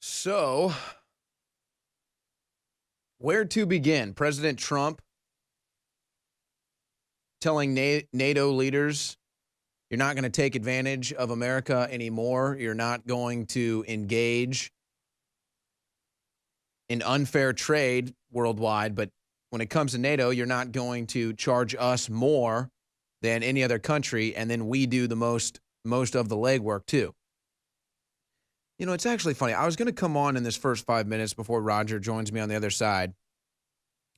So, where to begin? President Trump telling NATO leaders, you're not going to take advantage of America anymore. You're not going to engage in unfair trade worldwide. But when it comes to NATO, you're not going to charge us more than any other country. And then we do the most of the legwork, too. You know, it's actually funny. I was going to come on in this first 5 minutes before Roger joins me on the other side.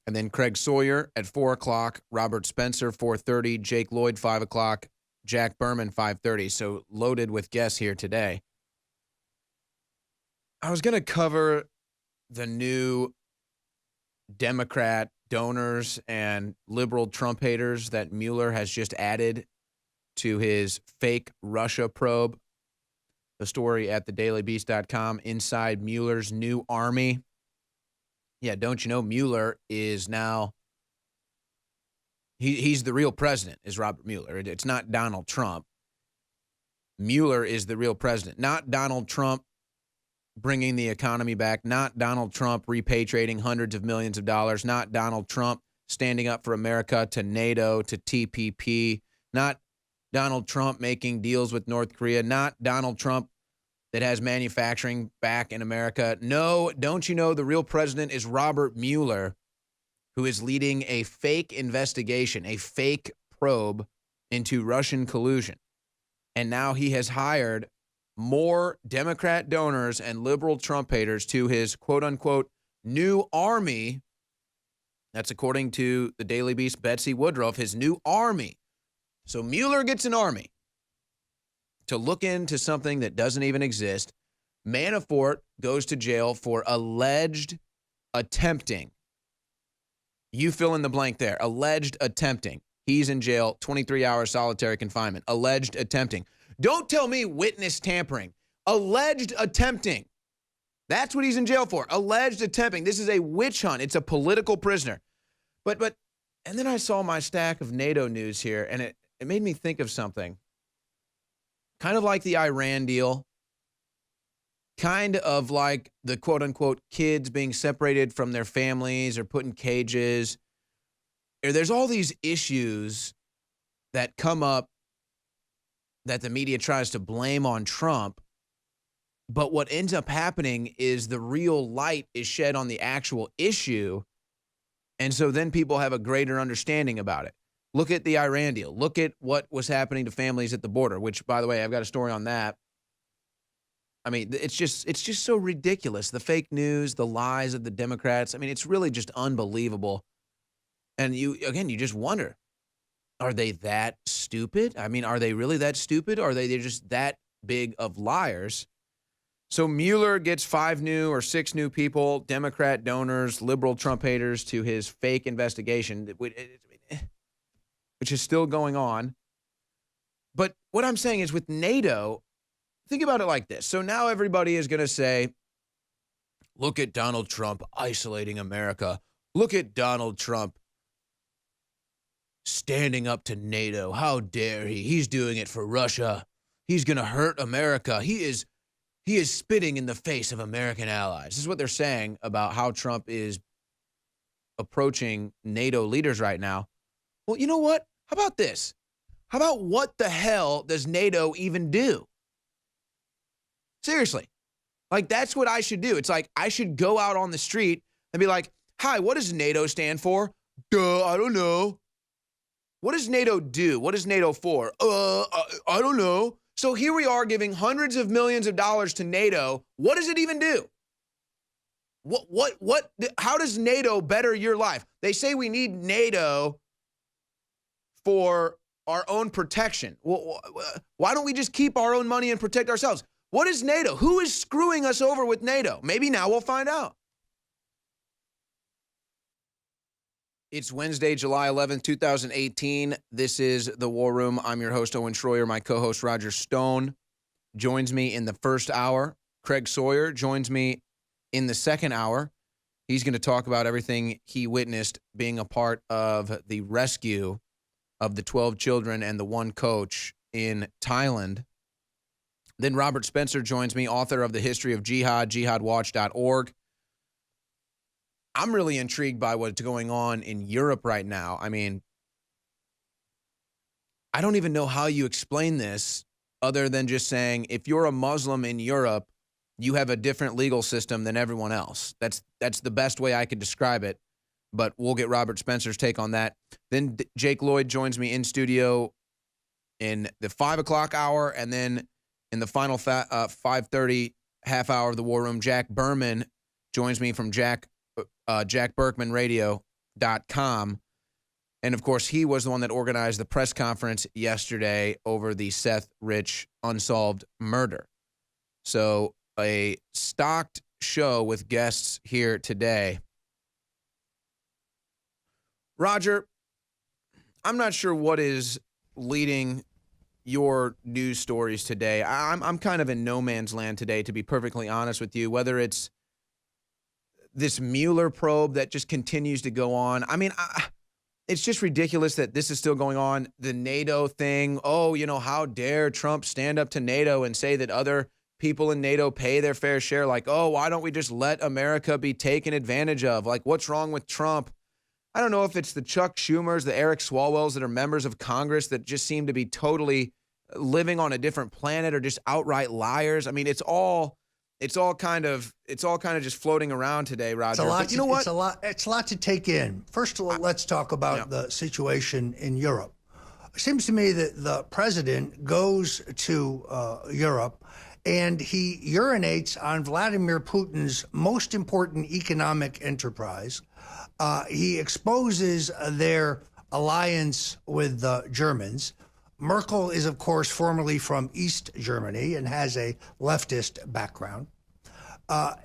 And then Craig Sawyer at 4 o'clock, Robert Spencer, 4:30, Jake Lloyd, 5 o'clock, Jack Berman, 5:30. So loaded with guests here today. I was going to cover the new Democrat donors and liberal Trump haters that Mueller has just added to his fake Russia probe. The story at thedailybeast.com, inside Mueller's new army. Yeah, don't you know Mueller is now, he's the real president, is Robert Mueller. It's not Donald Trump. Mueller is the real president, not Donald Trump bringing the economy back, not Donald Trump repatriating hundreds of millions of dollars, not Donald Trump standing up for America, to NATO, to TPP, not Donald Trump making deals with North Korea, not Donald Trump that has manufacturing back in America. No, don't you know the real president is Robert Mueller, who is leading a fake investigation, a fake probe into Russian collusion. And now he has hired more Democrat donors and liberal Trump haters to his quote-unquote new army. That's according to the Daily Beast, Betsy Woodruff, his new army. So Mueller gets an army to look into something that doesn't even exist. Manafort goes to jail for alleged attempting. You fill in the blank there. Alleged attempting. He's in jail, 23-hour solitary confinement. Alleged attempting. Don't tell me witness tampering. Alleged attempting. That's what he's in jail for. Alleged attempting. This is a witch hunt. It's a political prisoner. But and then I saw my stack of NATO news here, and it made me think of something. Kind of like the Iran deal, kind of like the quote-unquote kids being separated from their families or put in cages. There's all these issues that come up that the media tries to blame on Trump, but what ends up happening is the real light is shed on the actual issue, and so then people have a greater understanding about it. Look at the Iran deal. Look at what was happening to families at the border, which, by the way, I've got a story on that. I mean, it's just so ridiculous. The fake news, the lies of the Democrats. I mean, it's really just unbelievable. And you just wonder, are they that stupid? I mean, are they really that stupid? Or are they just that big of liars? So Mueller gets 5 new or 6 new people, Democrat donors, liberal Trump haters, to his fake investigation, which is still going on. But what I'm saying is with NATO, think about it like this. So now everybody is going to say, look at Donald Trump isolating America. Look at Donald Trump standing up to NATO. How dare he? He's doing it for Russia. He's going to hurt America. He is spitting in the face of American allies. This is what they're saying about how Trump is approaching NATO leaders right now. Well, you know what? How about this? How about what the hell does NATO even do? Seriously. Like, that's what I should do. It's like I should go out on the street and be like, hi, what does NATO stand for? Duh, I don't know. What does NATO do? What is NATO for? I don't know. So here we are giving hundreds of millions of dollars to NATO. What does it even do? How does NATO better your life? They say we need NATO for our own protection. Why don't we just keep our own money and protect ourselves? What is NATO? Who is screwing us over with NATO? Maybe now we'll find out. It's Wednesday, July 11th, 2018. This is The War Room. I'm your host, Owen Schroyer. My co-host, Roger Stone, joins me in the first hour. Craig Sawyer joins me in the second hour. He's going to talk about everything he witnessed being a part of the rescue of the 12 children and the one coach in Thailand. Then Robert Spencer joins me, author of The History of Jihad, jihadwatch.org. I'm really intrigued by what's going on in Europe right now. I mean, I don't even know how you explain this other than just saying if you're a Muslim in Europe, you have a different legal system than everyone else. That's the best way I could describe it, but we'll get Robert Spencer's take on that. Then Jake Lloyd joins me in studio in the 5 o'clock hour, and then in the final 5:30 half hour of the War Room, Jack Berman joins me from JackBerkmanRadio.com. And, of course, he was the one that organized the press conference yesterday over the Seth Rich unsolved murder. So a stocked show with guests here today. Roger, I'm not sure what is leading your news stories today. I'm kind of in no man's land today, to be perfectly honest with you, whether it's this Mueller probe that just continues to go on. I mean, it's just ridiculous that this is still going on. The NATO thing. Oh, how dare Trump stand up to NATO and say that other people in NATO pay their fair share? Like, oh, why don't we just let America be taken advantage of? Like, what's wrong with Trump? I don't know if it's the Chuck Schumers, the Eric Swalwells that are members of Congress that just seem to be totally living on a different planet or just outright liars. I mean, it's all kind of just floating around today, Roger. It's a lot to take in. First of all, let's talk about the situation in Europe. It seems to me that the president goes to Europe and he urinates on Vladimir Putin's most important economic enterprise. He exposes their alliance with the Germans. Merkel is, of course, formerly from East Germany and has a leftist background.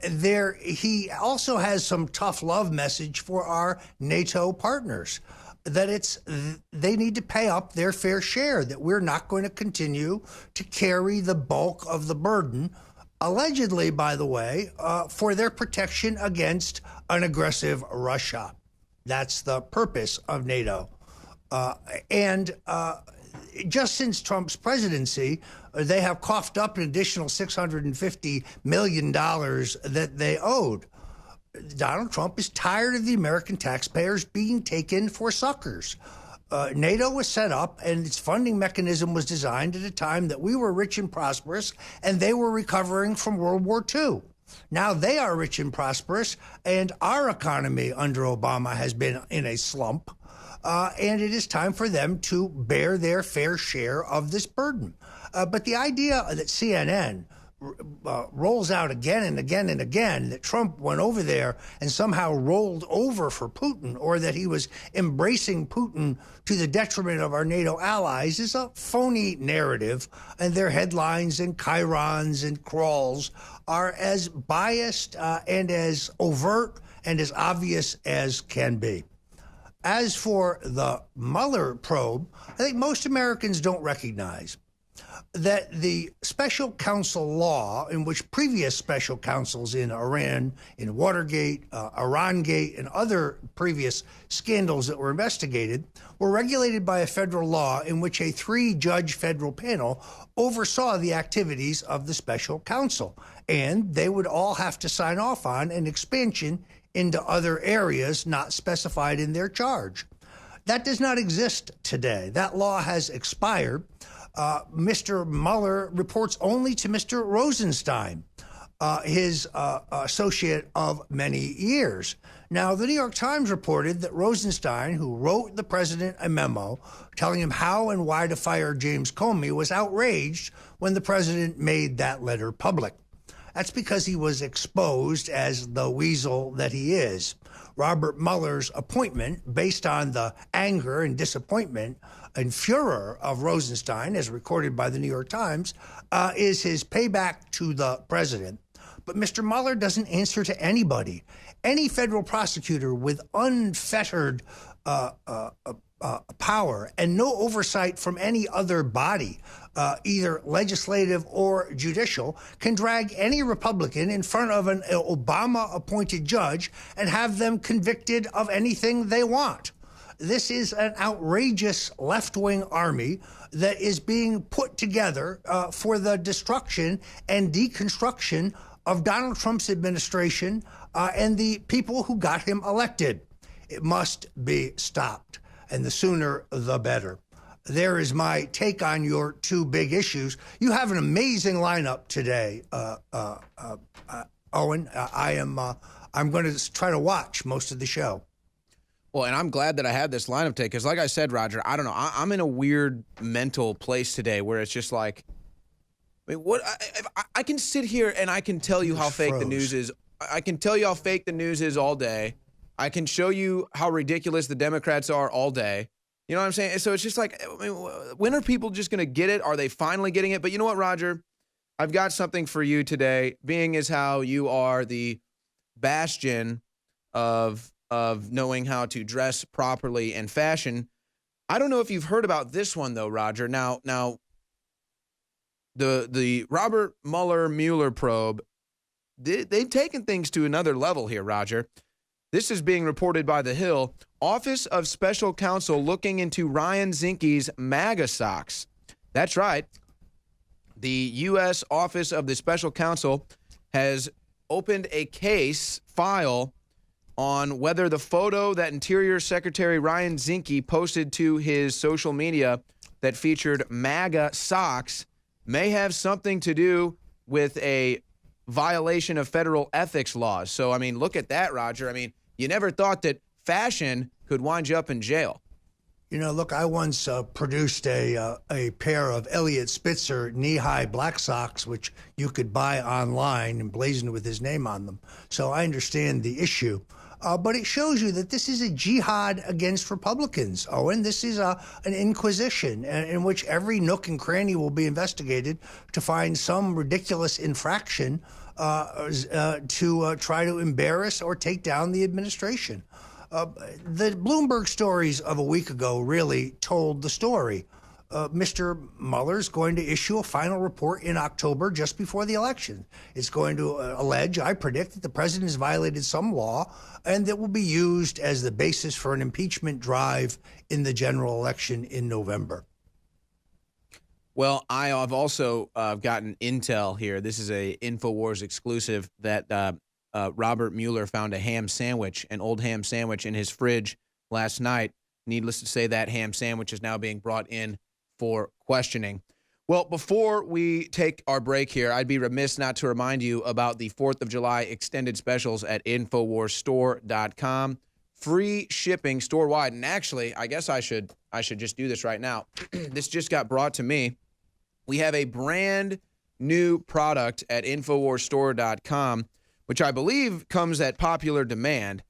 He also has some tough love message for our NATO partners, that they need to pay up their fair share, that we're not going to continue to carry the bulk of the burden, allegedly, by the way, for their protection against an aggressive Russia. That's the purpose of NATO. Just since Trump's presidency, they have coughed up an additional $650 million that they owed. Donald Trump is tired of the American taxpayers being taken for suckers. NATO was set up, and its funding mechanism was designed at a time that we were rich and prosperous, and they were recovering from World War II. Now they are rich and prosperous, and our economy under Obama has been in a slump. And it is time for them to bear their fair share of this burden. But the idea that CNN rolls out again and again and again that Trump went over there and somehow rolled over for Putin, or that he was embracing Putin to the detriment of our NATO allies, is a phony narrative. And their headlines and chyrons and crawls are as biased and as overt and as obvious as can be. As for the Mueller probe, I think most Americans don't recognize that the special counsel law, in which previous special counsels in Iran, in Watergate, Irangate, and other previous scandals that were investigated, were regulated by a federal law in which a 3-judge federal panel oversaw the activities of the special counsel. And they would all have to sign off on an expansion into other areas not specified in their charge. That does not exist today. That law has expired. Mr. Mueller reports only to Mr. Rosenstein, his associate of many years. Now, the New York Times reported that Rosenstein, who wrote the president a memo telling him how and why to fire James Comey, was outraged when the president made that letter public. That's because he was exposed as the weasel that he is. Robert Mueller's appointment, based on the anger and disappointment and furor of Rosenstein, as recorded by the New York Times, is his payback to the president. But Mr. Mueller doesn't answer to anybody. Any federal prosecutor with unfettered power and no oversight from any other body, either legislative or judicial, can drag any Republican in front of an Obama-appointed judge and have them convicted of anything they want. This is an outrageous left-wing army that is being put together for the destruction and deconstruction of Donald Trump's administration and the people who got him elected. It must be stopped, and the sooner the better. There is my take on your two big issues. You have an amazing lineup today, Owen. I'm going to try to watch most of the show. Well, and I'm glad that I had this lineup today because, like I said, Roger, I don't know. I'm in a weird mental place today where it's just like, I mean, what I can sit here and I can tell you how fake the news is. I can tell you how fake the news is all day. I can show you how ridiculous the Democrats are all day. You know what I'm saying? So it's just like, I mean, when are people just going to get it? Are they finally getting it? But you know what, Roger? I've got something for you today, being as how you are the bastion of knowing how to dress properly and fashion. I don't know if you've heard about this one, though, Roger. Now, the Robert Mueller probe, they've taken things to another level here, Roger. This is being reported by The Hill. Office of Special Counsel looking into Ryan Zinke's MAGA socks. That's right. The U.S. Office of the Special Counsel has opened a case file on whether the photo that Interior Secretary Ryan Zinke posted to his social media that featured MAGA socks may have something to do with a violation of federal ethics laws. So, I mean, look at that, Roger. I mean, you never thought that fashion could wind you up in jail. You know, look, I once produced a pair of Elliot Spitzer knee-high black socks, which you could buy online emblazoned with his name on them. So I understand the issue. But it shows you that this is a jihad against Republicans, Owen. This is an inquisition in which every nook and cranny will be investigated to find some ridiculous infraction to try to embarrass or take down the administration. The Bloomberg stories of a week ago really told the story. Mr. Mueller's going to issue a final report in October just before the election. It's going to allege, I predict, that the president has violated some law and that will be used as the basis for an impeachment drive in the general election in November. Well, I have also gotten intel here. This is a InfoWars exclusive that Robert Mueller found a ham sandwich, an old ham sandwich in his fridge last night. Needless to say, that ham sandwich is now being brought in for questioning. Well, before we take our break here, I'd be remiss not to remind you about the 4th of July extended specials at InfoWarsStore.com. Free shipping store-wide. And actually, I guess I should just do this right now. This just got brought to me. We have a brand new product at InfoWarsStore.com, which I believe comes at popular demand.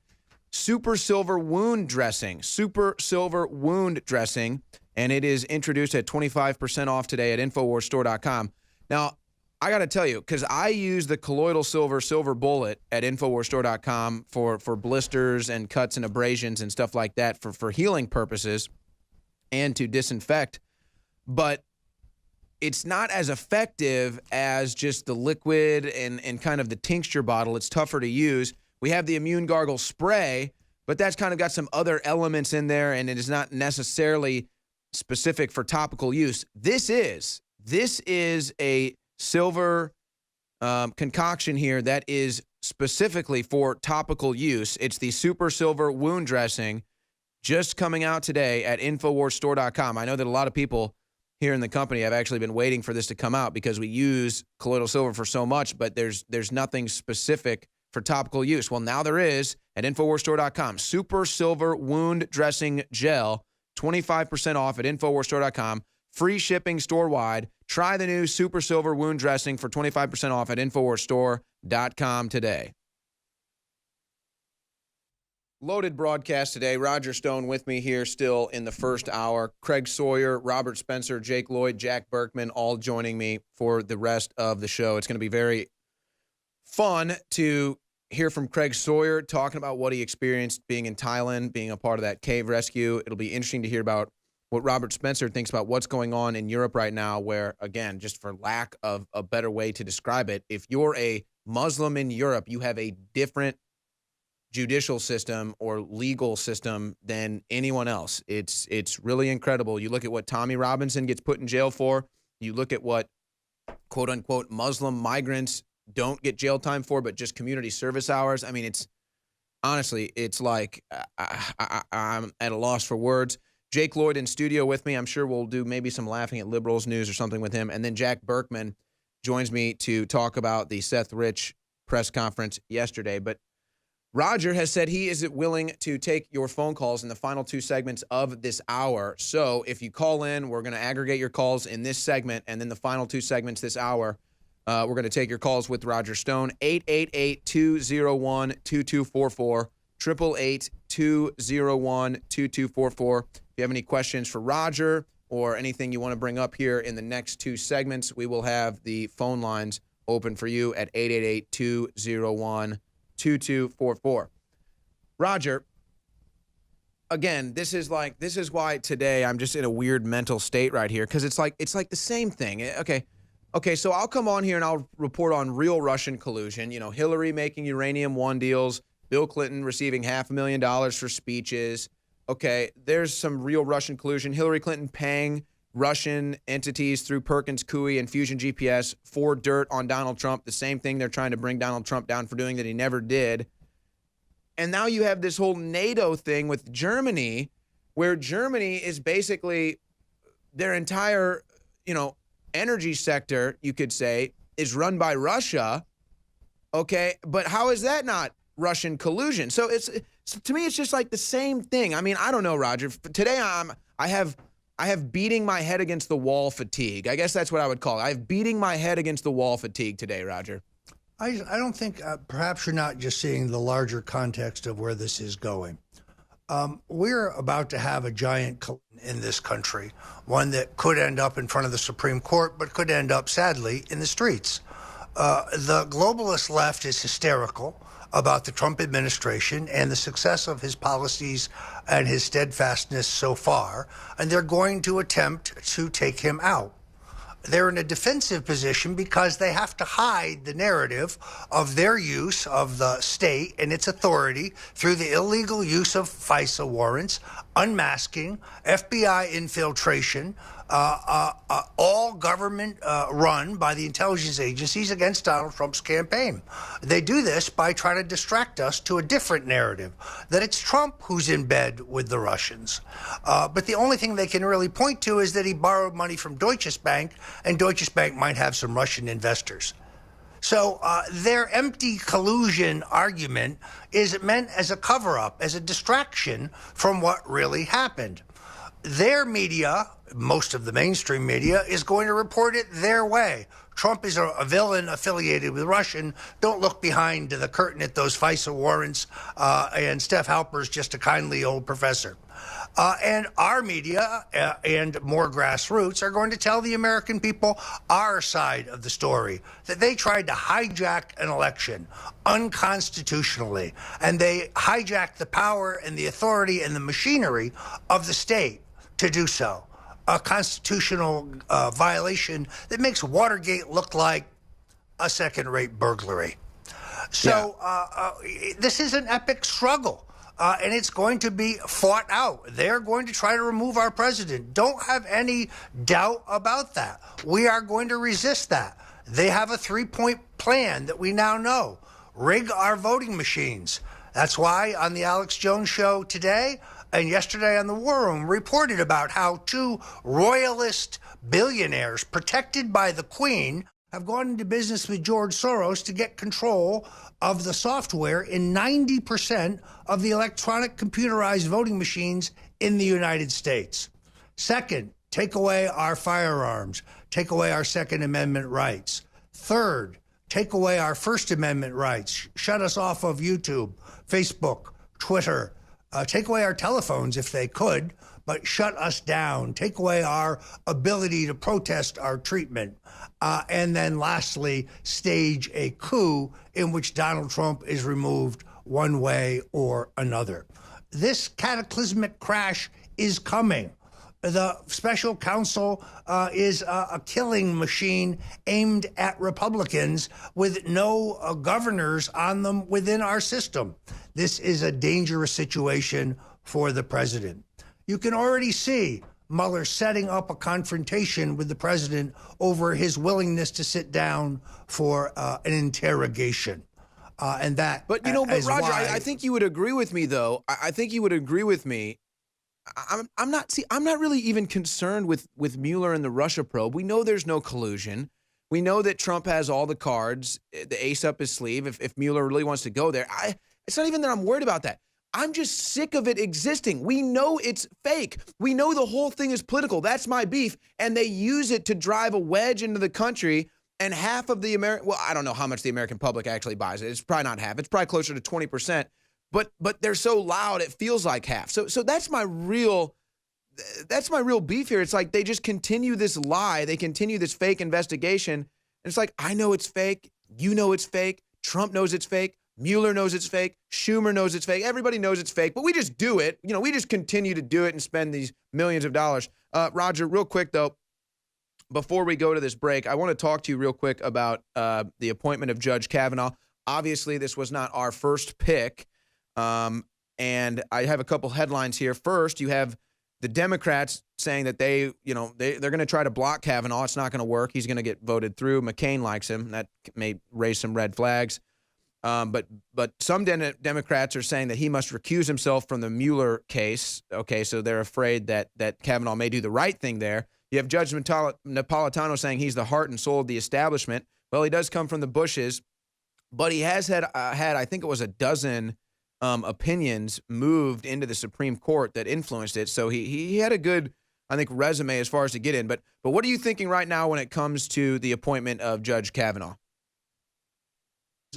Super Silver Wound Dressing. Super Silver Wound Dressing. And it is introduced at 25% off today at InfoWarsStore.com. Now, I got to tell you, because I use the colloidal silver bullet at InfoWarsStore.com for blisters and cuts and abrasions and stuff like that for healing purposes and to disinfect. But it's not as effective as just the liquid and kind of the tincture bottle. It's tougher to use. We have the Immune Gargle Spray, but that's kind of got some other elements in there, and it is not necessarily specific for topical use. This is a silver concoction here that is specifically for topical use. It's the Super Silver Wound Dressing, just coming out today at InfoWarsStore.com. I know that a lot of people here in the company have actually been waiting for this to come out because we use colloidal silver for so much, but there's nothing specific for topical use. Well, now there is at InfoWarsStore.com. Super Silver Wound Dressing Gel, 25% off at InfoWarsStore.com. Free shipping store-wide. Try the new Super Silver Wound Dressing for 25% off at InfoWarsStore.com today. Loaded broadcast today. Roger Stone with me here still in the first hour. Craig Sawyer, Robert Spencer, Jake Lloyd, Jack Berkman, all joining me for the rest of the show. It's going to be very fun to hear from Craig Sawyer talking about what he experienced being in Thailand, being a part of that cave rescue. It'll be interesting to hear about what Robert Spencer thinks about what's going on in Europe right now, where, again, just for lack of a better way to describe it, if you're a Muslim in Europe, you have a different judicial system or legal system than anyone else. It's really incredible. You look at what Tommy Robinson gets put in jail for. You look at what, quote unquote, Muslim migrants don't get jail time for, but just community service hours. I mean, it's honestly, it's like I'm at a loss for words. Jake Lloyd in studio with me. I'm sure we'll do maybe some laughing at liberals news or something with him. And then Jack Berkman joins me to talk about the Seth Rich press conference yesterday. But Roger has said he is willing to take your phone calls in the final two segments of this hour. So if you call in, we're going to aggregate your calls in this segment, and then the final two segments this hour, we're going to take your calls with Roger Stone. 888-201-2244, 888-201-2244. If you have any questions for Roger or anything you want to bring up here in the next two segments, we will have the phone lines open for you at 888-201-2244. Roger, again, this is why today I'm just in a weird mental state right here, because it's like the same thing. Okay, so I'll come on here and I'll report on real Russian collusion. You know, Hillary making uranium one deals, Bill Clinton receiving $500,000 for speeches. Okay, there's some real Russian collusion. Hillary Clinton paying Russian entities through Perkins Coie and Fusion GPS for dirt on Donald Trump, the same thing they're trying to bring Donald Trump down for doing that he never did. And now you have this whole NATO thing with Germany, where Germany is basically their entire, energy sector, you could say, is run by Russia. Okay, but how is that not Russian collusion? So to me, it's just like the same thing. I mean, I don't know, Roger. Today I have beating my head against the wall fatigue. I guess that's what I would call it. I have beating my head against the wall fatigue today, Roger. I don't think, perhaps you're not just seeing the larger context of where this is going. We're about to have a giant collision in this country, one that could end up in front of the Supreme Court, but could end up, sadly, in the streets. The globalist left is hysterical about the Trump administration and the success of his policies and his steadfastness so far, and they're going to attempt to take him out. They're in a defensive position because they have to hide the narrative of their use of the state and its authority through the illegal use of FISA warrants, unmasking, FBI infiltration, all government run by the intelligence agencies against Donald Trump's campaign. They do this by trying to distract us to a different narrative, that it's Trump who's in bed with the Russians. But the only thing they can really point to is that he borrowed money from Deutsche Bank, and Deutsche Bank might have some Russian investors. So their empty collusion argument is meant as a cover-up, as a distraction from what really happened. Their media, most of the mainstream media, is going to report it their way. Trump is a villain affiliated with Russian. Don't look behind the curtain at those FISA warrants. And Steph Halper's just a kindly old professor. And our media and more grassroots are going to tell the American people our side of the story, that they tried to hijack an election unconstitutionally, and they hijacked the power and the authority and the machinery of the state to do so. A constitutional violation that makes Watergate look like a second-rate burglary. So this is an epic struggle. And it's going to be fought out. They're going to try to remove our president. Don't have any doubt about that. We are going to resist that. They have a three-point plan that we now know. Rig our voting machines. That's why on the Alex Jones show today and yesterday on the War Room reported about how two royalist billionaires protected by the Queen have gone into business with George Soros to get control of the software in 90% of the electronic computerized voting machines in the United States. Second, take away our firearms, take away our Second Amendment rights. Third, take away our First Amendment rights, shut us off of YouTube, Facebook, Twitter, take away our telephones if they could, but shut us down, take away our ability to protest our treatment, and then lastly, stage a coup in which Donald Trump is removed one way or another. This cataclysmic crash is coming. The special counsel is a killing machine aimed at Republicans with no governors on them within our system. This is a dangerous situation for the president. You can already see Mueller setting up a confrontation with the president over his willingness to sit down for an interrogation. But Roger, I think you would agree with me, though. I think you would agree with me. I'm not really even concerned with Mueller and the Russia probe. We know there's no collusion. We know that Trump has all the cards, the ace up his sleeve. If Mueller really wants to go there, it's not even that I'm worried about that. I'm just sick of it existing. We know it's fake. We know the whole thing is political. That's my beef. And they use it to drive a wedge into the country. And half of the I don't know how much the American public actually buys it. It's probably not half. It's probably closer to 20%. But they're so loud it feels like half. So that's my real beef here. It's like they just continue this lie. They continue this fake investigation. And it's like, I know it's fake. You know it's fake. Trump knows it's fake. Mueller knows it's fake. Schumer knows it's fake. Everybody knows it's fake. But we just do it. We just continue to do it and spend these millions of dollars. Roger, real quick, though, before we go to this break, I want to talk to you real quick about the appointment of Judge Kavanaugh. Obviously, this was not our first pick. And I have a couple headlines here. First, you have the Democrats saying that they're going to try to block Kavanaugh. It's not going to work. He's going to get voted through. McCain likes him. That may raise some red flags. But some Democrats are saying that he must recuse himself from the Mueller case. Okay, so they're afraid that Kavanaugh may do the right thing there. You have Judge Napolitano saying he's the heart and soul of the establishment. Well, he does come from the Bushes, but he has had I think it was a dozen opinions moved into the Supreme Court that influenced it. So he had a good, I think, resume as far as to get in. But what are you thinking right now when it comes to the appointment of Judge Kavanaugh?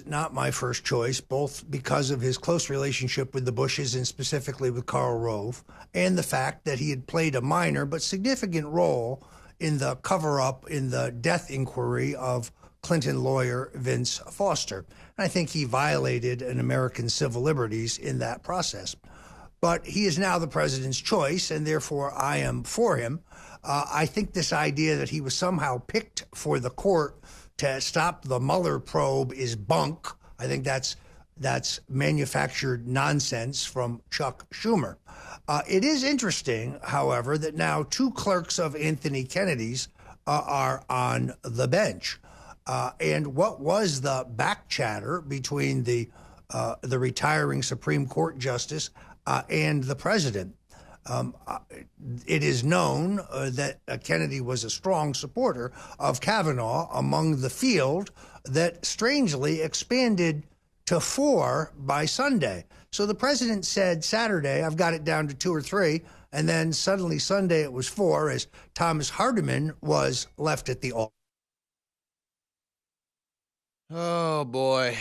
Not my first choice, both because of his close relationship with the Bushes and specifically with Karl Rove, and the fact that he had played a minor but significant role in the cover-up in the death inquiry of Clinton lawyer Vince Foster. And I think he violated an American civil liberties in that process. But he is now the president's choice, and therefore I am for him. I think this idea that he was somehow picked for the court to stop the Mueller probe is bunk. I think that's manufactured nonsense from Chuck Schumer. It is interesting, however, that now two clerks of Anthony Kennedy's are on the bench. And what was the back chatter between the retiring Supreme Court justice and the president? It is known that Kennedy was a strong supporter of Kavanaugh among the field that strangely expanded to 4 by Sunday. So the president said Saturday, I've got it down to 2 or 3, and then suddenly Sunday it was 4 as Thomas Hardiman was left at the altar. Oh, boy.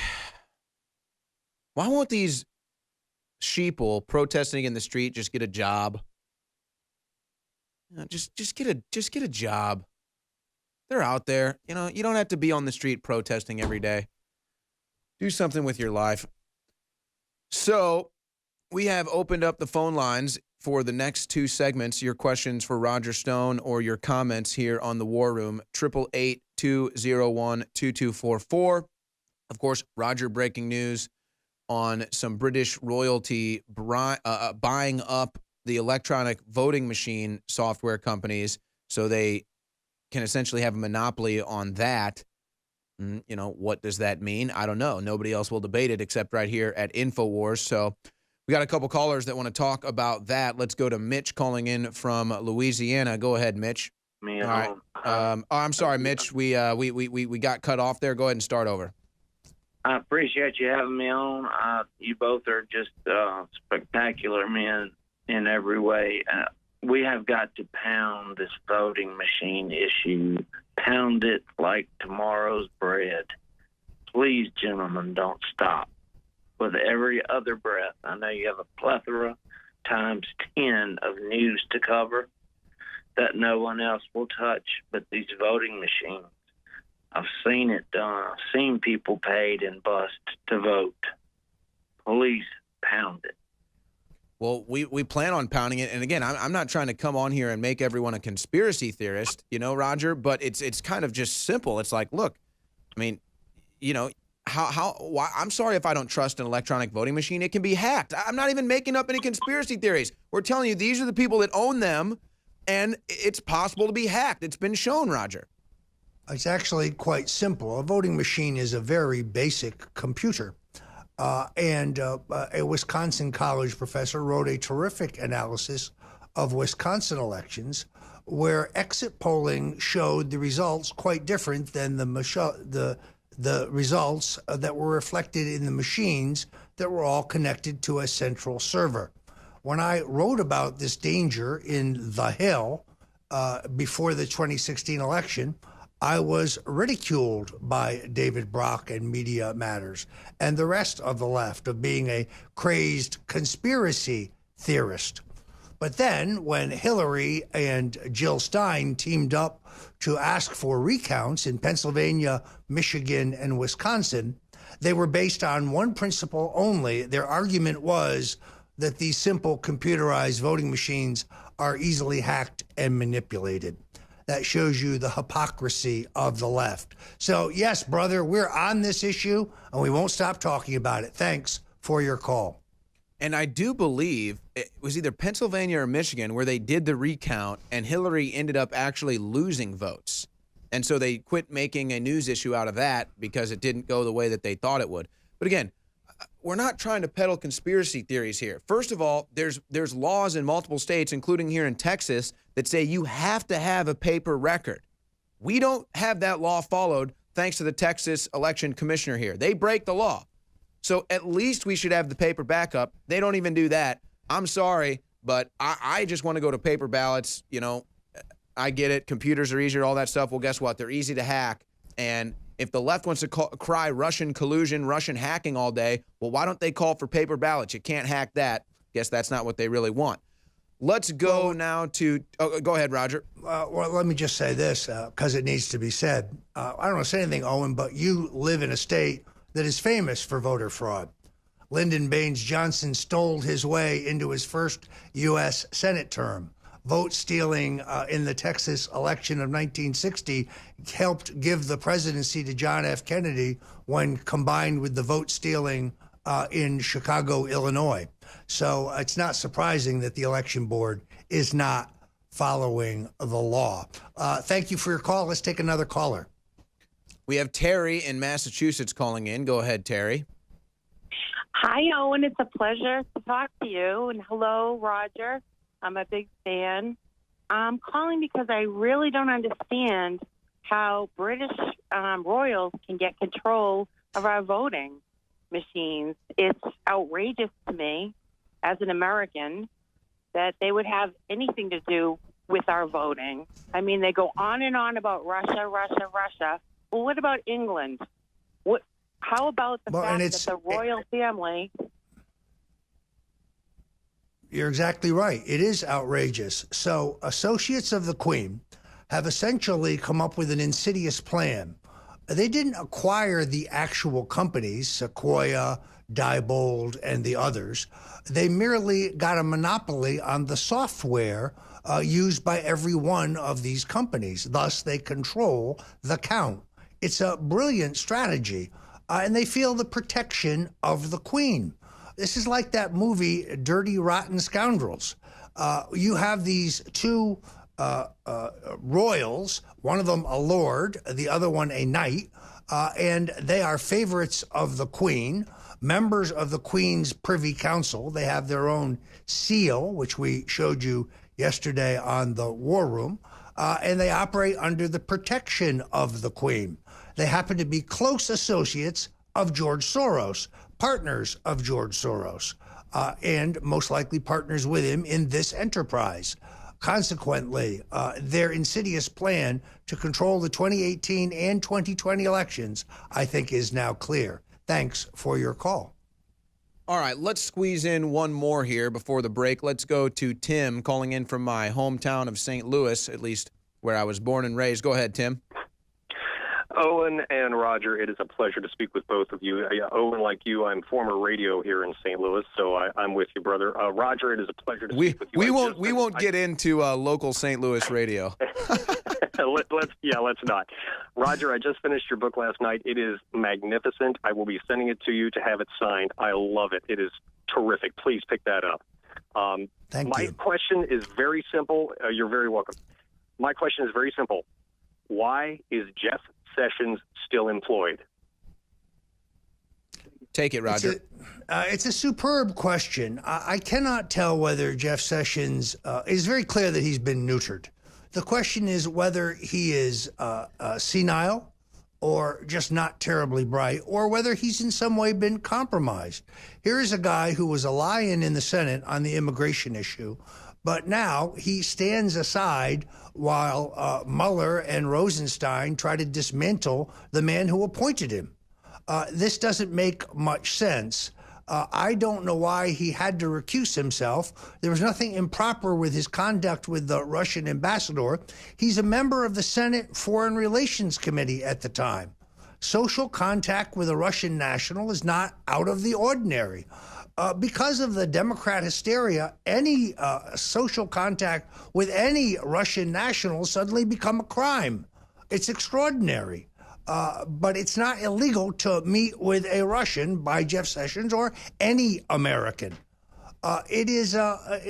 Why won't these sheeple protesting in the street just get a job? Just get a job. They're out there. You don't have to be on the street protesting every day. Do something with your life. So we have opened up the phone lines for the next 2 segments. Your questions for Roger Stone or your comments here on the War Room, 888-201-2244. Of course, Roger breaking news on some British royalty buying up the electronic voting machine software companies so they can essentially have a monopoly on that. What does that mean? I don't know. Nobody else will debate it except right here at InfoWars. So we got a couple callers that want to talk about that. Let's go to Mitch calling in from Louisiana. Go ahead, Mitch. All right. I'm sorry, Mitch. We got cut off there. Go ahead and start over. I appreciate you having me on. You both are just spectacular men in every way. We have got to pound this voting machine issue, pound it like tomorrow's bread. Please, gentlemen, don't stop. With every other breath, I know you have a plethora times 10 of news to cover that no one else will touch but these voting machines. I've seen it done. I've seen people paid and bussed to vote. Police pound it. Well, we plan on pounding it. And again, I'm not trying to come on here and make everyone a conspiracy theorist, Roger, but it's kind of just simple. It's like, look, I mean, why, I'm sorry if I don't trust an electronic voting machine. It can be hacked. I'm not even making up any conspiracy theories. We're telling you these are the people that own them, and it's possible to be hacked. It's been shown, Roger. It's actually quite simple. A voting machine is a very basic computer. And a Wisconsin college professor wrote a terrific analysis of Wisconsin elections where exit polling showed the results quite different than the results that were reflected in the machines that were all connected to a central server. When I wrote about this danger in The Hill before the 2016 election, I was ridiculed by David Brock and Media Matters and the rest of the left of being a crazed conspiracy theorist. But then when Hillary and Jill Stein teamed up to ask for recounts in Pennsylvania, Michigan, and Wisconsin, they were based on one principle only. Their argument was that these simple computerized voting machines are easily hacked and manipulated. That shows you the hypocrisy of the left. So, yes, brother, we're on this issue, and we won't stop talking about it. Thanks for your call. And I do believe it was either Pennsylvania or Michigan where they did the recount, and Hillary ended up actually losing votes. And so they quit making a news issue out of that because it didn't go the way that they thought it would. But again, we're not trying to peddle conspiracy theories here. First of all, there's laws in multiple states, including here in Texas, that say you have to have a paper record. We don't have that law followed thanks to the Texas election commissioner here. They break the law. So at least we should have the paper backup. They don't even do that. I'm sorry, but I just want to go to paper ballots. I get it. Computers are easier, all that stuff. Well, guess what? They're easy to hack. And if the left wants to cry Russian collusion, Russian hacking all day, well, why don't they call for paper ballots? You can't hack that. Guess that's not what they really want. Let's go now to go ahead, Roger. Well, let me just say this, because it needs to be said. I don't want to say anything, Owen, but you live in a state that is famous for voter fraud. Lyndon Baines Johnson stole his way into his first U.S. Senate term. Vote stealing in the Texas election of 1960 helped give the presidency to John F. Kennedy when combined with the vote stealing in Chicago, Illinois. So it's not surprising that the election board is not following the law. Thank you for your call. Let's take another caller. We have Terry in Massachusetts calling in. Go ahead, Terry. Hi, Owen. It's a pleasure to talk to you. And hello, Roger. I'm a big fan. I'm calling because I really don't understand how British royals can get control of our voting machines. It's outrageous to me as an American that they would have anything to do with our voting. I mean, they go on and on about Russia, Russia, Russia. Well, what about England? How about the fact that the royal family... You're exactly right. It is outrageous. So associates of the Queen have essentially come up with an insidious plan. They didn't acquire the actual companies, Sequoia, Diebold, and the others. They merely got a monopoly on the software used by every one of these companies. Thus, they control the count. It's a brilliant strategy. And they feel the protection of the Queen. This is like that movie, Dirty Rotten Scoundrels. You have these two royals, one of them a lord, the other one a knight, and they are favorites of the Queen, members of the Queen's Privy Council. They have their own seal, which we showed you yesterday on the War Room, and they operate under the protection of the Queen. They happen to be close associates of George Soros, partners of George Soros, and most likely partners with him in this enterprise. Consequently, their insidious plan to control the 2018 and 2020 elections, I think, is now clear. Thanks for your call. All right, let's squeeze in one more here before the break. Let's go to Tim calling in from my hometown of St. Louis, at least where I was born and raised. Go ahead, Tim. Owen and Roger, it is a pleasure to speak with both of you. Owen, like you, I'm former radio here in St. Louis, so I'm with you, brother. Roger, it is a pleasure to speak with you. We won't get into local St. Louis radio. Let's not. Roger, I just finished your book last night. It is magnificent. I will be sending it to you to have it signed. I love it. It is terrific. Please pick that up. Thank you. My question is very simple. You're very welcome. My question is very simple. Why is Jeff Sessions still employed? Take it, Roger. It's a superb question. I cannot tell whether Jeff Sessions is very clear that he's been neutered. The question is whether he is senile or just not terribly bright, or whether he's in some way been compromised. Here is a guy who was a lion in the Senate on the immigration issue, but now he stands aside while Mueller and Rosenstein try to dismantle the man who appointed him. This doesn't make much sense. I don't know why he had to recuse himself. There was nothing improper with his conduct with the Russian ambassador. He's a member of the Senate Foreign Relations Committee at the time. Social contact with a Russian national is not out of the ordinary. Because of the Democrat hysteria, any social contact with any Russian national suddenly become a crime. It's extraordinary. But it's not illegal to meet with a Russian by Jeff Sessions or any American. It is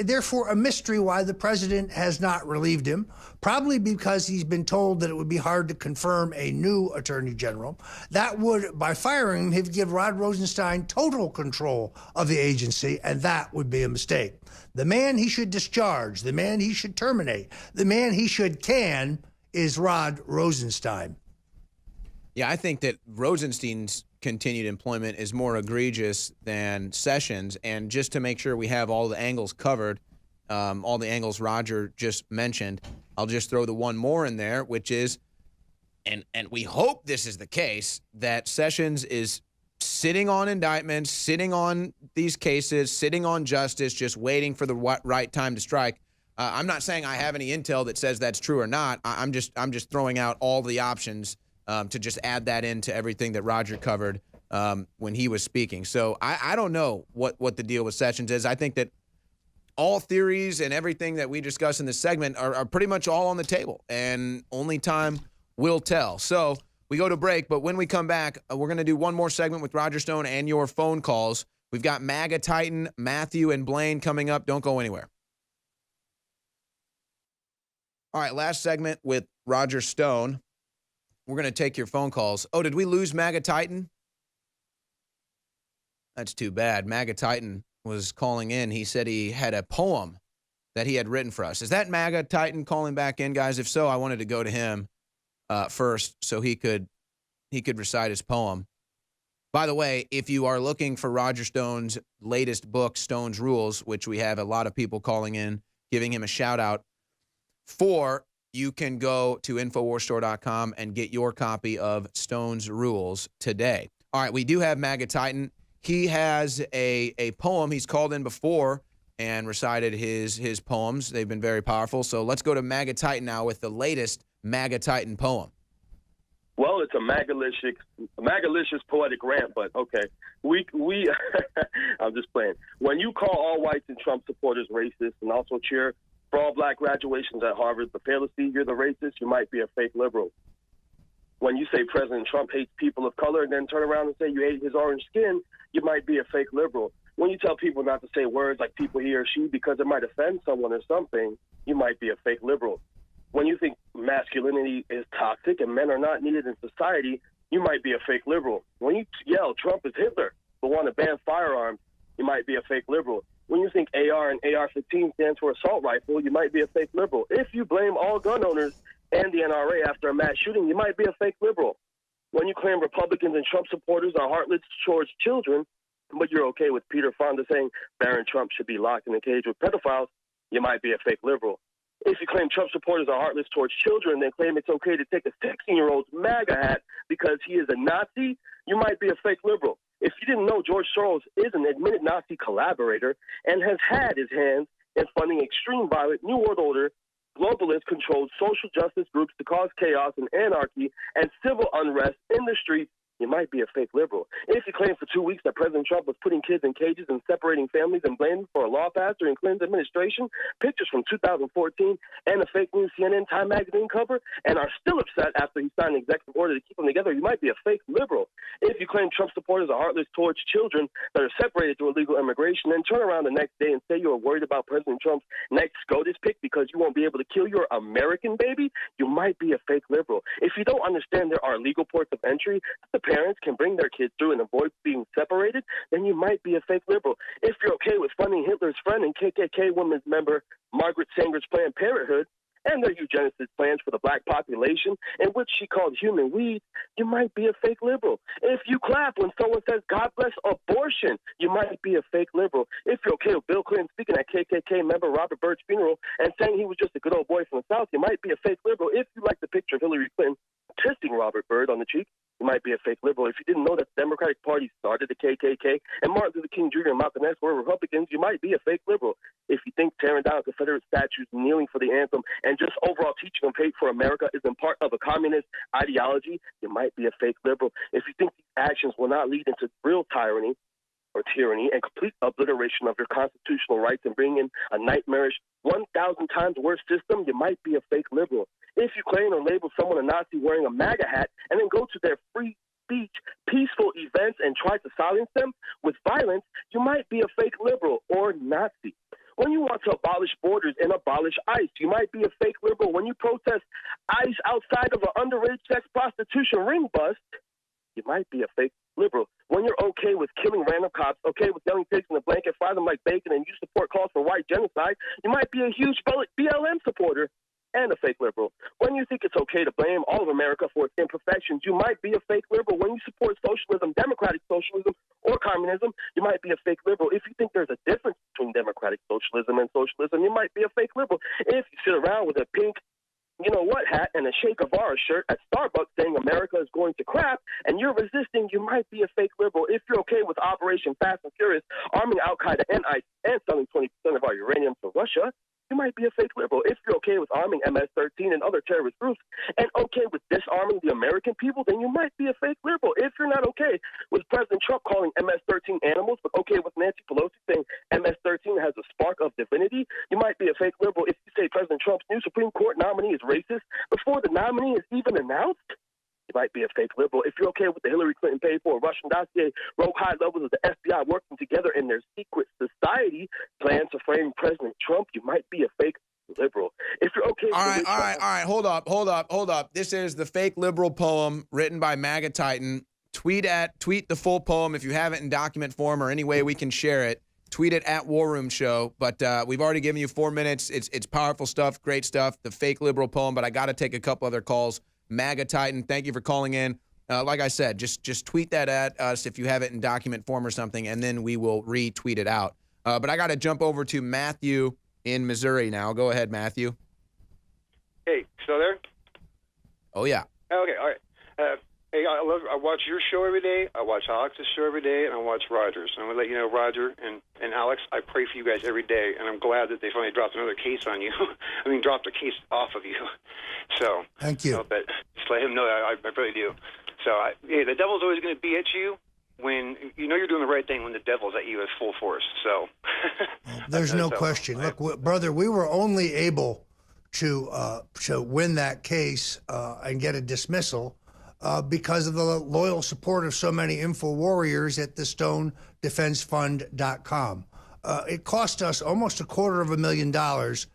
therefore a mystery why the president has not relieved him, probably because he's been told that it would be hard to confirm a new attorney general. That would, by firing him, he'd give Rod Rosenstein total control of the agency, and that would be a mistake. The man he should discharge, the man he should terminate, the man he should can is Rod Rosenstein. Yeah, I think that Rosenstein's continued employment is more egregious than Sessions. And just to make sure we have all the angles covered, all the angles Roger just mentioned, I'll just throw the one more in there, which is, and we hope this is the case, that Sessions is sitting on indictments, sitting on these cases, sitting on justice, just waiting for the right time to strike. I'm not saying I have any intel that says that's true or not. I'm just throwing out all the options to just add that into everything that Roger covered when he was speaking. So I don't know what the deal with Sessions is. I think that all theories and everything that we discuss in this segment are pretty much all on the table, and only time will tell. So we go to break, but when we come back, we're going to do one more segment with Roger Stone and your phone calls. We've got MAGA Titan, Matthew, and Blaine coming up. Don't go anywhere. All right, last segment with Roger Stone. We're going to take your phone calls. Oh, did we lose MAGA Titan? That's too bad. MAGA Titan was calling in. He said he had a poem that he had written for us. Is that MAGA Titan calling back in, guys? If so, I wanted to go to him first so he could recite his poem. By the way, if you are looking for Roger Stone's latest book, Stone's Rules, which we have a lot of people calling in, giving him a shout out for, you can go to InfoWarsStore.com and get your copy of Stone's Rules today. All right, we do have MAGA Titan. He has a poem. He's called in before and recited his poems. They've been very powerful. So let's go to MAGA Titan now with the latest MAGA Titan poem. Well, it's a magalicious poetic rant, but okay. We I'm just playing. When you call all whites and Trump supporters racist and also cheer for all black graduations at Harvard, but fail to see you're the racist, you might be a fake liberal. When you say President Trump hates people of color and then turn around and say you hate his orange skin, you might be a fake liberal. When you tell people not to say words like people, he or she, because it might offend someone or something, you might be a fake liberal. When you think masculinity is toxic and men are not needed in society, you might be a fake liberal. When you yell Trump is Hitler but want to ban firearms, you might be a fake liberal. When you think AR and AR-15 stands for assault rifle, you might be a fake liberal. If you blame all gun owners and the NRA after a mass shooting, you might be a fake liberal. When you claim Republicans and Trump supporters are heartless towards children, but you're okay with Peter Fonda saying Barron Trump should be locked in a cage with pedophiles, you might be a fake liberal. If you claim Trump supporters are heartless towards children, then claim it's okay to take a 16-year-old's MAGA hat because he is a Nazi, you might be a fake liberal. If you didn't know, George Soros is an admitted Nazi collaborator and has had his hands in funding extreme violent New World Order, globalist-controlled social justice groups to cause chaos and anarchy and civil unrest in the streets, you might be a fake liberal. If you claim for 2 weeks that President Trump was putting kids in cages and separating families and blamed for a law passed during Clinton's administration, pictures from 2014, and a fake news CNN Time magazine cover, and are still upset after he signed an executive order to keep them together, you might be a fake liberal. If you claim Trump supporters are heartless towards children that are separated through illegal immigration, then turn around the next day and say you are worried about President Trump's next SCOTUS pick because you won't be able to kill your American baby, you might be a fake liberal. If you don't understand there are legal ports of entry, the parents can bring their kids through and avoid being separated, then you might be a fake liberal. If you're okay with funding Hitler's friend and KKK women's member Margaret Sanger's Planned Parenthood and their eugenicist plans for the black population, in which she called human weed, you might be a fake liberal. If you clap when someone says, God bless abortion, you might be a fake liberal. If you're okay with Bill Clinton speaking at KKK member Robert Byrd's funeral and saying he was just a good old boy from the South, you might be a fake liberal. If you like the picture of Hillary Clinton kissing Robert Byrd on the cheek, you might be a fake liberal. If you didn't know that the Democratic Party started the KKK and Martin Luther King Jr. and Malcolm X were Republicans, you might be a fake liberal. If you think tearing down Confederate statues, kneeling for the anthem, and just overall teaching them hate for America is in part of a communist ideology, you might be a fake liberal. If you think these actions will not lead into real tyranny or tyranny and complete obliteration of your constitutional rights and bring in a nightmarish 1,000 times worse system, you might be a fake liberal. If you claim or label someone a Nazi wearing a MAGA hat and then go to their free speech, peaceful events and try to silence them with violence, you might be a fake liberal or Nazi. When you want to abolish borders and abolish ICE, you might be a fake liberal. When you protest ICE outside of an underage sex prostitution ring bust, you might be a fake liberal. When you're okay with killing random cops, okay with yelling pigs in a blanket, fry them like bacon, and you support calls for white genocide, you might be a huge BLM supporter and a fake liberal. When you think it's okay to blame all of America for its imperfections, you might be a fake liberal. When you support socialism, democratic socialism, or communism, you might be a fake liberal. If you think there's a difference between democratic socialism and socialism, you might be a fake liberal. If you sit around with a pink you-know-what hat and a Che Guevara shirt at Starbucks saying America is going to crap and you're resisting, you might be a fake liberal. If you're okay with Operation Fast and Furious, arming Al-Qaeda and ICE and selling 20% of our uranium to Russia, you might be a fake liberal. If you're okay with arming MS-13 and other terrorist groups and okay with disarming the American people, then you might be a fake liberal. If you're not okay with President Trump calling MS-13 animals, but okay with Nancy Pelosi saying MS-13 has a spark of divinity, you might be a fake liberal. If you say President Trump's new Supreme Court nominee is racist before the nominee is even announced, you might be a fake liberal. If you're okay with the Hillary Clinton paid for Russian dossier, rogue high levels of the FBI working together in their secret society plan to frame President Trump, you might be a fake liberal. If you're okay with all right. Hold up. This is the fake liberal poem written by MAGA Titan. Tweet the full poem if you have it in document form or any way we can share it. Tweet it at War Room Show. But we've already given you 4 minutes. It's powerful stuff, great stuff, the fake liberal poem, but I got to take a couple other calls. MAGA Titan, thank you for calling in. Like I said, just tweet that at us if you have it in document form or something, and then we will retweet it out. But I got to jump over to Matthew in Missouri now. Go ahead, Matthew. Hey, still there? Oh, yeah. Okay, all right. Hey, I watch your show every day. I watch Alex's show every day, and I watch Roger's. And I'm going to let you know, Roger and Alex, I pray for you guys every day, and I'm glad that they finally dropped another case on you. Dropped a case off of you. So thank you. But just let him know that I really do. So the devil's always going to be at you when you know you're doing the right thing when the devil's at you at full force. So there's no question. Look, brother, we were only able to win that case and get a dismissal because of the loyal support of so many info warriors at the StoneDefenseFund.com. It cost us almost $250,000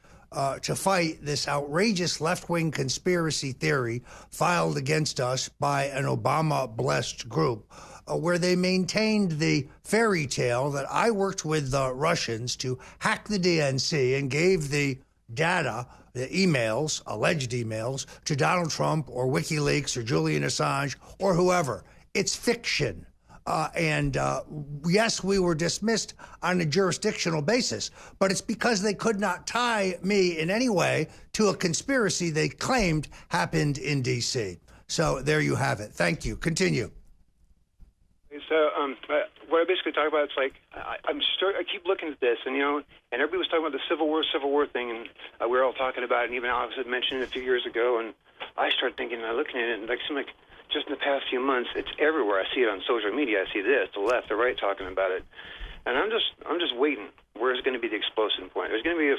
to fight this outrageous left-wing conspiracy theory filed against us by an Obama-blessed group, where they maintained the fairy tale that I worked with the Russians to hack the DNC and gave the data, the emails, alleged emails, to Donald Trump or WikiLeaks or Julian Assange or whoever. It's fiction. Yes, we were dismissed on a jurisdictional basis, but it's because they could not tie me in any way to a conspiracy they claimed happened in D.C. So there you have it. Thank you. Continue. So what I basically talk about, it's like I keep looking at this, and and everybody was talking about the Civil War thing, and we were all talking about it, and even Alex had mentioned it a few years ago, and I started thinking, and looking at it, and it seemed like just in the past few months, it's everywhere. I see it on social media. I see this, the left, the right, talking about it, and I'm just waiting. Where's going to be the explosion point? There's going to be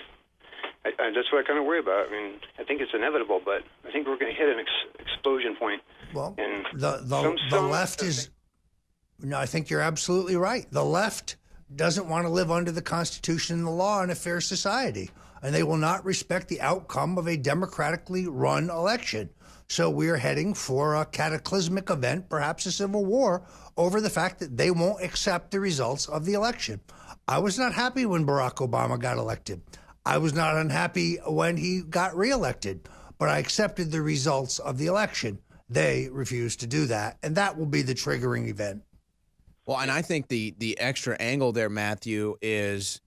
that's what I kind of worry about. I mean, I think it's inevitable, but I think we're going to hit an explosion point. Well, and the left is. No, I think you're absolutely right. The left doesn't want to live under the Constitution and the law in a fair society, and they will not respect the outcome of a democratically run election. So we're heading for a cataclysmic event, perhaps a civil war, over the fact that they won't accept the results of the election. I was not happy when Barack Obama got elected. I was not unhappy when he got reelected, but I accepted the results of the election. They refused to do that, and that will be the triggering event. Well, and I think the extra angle there, Matthew, is,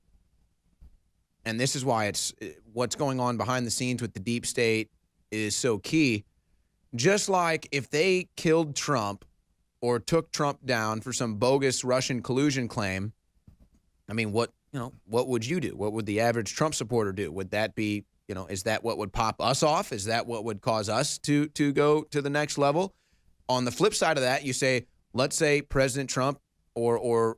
and this is why it's what's going on behind the scenes with the deep state is so key. Just like if they killed Trump or took Trump down for some bogus Russian collusion claim, I mean, what would you do? What would the average Trump supporter do? Would that be, is that what would pop us off? Is that what would cause us to go to the next level? On the flip side of that, you say, let's say President Trump or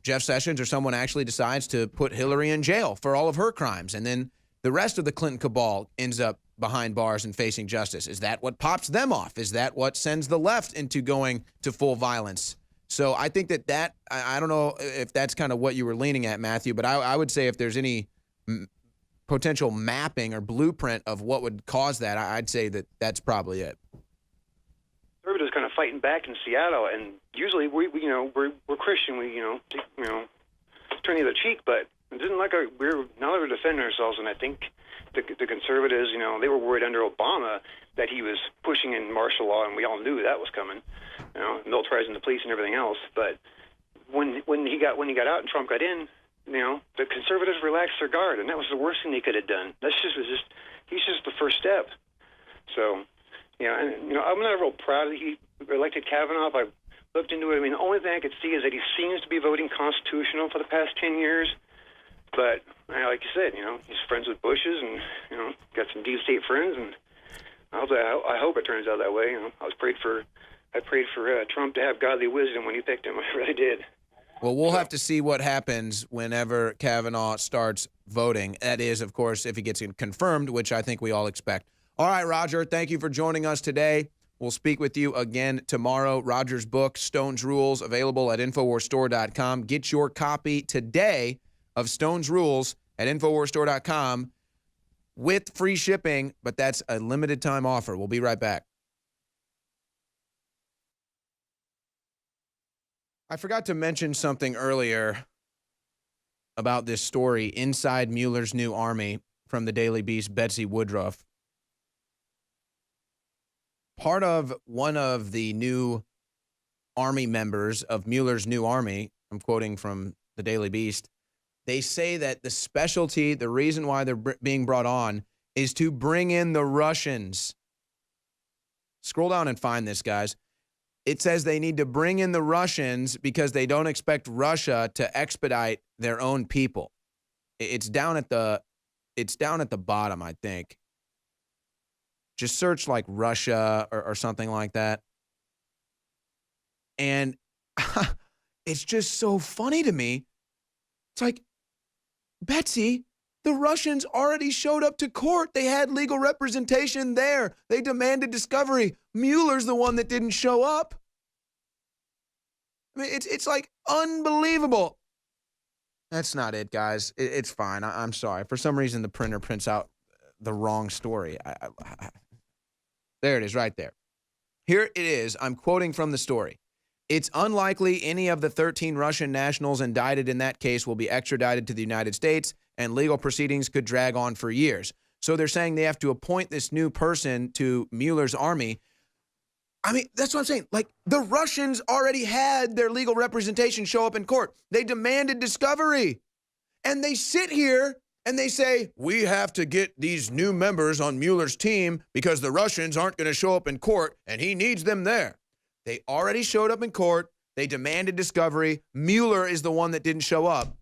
Jeff Sessions or someone actually decides to put Hillary in jail for all of her crimes, and then the rest of the Clinton cabal ends up behind bars and facing justice. Is that what pops them off? Is that what sends the left into going to full violence? So I think that I don't know if that's kind of what you were leaning at, Matthew, but I would say if there's any potential mapping or blueprint of what would cause that, I'd say that that's probably it. Conservatives kind of fighting back in Seattle, and usually we're Christian, we turn the other cheek, but it didn't like now that we're defending ourselves, and I think the conservatives, they were worried under Obama that he was pushing in martial law, and we all knew that was coming, militarizing the police and everything else. But when he got out and Trump got in, the conservatives relaxed their guard, and that was the worst thing they could have done. He's just the first step. So. I'm not real proud that he elected Kavanaugh. I looked into it. I mean, the only thing I could see is that he seems to be voting constitutional for the past 10 years. But like you said, he's friends with Bushes and got some deep state friends, and I hope it turns out that way. I prayed for Trump to have godly wisdom when he picked him. I really did. Well, we'll have to see what happens whenever Kavanaugh starts voting. That is, of course, if he gets confirmed, which I think we all expect. All right, Roger, thank you for joining us today. We'll speak with you again tomorrow. Roger's book, Stone's Rules, available at InfoWarsStore.com. Get your copy today of Stone's Rules at InfoWarsStore.com with free shipping, but that's a limited time offer. We'll be right back. I forgot to mention something earlier about this story, Inside Mueller's New Army, from the Daily Beast, Betsy Woodruff. Part of one of the new army members of Mueller's new army, I'm quoting from the Daily Beast, they say that the specialty, the reason why they're being brought on is to bring in the Russians. Scroll down and find this, guys. It says they need to bring in the Russians because they don't expect Russia to expedite their own people. It's down at the bottom, I think. Just search like Russia or something like that. And it's just so funny to me. It's like, Betsy, the Russians already showed up to court. They had legal representation there. They demanded discovery. Mueller's the one that didn't show up. I mean, it's like unbelievable. That's not it, guys. It's fine. I'm sorry. For some reason, the printer prints out the wrong story. There it is right there. Here it is. I'm quoting from the story. It's unlikely any of the 13 Russian nationals indicted in that case will be extradited to the United States, and legal proceedings could drag on for years. So they're saying they have to appoint this new person to Mueller's army. I mean, that's what I'm saying. Like, the Russians already had their legal representation show up in court. They demanded discovery. And they sit here and they say, we have to get these new members on Mueller's team because the Russians aren't going to show up in court and he needs them there. They already showed up in court. They demanded discovery. Mueller is the one that didn't show up.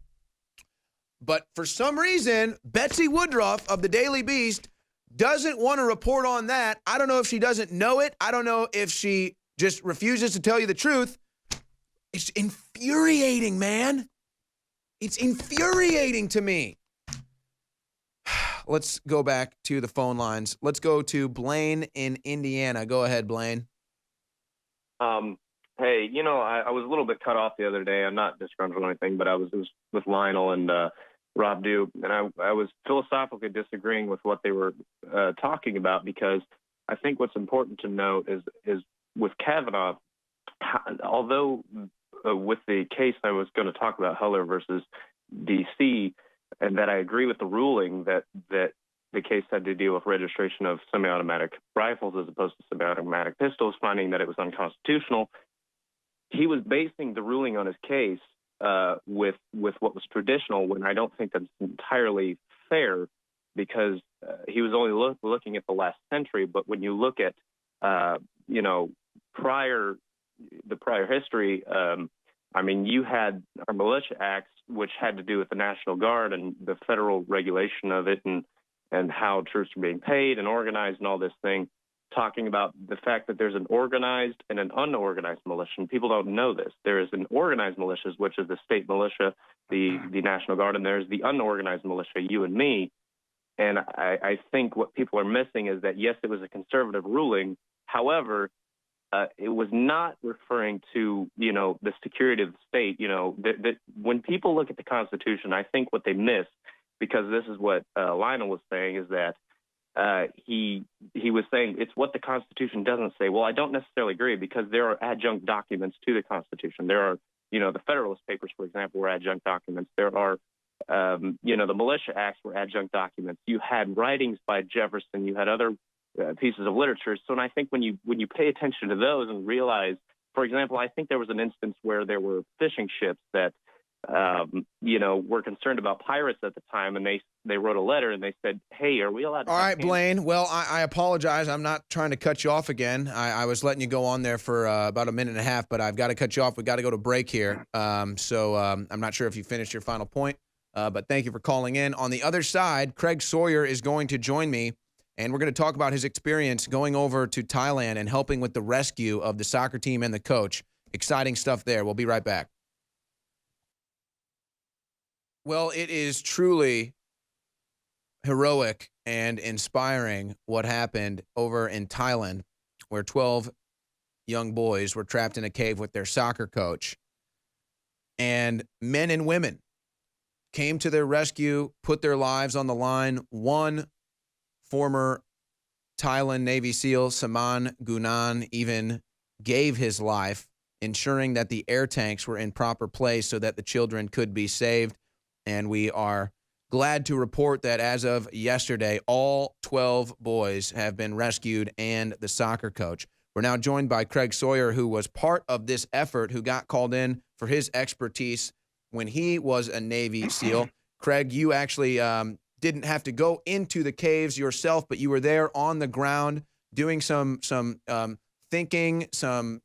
But for some reason, Betsy Woodruff of the Daily Beast doesn't want to report on that. I don't know if she doesn't know it. I don't know if she just refuses to tell you the truth. It's infuriating, man. It's infuriating to me. Let's go back to the phone lines. Let's go to Blaine in Indiana. Go ahead, Blaine. Hey, I was a little bit cut off the other day. I'm not disgruntled or anything, but it was with Lionel and Rob Dew, and I was philosophically disagreeing with what they were talking about, because I think what's important to note is with Kavanaugh, although with the case I was going to talk about, Heller versus D.C., and that I agree with the ruling that the case had to deal with registration of semi-automatic rifles as opposed to semi-automatic pistols, finding that it was unconstitutional. He was basing the ruling on his case with what was traditional, when I don't think that's entirely fair, because he was only looking at the last century. But when you look at the prior history, you had our militia acts, which had to do with the National Guard and the federal regulation of it, and how troops are being paid and organized and all this thing, talking about the fact that there's an organized and an unorganized militia. And people don't know this. There is an organized militia, which is the state militia, the National Guard, and there's the unorganized militia, you and me. And I think what people are missing is that, yes, it was a conservative ruling. However, it was not referring to, the security of the state. That when people look at the Constitution, I think what they miss, because this is what Lionel was saying, is that he was saying it's what the Constitution doesn't say. Well, I don't necessarily agree, because there are adjunct documents to the Constitution. There are, the Federalist Papers, for example, were adjunct documents. There are, the Militia Acts were adjunct documents. You had writings by Jefferson. You had other pieces of literature. So, and I think when you pay attention to those and realize, for example, I think there was an instance where there were fishing ships that were concerned about pirates at the time, and they wrote a letter and they said, "Hey, are we allowed to?" All right, Blaine. Well, I apologize. I'm not trying to cut you off again. I was letting you go on there for about a minute and a half, but I've got to cut you off. We got to go to break here. So I'm not sure if you finished your final point, but thank you for calling in. On the other side, Craig Sawyer is going to join me, and we're going to talk about his experience going over to Thailand and helping with the rescue of the soccer team and the coach. Exciting stuff there. We'll be right back. Well, it is truly heroic and inspiring what happened over in Thailand, where 12 young boys were trapped in a cave with their soccer coach. And men and women came to their rescue, put their lives on the line. One former Thailand Navy SEAL, Saman Gunan, even gave his life, ensuring that the air tanks were in proper place so that the children could be saved. And we are glad to report that as of yesterday, all 12 boys have been rescued and the soccer coach. We're now joined by Craig Sawyer, who was part of this effort, who got called in for his expertise when he was a Navy SEAL. Craig, you actually didn't have to go into the caves yourself, but you were there on the ground doing some thinking, trying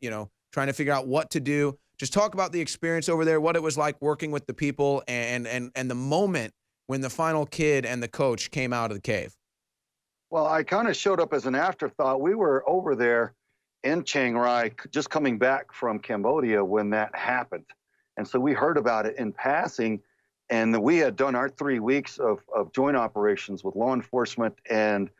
to figure out what to do. Just talk about the experience over there, what it was like working with the people, and the moment when the final kid and the coach came out of the cave. Well, I kind of showed up as an afterthought. We were over there in Chiang Rai, just coming back from Cambodia when that happened. And so we heard about it in passing, and we had done our 3 weeks of joint operations with law enforcement and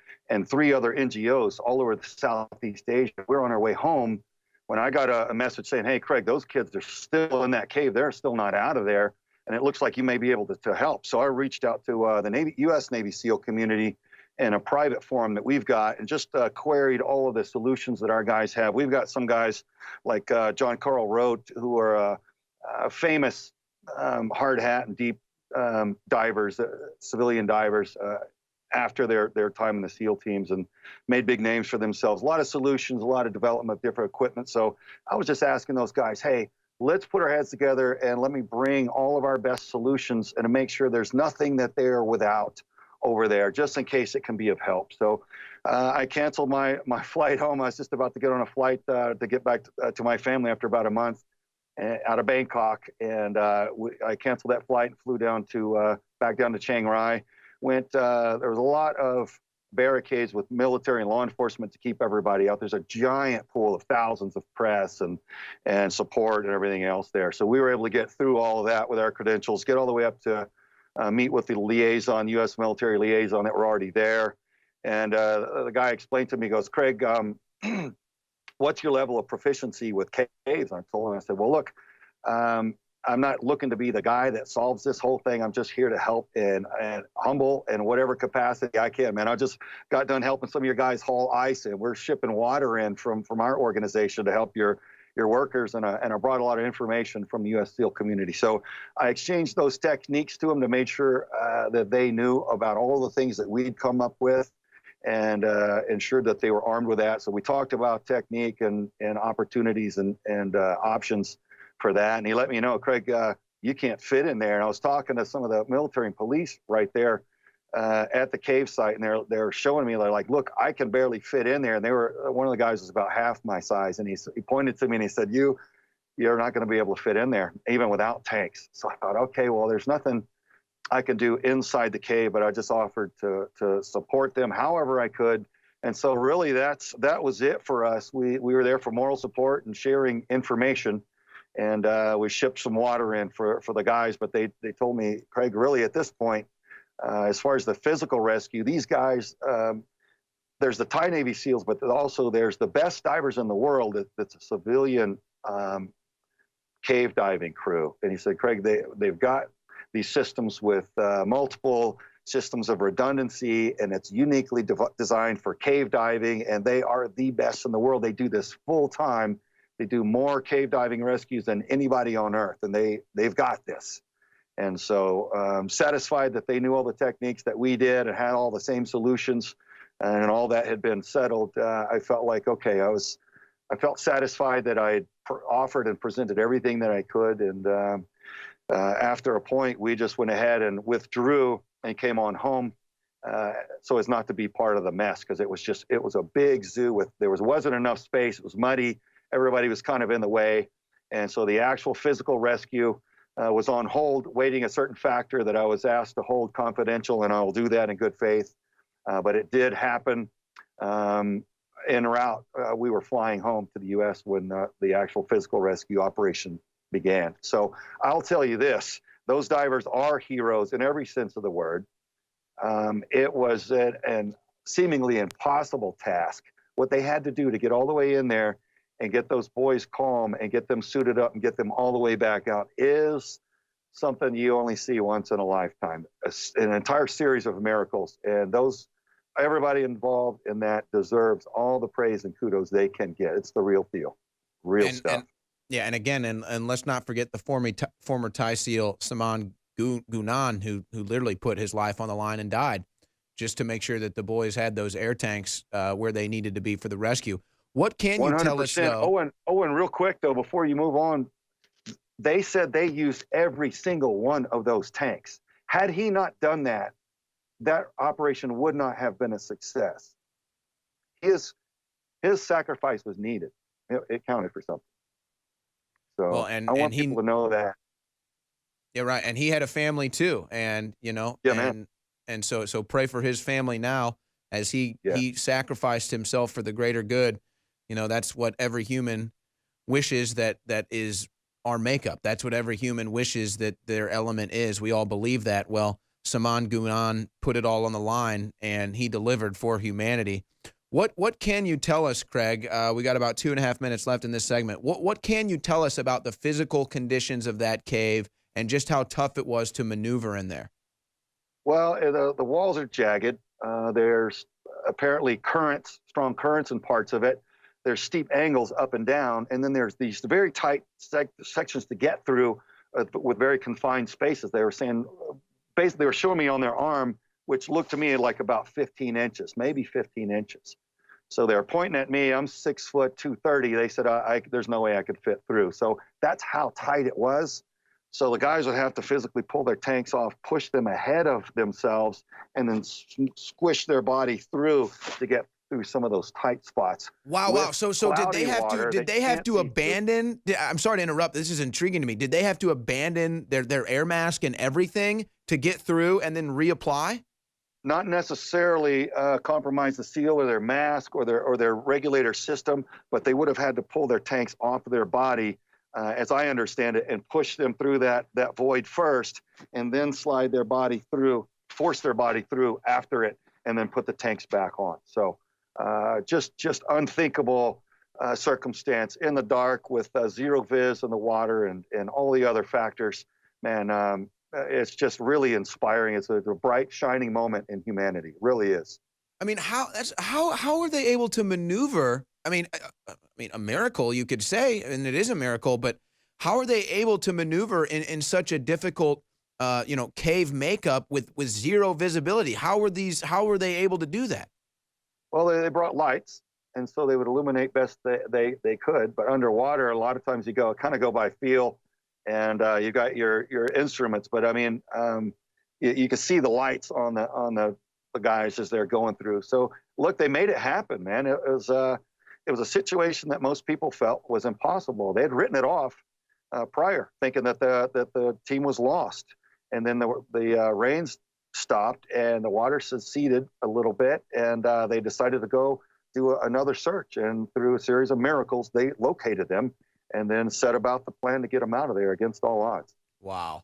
3 other NGOs all over the Southeast Asia. We were on our way home when I got a message saying, "Hey, Craig, those kids are still in that cave. They're still not out of there, and it looks like you may be able to help." So I reached out to the U.S. Navy SEAL community in a private forum that we've got, and just queried all of the solutions that our guys have. We've got some guys like John Carl Rote, who are famous hard hat and deep divers, civilian divers, after their time in the SEAL teams, and made big names for themselves. A lot of solutions, a lot of development of different equipment. So I was just asking those guys, hey, let's put our heads together and let me bring all of our best solutions and to make sure there's nothing that they're without over there, just in case it can be of help. So I canceled my flight home. I was just about to get on a flight to get back to my family after about a month. out of Bangkok, and I canceled that flight and flew down to back down to Chiang Rai. There was a lot of barricades with military and law enforcement to keep everybody out. There's a giant pool of thousands of press and support and everything else there. So we were able to get through all of that with our credentials, get all the way up to meet with the liaison, U.S. military liaison that were already there. And the guy explained to me, he goes, Craig, what's your level of proficiency with caves? I told him, I said, well, look, I'm not looking to be the guy that solves this whole thing. I'm just here to help and humble in whatever capacity I can, man. I just got done helping some of your guys haul ice, and we're shipping water in from our organization to help your workers, and I brought a lot of information from the U.S. SEAL community. So I exchanged those techniques to them to make sure that they knew about all the things that we'd come up with, and ensured that they were armed with that. So we talked about technique and opportunities and options for that. And he let me know, Craig, you can't fit in there. And I was talking to some of the military and police right there at the cave site, and they're showing me, they're like, look, I can barely fit in there. And one of the guys was about half my size, and he pointed to me and he said, you're not going to be able to fit in there, even without tanks. So I thought, okay, well, there's nothing I can do inside the cave, but I just offered to support them however I could. And so really that was it for us. We were there for moral support and sharing information. And we shipped some water in for the guys, but they told me, Craig, really at this point, as far as the physical rescue, these guys, there's the Thai Navy SEALs, but also there's the best divers in the world that's a civilian cave diving crew. And he said, Craig, they've got these systems with multiple systems of redundancy, and it's uniquely designed for cave diving, and they are the best in the world. They do this full time. They do more cave diving rescues than anybody on Earth, and they've got this. And so satisfied that they knew all the techniques that we did and had all the same solutions, and all that had been settled, I felt like, okay, I felt satisfied that I offered and presented everything that I could. And after a point, we just went ahead and withdrew and came on home so as not to be part of the mess, because it was a big zoo there wasn't enough space. It was muddy. Everybody was kind of in the way. And so the actual physical rescue was on hold, waiting a certain factor that I was asked to hold confidential, and I will do that in good faith. But it did happen. En route, we were flying home to the U.S. when the actual physical rescue operation began. So I'll tell you this, those divers are heroes in every sense of the word. It was an seemingly impossible task. What they had to do to get all the way in there and get those boys calm and get them suited up and get them all the way back out is something you only see once in a lifetime, an entire series of miracles. And everybody involved in that deserves all the praise and kudos they can get. It's the real deal, stuff. And again, and let's not forget the former Thai SEAL Saman Gunan, who literally put his life on the line and died just to make sure that the boys had those air tanks where they needed to be for the rescue. What can you tell us, though? Owen, real quick, though, before you move on, they said they used every single one of those tanks. Had he not done that, that operation would not have been a success. His sacrifice was needed. It counted for something. So I want people to know that. Yeah, right. And he had a family too, and man. And so pray for his family now as he sacrificed himself for the greater good. That's what every human wishes, that is our makeup. That's what every human wishes that their element is. We all believe that. Well, Saman Gunan put it all on the line, and he delivered for humanity. What can you tell us, Craig? We got about 2.5 minutes left in this segment. What can you tell us about the physical conditions of that cave and just how tough it was to maneuver in there? Well, the walls are jagged. There's apparently strong currents in parts of it. There's steep angles up and down, and then there's these very tight sections to get through with very confined spaces. They were saying, basically, they were showing me on their arm, which looked to me like about 15 inches, maybe 15 inches. So they're pointing at me. I'm 6 foot 230. They said, there's no way I could fit through. So that's how tight it was. So the guys would have to physically pull their tanks off, push them ahead of themselves, and then squish their body through to get through some of those tight spots. Wow, wow. So did they have to can't see abandon? I'm sorry to interrupt. This is intriguing to me. Did they have to abandon their air mask and everything to get through and then reapply? Not necessarily compromise the seal or their mask or their regulator system, but they would have had to pull their tanks off of their body, as I understand it, and push them through that void first, and then slide their body through, force their body through after it, and then put the tanks back on. So just unthinkable circumstance in the dark with zero vis in the water and all the other factors. Man, it's just really inspiring. It's a bright, shining moment in humanity. It really is. I mean, how are they able to maneuver? I mean, a miracle, you could say, and it is a miracle, but how are they able to maneuver in such a difficult, cave makeup with zero visibility? How were they able to do that? Well, they brought lights, and so they would illuminate best they could. But underwater, a lot of times you go by feel, and you got your instruments. But I mean, you can see the lights on the guys as they're going through. So look, they made it happen, man. It was a situation that most people felt was impossible. They had written it off prior, thinking that the team was lost, and then the rains stopped and the water receded a little bit, and they decided to go do another search. And through a series of miracles, they located them and then set about the plan to get them out of there against all odds. Wow.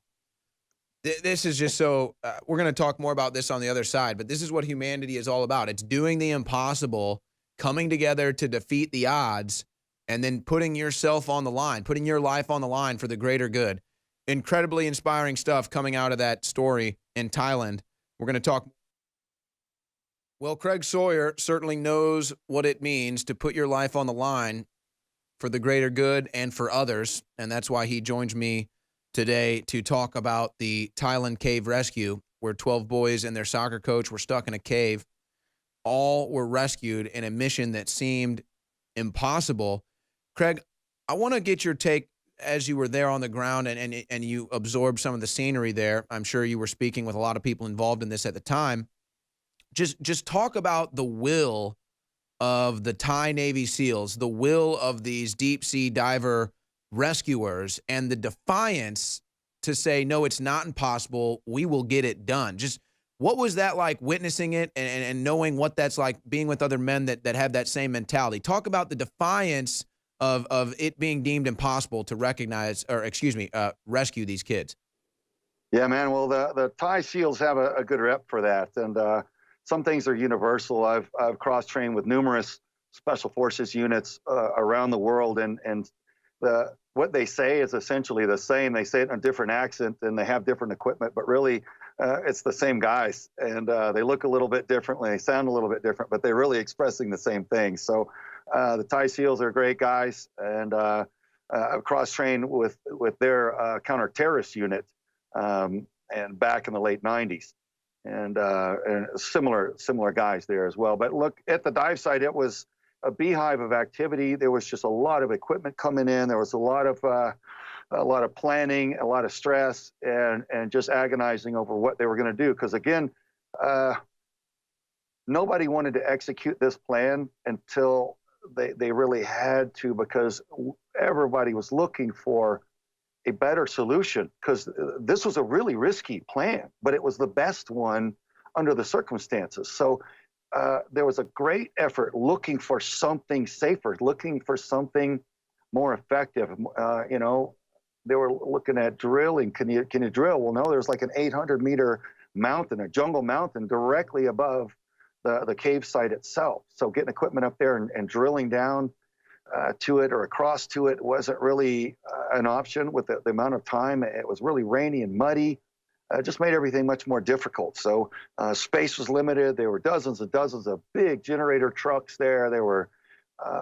This is just so we're going to talk more about this on the other side, but this is what humanity is all about. It's doing the impossible, coming together to defeat the odds, and then putting yourself on the line, putting your life on the line for the greater good. Incredibly inspiring stuff coming out of that story in Thailand. We're going to talk. Well, Craig Sawyer certainly knows what it means to put your life on the line for the greater good and for others, and that's why he joins me today to talk about the Thailand cave rescue, where 12 boys and their soccer coach were stuck in a cave. All were rescued in a mission that seemed impossible. Craig, I want to get your take as you were there on the ground and you absorbed some of the scenery there. I'm sure you were speaking with a lot of people involved in this at the time. Just talk about the will of the Thai Navy SEALs, the will of these deep sea diver rescuers, and the defiance to say, no, it's not impossible. We will get it done. Just what was that like, witnessing it and knowing what that's like, being with other men that have that same mentality? Talk about the defiance of it being deemed impossible to rescue these kids. Yeah, man. Well, the Thai SEALs have a good rep for that, and some things are universal. I've cross-trained with numerous special forces units around the world, and what they say is essentially the same. They say it in a different accent, and they have different equipment, but really it's the same guys, and they look a little bit differently. They sound a little bit different, but they're really expressing the same thing. So the Thai SEALs are great guys, and I've cross-trained with their counter-terrorist unit, and back in the late 90s. And similar guys there as well. But look, at the dive site, it was a beehive of activity. There was just a lot of equipment coming in. There was a lot of planning, a lot of stress, and just agonizing over what they were going to do. Because again, nobody wanted to execute this plan until they really had to, because everybody was looking for a better solution, because this was a really risky plan, but it was the best one under the circumstances. So there was a great effort looking for something safer, looking for something more effective. They were looking at drilling. Can you drill? Well, no, there's like an 800-meter mountain, a jungle mountain directly above the cave site itself. So getting equipment up there and drilling down to it or across to it wasn't really an option with the amount of time. It was really rainy and muddy. It just made everything much more difficult. So space was limited. There were dozens and dozens of big generator trucks there. There were,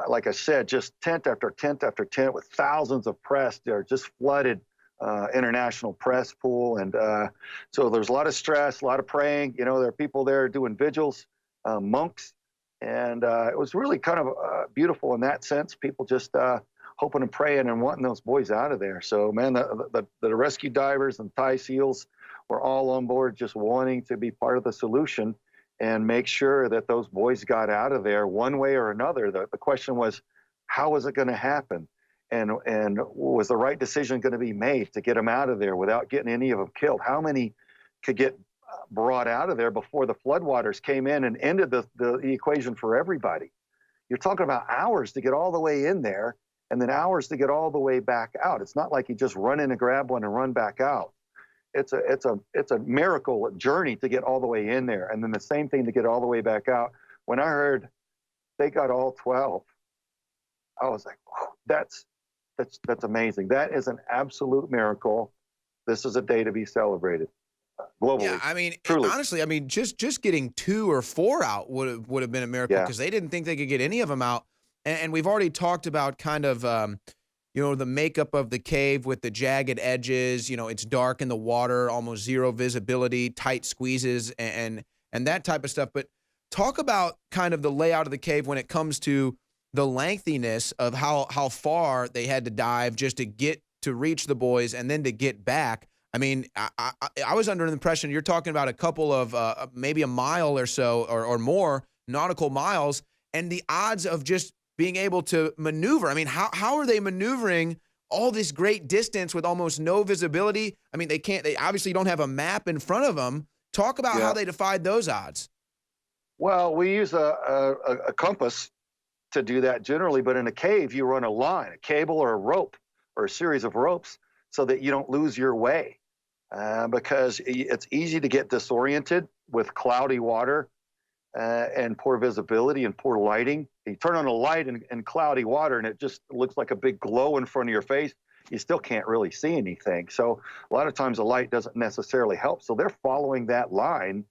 like I said, just tent after tent after tent with thousands of press. They're just flooded international press pool. And so there's a lot of stress, a lot of praying. There are people there doing vigils, monks. And it was really kind of beautiful in that sense. People just hoping and praying and wanting those boys out of there. So, man, the rescue divers and Thai SEALs were all on board, just wanting to be part of the solution. and make sure that those boys got out of there one way or another. The question was, how was it going to happen? And was the right decision going to be made to get them out of there without getting any of them killed? How many could get brought out of there before the floodwaters came in and ended the equation for everybody? You're talking about hours to get all the way in there and then hours to get all the way back out. It's not like you just run in and grab one and run back out. It's a miracle journey to get all the way in there, and then the same thing to get all the way back out. When I heard they got all 12, I was like, oh, that's amazing. That is an absolute miracle. This is a day to be celebrated globally. Yeah, I mean, truly. honestly, I mean, just getting 2 or 4 out would have been a miracle, because they didn't think they could get any of them out. And we've already talked about kind of the makeup of the cave with the jagged edges. It's dark in the water, almost zero visibility, tight squeezes, and that type of stuff. But talk about kind of the layout of the cave when it comes to the lengthiness of how far they had to dive just to reach the boys and then to get back. I mean, I was under the impression you're talking about a couple of maybe a mile or so or more nautical miles, and the odds of just being able to maneuver. I mean, how are they maneuvering all this great distance with almost no visibility? I mean, they obviously don't have a map in front of them. Talk about how they defied those odds. Well, we use a compass to do that generally, but in a cave, you run a line, a cable or a rope or a series of ropes so that you don't lose your way, because it's easy to get disoriented with cloudy water and poor visibility and poor lighting. You turn on a light in cloudy water and it just looks like a big glow in front of your face. You still can't really see anything. So a lot of times the light doesn't necessarily help. So they're following that line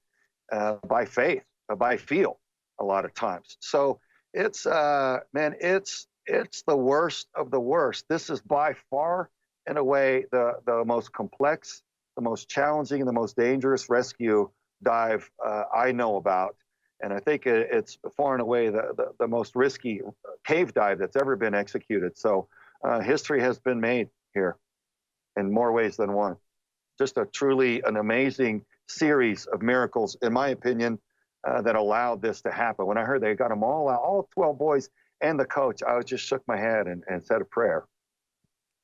by faith, by feel a lot of times. So it's, it's the worst of the worst. This is by far and away the most complex, the most challenging, and the most dangerous rescue dive I know about. And I think it's far and away the most risky cave dive that's ever been executed. So history has been made here in more ways than one. Just an amazing series of miracles, in my opinion, that allowed this to happen. When I heard they got them all out, all 12 boys and the coach, I just shook my head and said a prayer.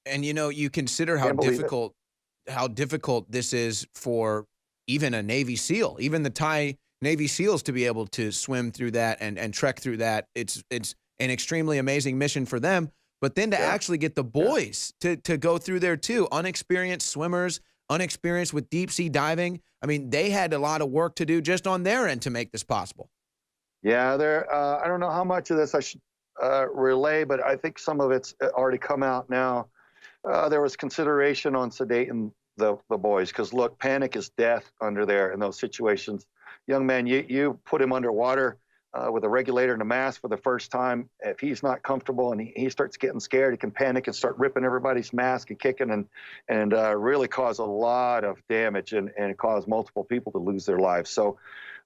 And, you consider how difficult this is for even a Navy SEAL, even the Thai Navy SEALs, to be able to swim through that and trek through that. It's an extremely amazing mission for them. But then to actually get the boys to go through there too, unexperienced swimmers, unexperienced with deep sea diving. I mean, they had a lot of work to do just on their end to make this possible. Yeah, I don't know how much of this I should relay, but I think some of it's already come out now. There was consideration on sedating the boys, because look, panic is death under there in those situations. Young man, you put him underwater with a regulator and a mask for the first time. If he's not comfortable and he starts getting scared, he can panic and start ripping everybody's mask and kicking and really cause a lot of damage and cause multiple people to lose their lives. So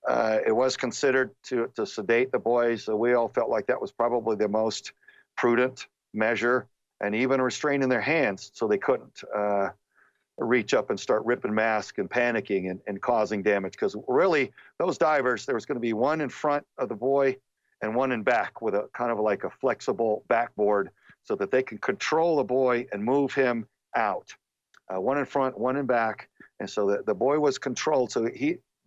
it was considered to sedate the boys. We all felt like that was probably the most prudent measure, and even restraining their hands so they couldn't reach up and start ripping masks and panicking and causing damage. Because really, those divers, there was going to be one in front of the boy and one in back with a kind of like a flexible backboard so that they can control the boy and move him out. One in front, one in back. And so the boy was controlled. So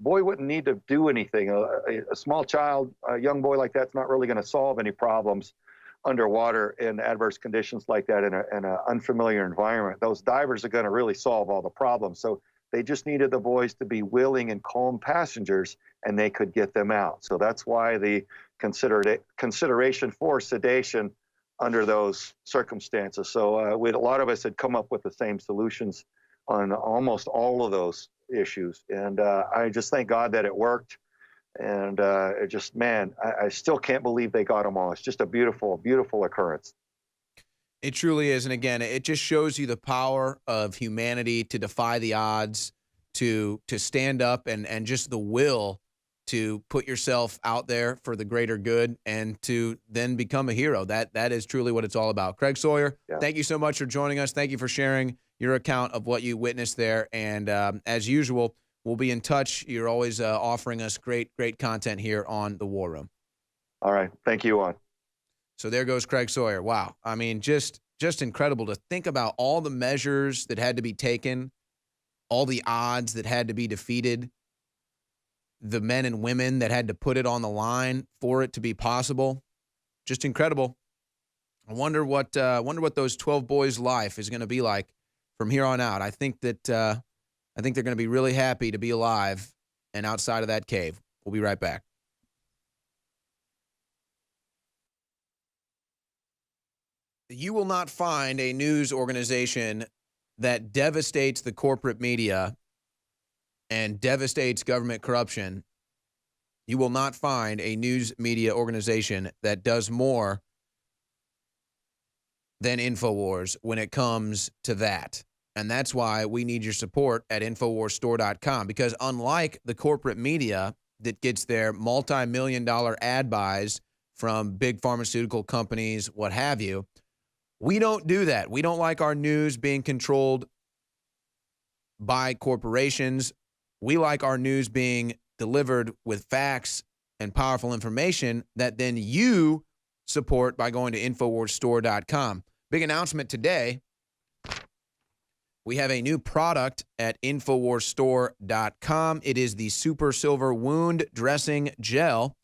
boy wouldn't need to do anything. A small child, a young boy like that's not really going to solve any problems underwater in adverse conditions like that in an unfamiliar environment. Those divers are going to really solve all the problems. So they just needed the boys to be willing and calm passengers, and they could get them out. So that's why the consideration for sedation under those circumstances. So a lot of us had come up with the same solutions on almost all of those issues. And I just thank God that it worked. And I still can't believe they got them all. It's just a beautiful, beautiful occurrence. It truly is. And again, it just shows you the power of humanity to defy the odds, to stand up and just the will to put yourself out there for the greater good and to then become a hero. That is truly what it's all about. Craig Sawyer, thank you so much for joining us. Thank you for sharing your account of what you witnessed there. And as usual, We'll be in touch. You're always offering us great content here on the War Room. All right. Thank you, Juan. So there goes Craig Sawyer. Wow. I mean, just incredible to think about all the measures that had to be taken, all the odds that had to be defeated, the men and women that had to put it on the line for it to be possible. Just incredible. I wonder what those 12 boys' life is going to be like from here on out. I think they're going to be really happy to be alive and outside of that cave. We'll be right back. You will not find a news organization that devastates the corporate media and devastates government corruption. You will not find a news media organization that does more than InfoWars when it comes to that. And that's why we need your support at InfoWarsStore.com, because unlike the corporate media that gets their multi-million-dollar ad buys from big pharmaceutical companies, what have you, we don't do that. We don't like our news being controlled by corporations. We like our news being delivered with facts and powerful information that then you support by going to InfoWarsStore.com. Big announcement today. We have a new product at InfoWarsStore.com. It is the Super Silver Wound Dressing Gel,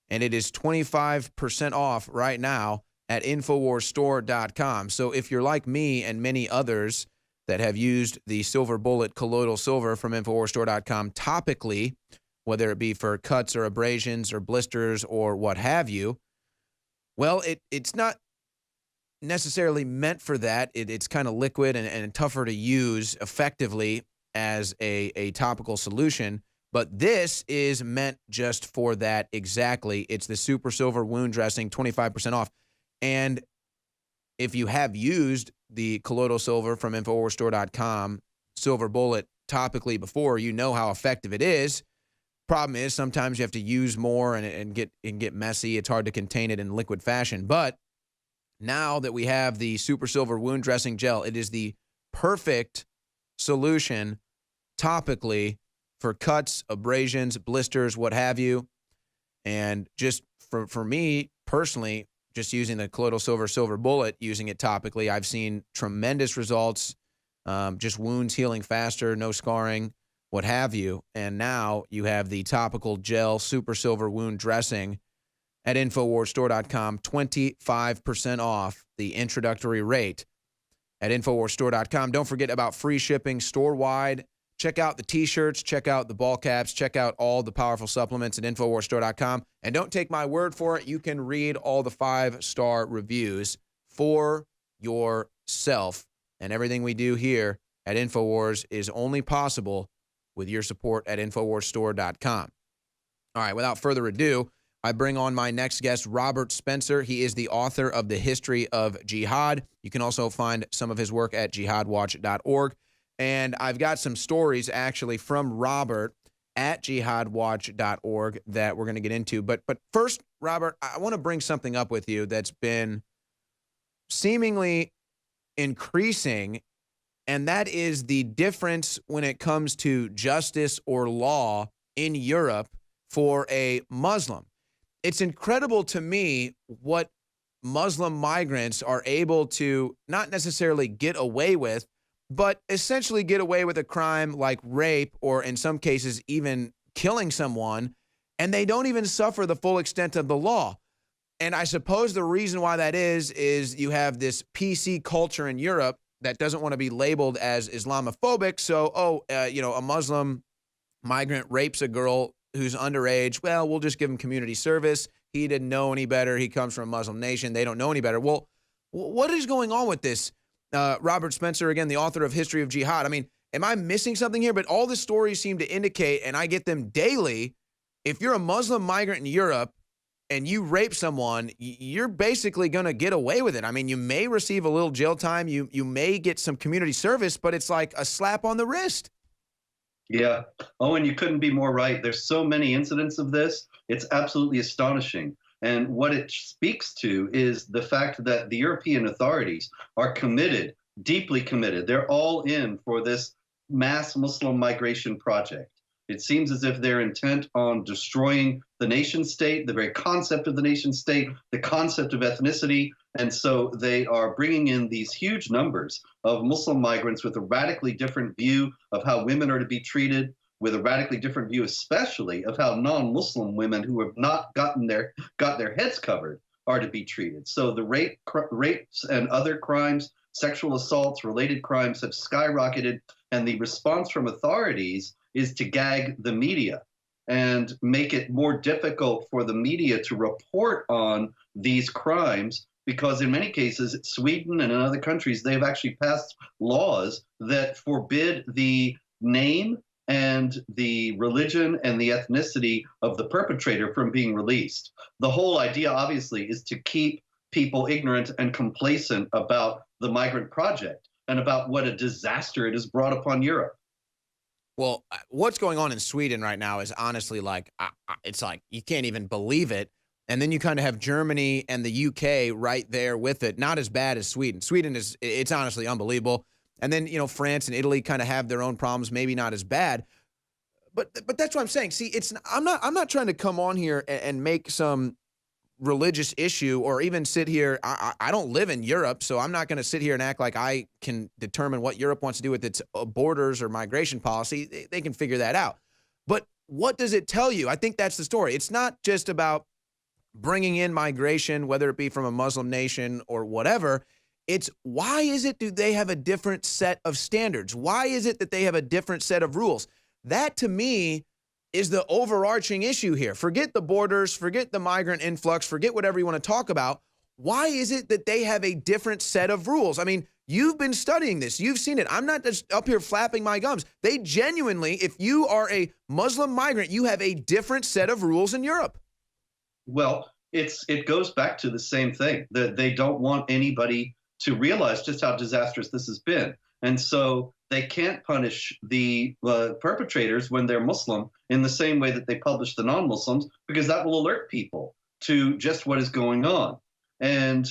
and it is 25% off right now at InfoWarsStore.com. So if you're like me and many others that have used the Silver Bullet Colloidal Silver from InfoWarsStore.com topically, whether it be for cuts or abrasions or blisters or what have you, well, it's not necessarily meant for that. It's kind of liquid and tougher to use effectively as a topical solution. But this is meant just for that exactly. It's the Super Silver Wound Dressing, 25% off. And if you have used the colloidal silver from InfoWarsStore.com, Silver Bullet, topically before, you know how effective it is. Problem is sometimes you have to use more and get messy. It's hard to contain it in liquid fashion. But now that we have the Super Silver Wound Dressing Gel, it is the perfect solution topically for cuts, abrasions, blisters, what have you. And just for me personally, just using the colloidal silver bullet, using it topically, I've seen tremendous results, just wounds healing faster, no scarring, what have you. And now you have the topical gel Super Silver Wound Dressing at InfoWarsStore.com, 25% off the introductory rate at InfoWarsStore.com. Don't forget about free shipping store-wide. Check out the T-shirts, check out the ball caps, check out all the powerful supplements at InfoWarsStore.com. And don't take my word for it. You can read all the 5-star reviews for yourself. And everything we do here at InfoWars is only possible with your support at InfoWarsStore.com. All right, without further ado, I bring on my next guest, Robert Spencer. He is the author of The History of Jihad. You can also find some of his work at jihadwatch.org. And I've got some stories actually from Robert at jihadwatch.org that we're going to get into. But first, Robert, I want to bring something up with you that's been seemingly increasing, and that is the difference when it comes to justice or law in Europe for a Muslim. It's incredible to me what Muslim migrants are able to not necessarily get away with, but essentially get away with a crime like rape or in some cases even killing someone, and they don't even suffer the full extent of the law. And I suppose the reason why that is you have this PC culture in Europe that doesn't want to be labeled as Islamophobic. So, a Muslim migrant rapes a girl who's underage. Well, we'll just give him community service. He didn't know any better. He comes from a Muslim nation. They don't know any better. Well, what is going on with this? Robert Spencer, again, the author of History of Jihad. I mean, am I missing something here? But all the stories seem to indicate, and I get them daily, if you're a Muslim migrant in Europe and you rape someone, you're basically going to get away with it. I mean, you may receive a little jail time. You may get some community service, but it's like a slap on the wrist. Yeah. Owen, you couldn't be more right. There's so many incidents of this. It's absolutely astonishing. And what it speaks to is the fact that the European authorities are committed, deeply committed. They're all in for this mass Muslim migration project. It seems as if they're intent on destroying the nation state, the very concept of the nation state, the concept of ethnicity. And so they are bringing in these huge numbers of Muslim migrants with a radically different view of how women are to be treated, with a radically different view, especially of how non-Muslim women who have not got their heads covered are to be treated. So the rapes and other crimes, sexual assaults, related crimes have skyrocketed, and the response from authorities is to gag the media and make it more difficult for the media to report on these crimes, because in many cases, Sweden and in other countries, they've actually passed laws that forbid the name and the religion and the ethnicity of the perpetrator from being released. The whole idea, obviously, is to keep people ignorant and complacent about the migrant project and about what a disaster it has brought upon Europe. Well, what's going on in Sweden right now is honestly like, it's like you can't even believe it. And then you kind of have Germany and the UK right there with it. Not as bad as Sweden. Sweden it's honestly unbelievable. And then, you know, France and Italy kind of have their own problems, maybe not as bad. But that's what I'm saying. See, I'm not trying to come on here and make some religious issue or even sit here. I don't live in Europe, so I'm not going to sit here and act like I can determine what Europe wants to do with its borders or migration policy. They can figure that out. But what does it tell you? I think that's the story. It's not just about bringing in migration, whether it be from a Muslim nation or whatever. It's why is it do they have a different set of standards? Why is it that they have a different set of rules? That, to me, is the overarching issue here. Forget the borders, forget the migrant influx, forget whatever you want to talk about. Why is it that they have a different set of rules? I mean, you've been studying this. You've seen it. I'm not just up here flapping my gums. They genuinely, if you are a Muslim migrant, you have a different set of rules in Europe. Well, it goes back to the same thing, that they don't want anybody to realize just how disastrous this has been. And so they can't punish the perpetrators when they're Muslim in the same way that they punish the non-Muslims, because that will alert people to just what is going on. And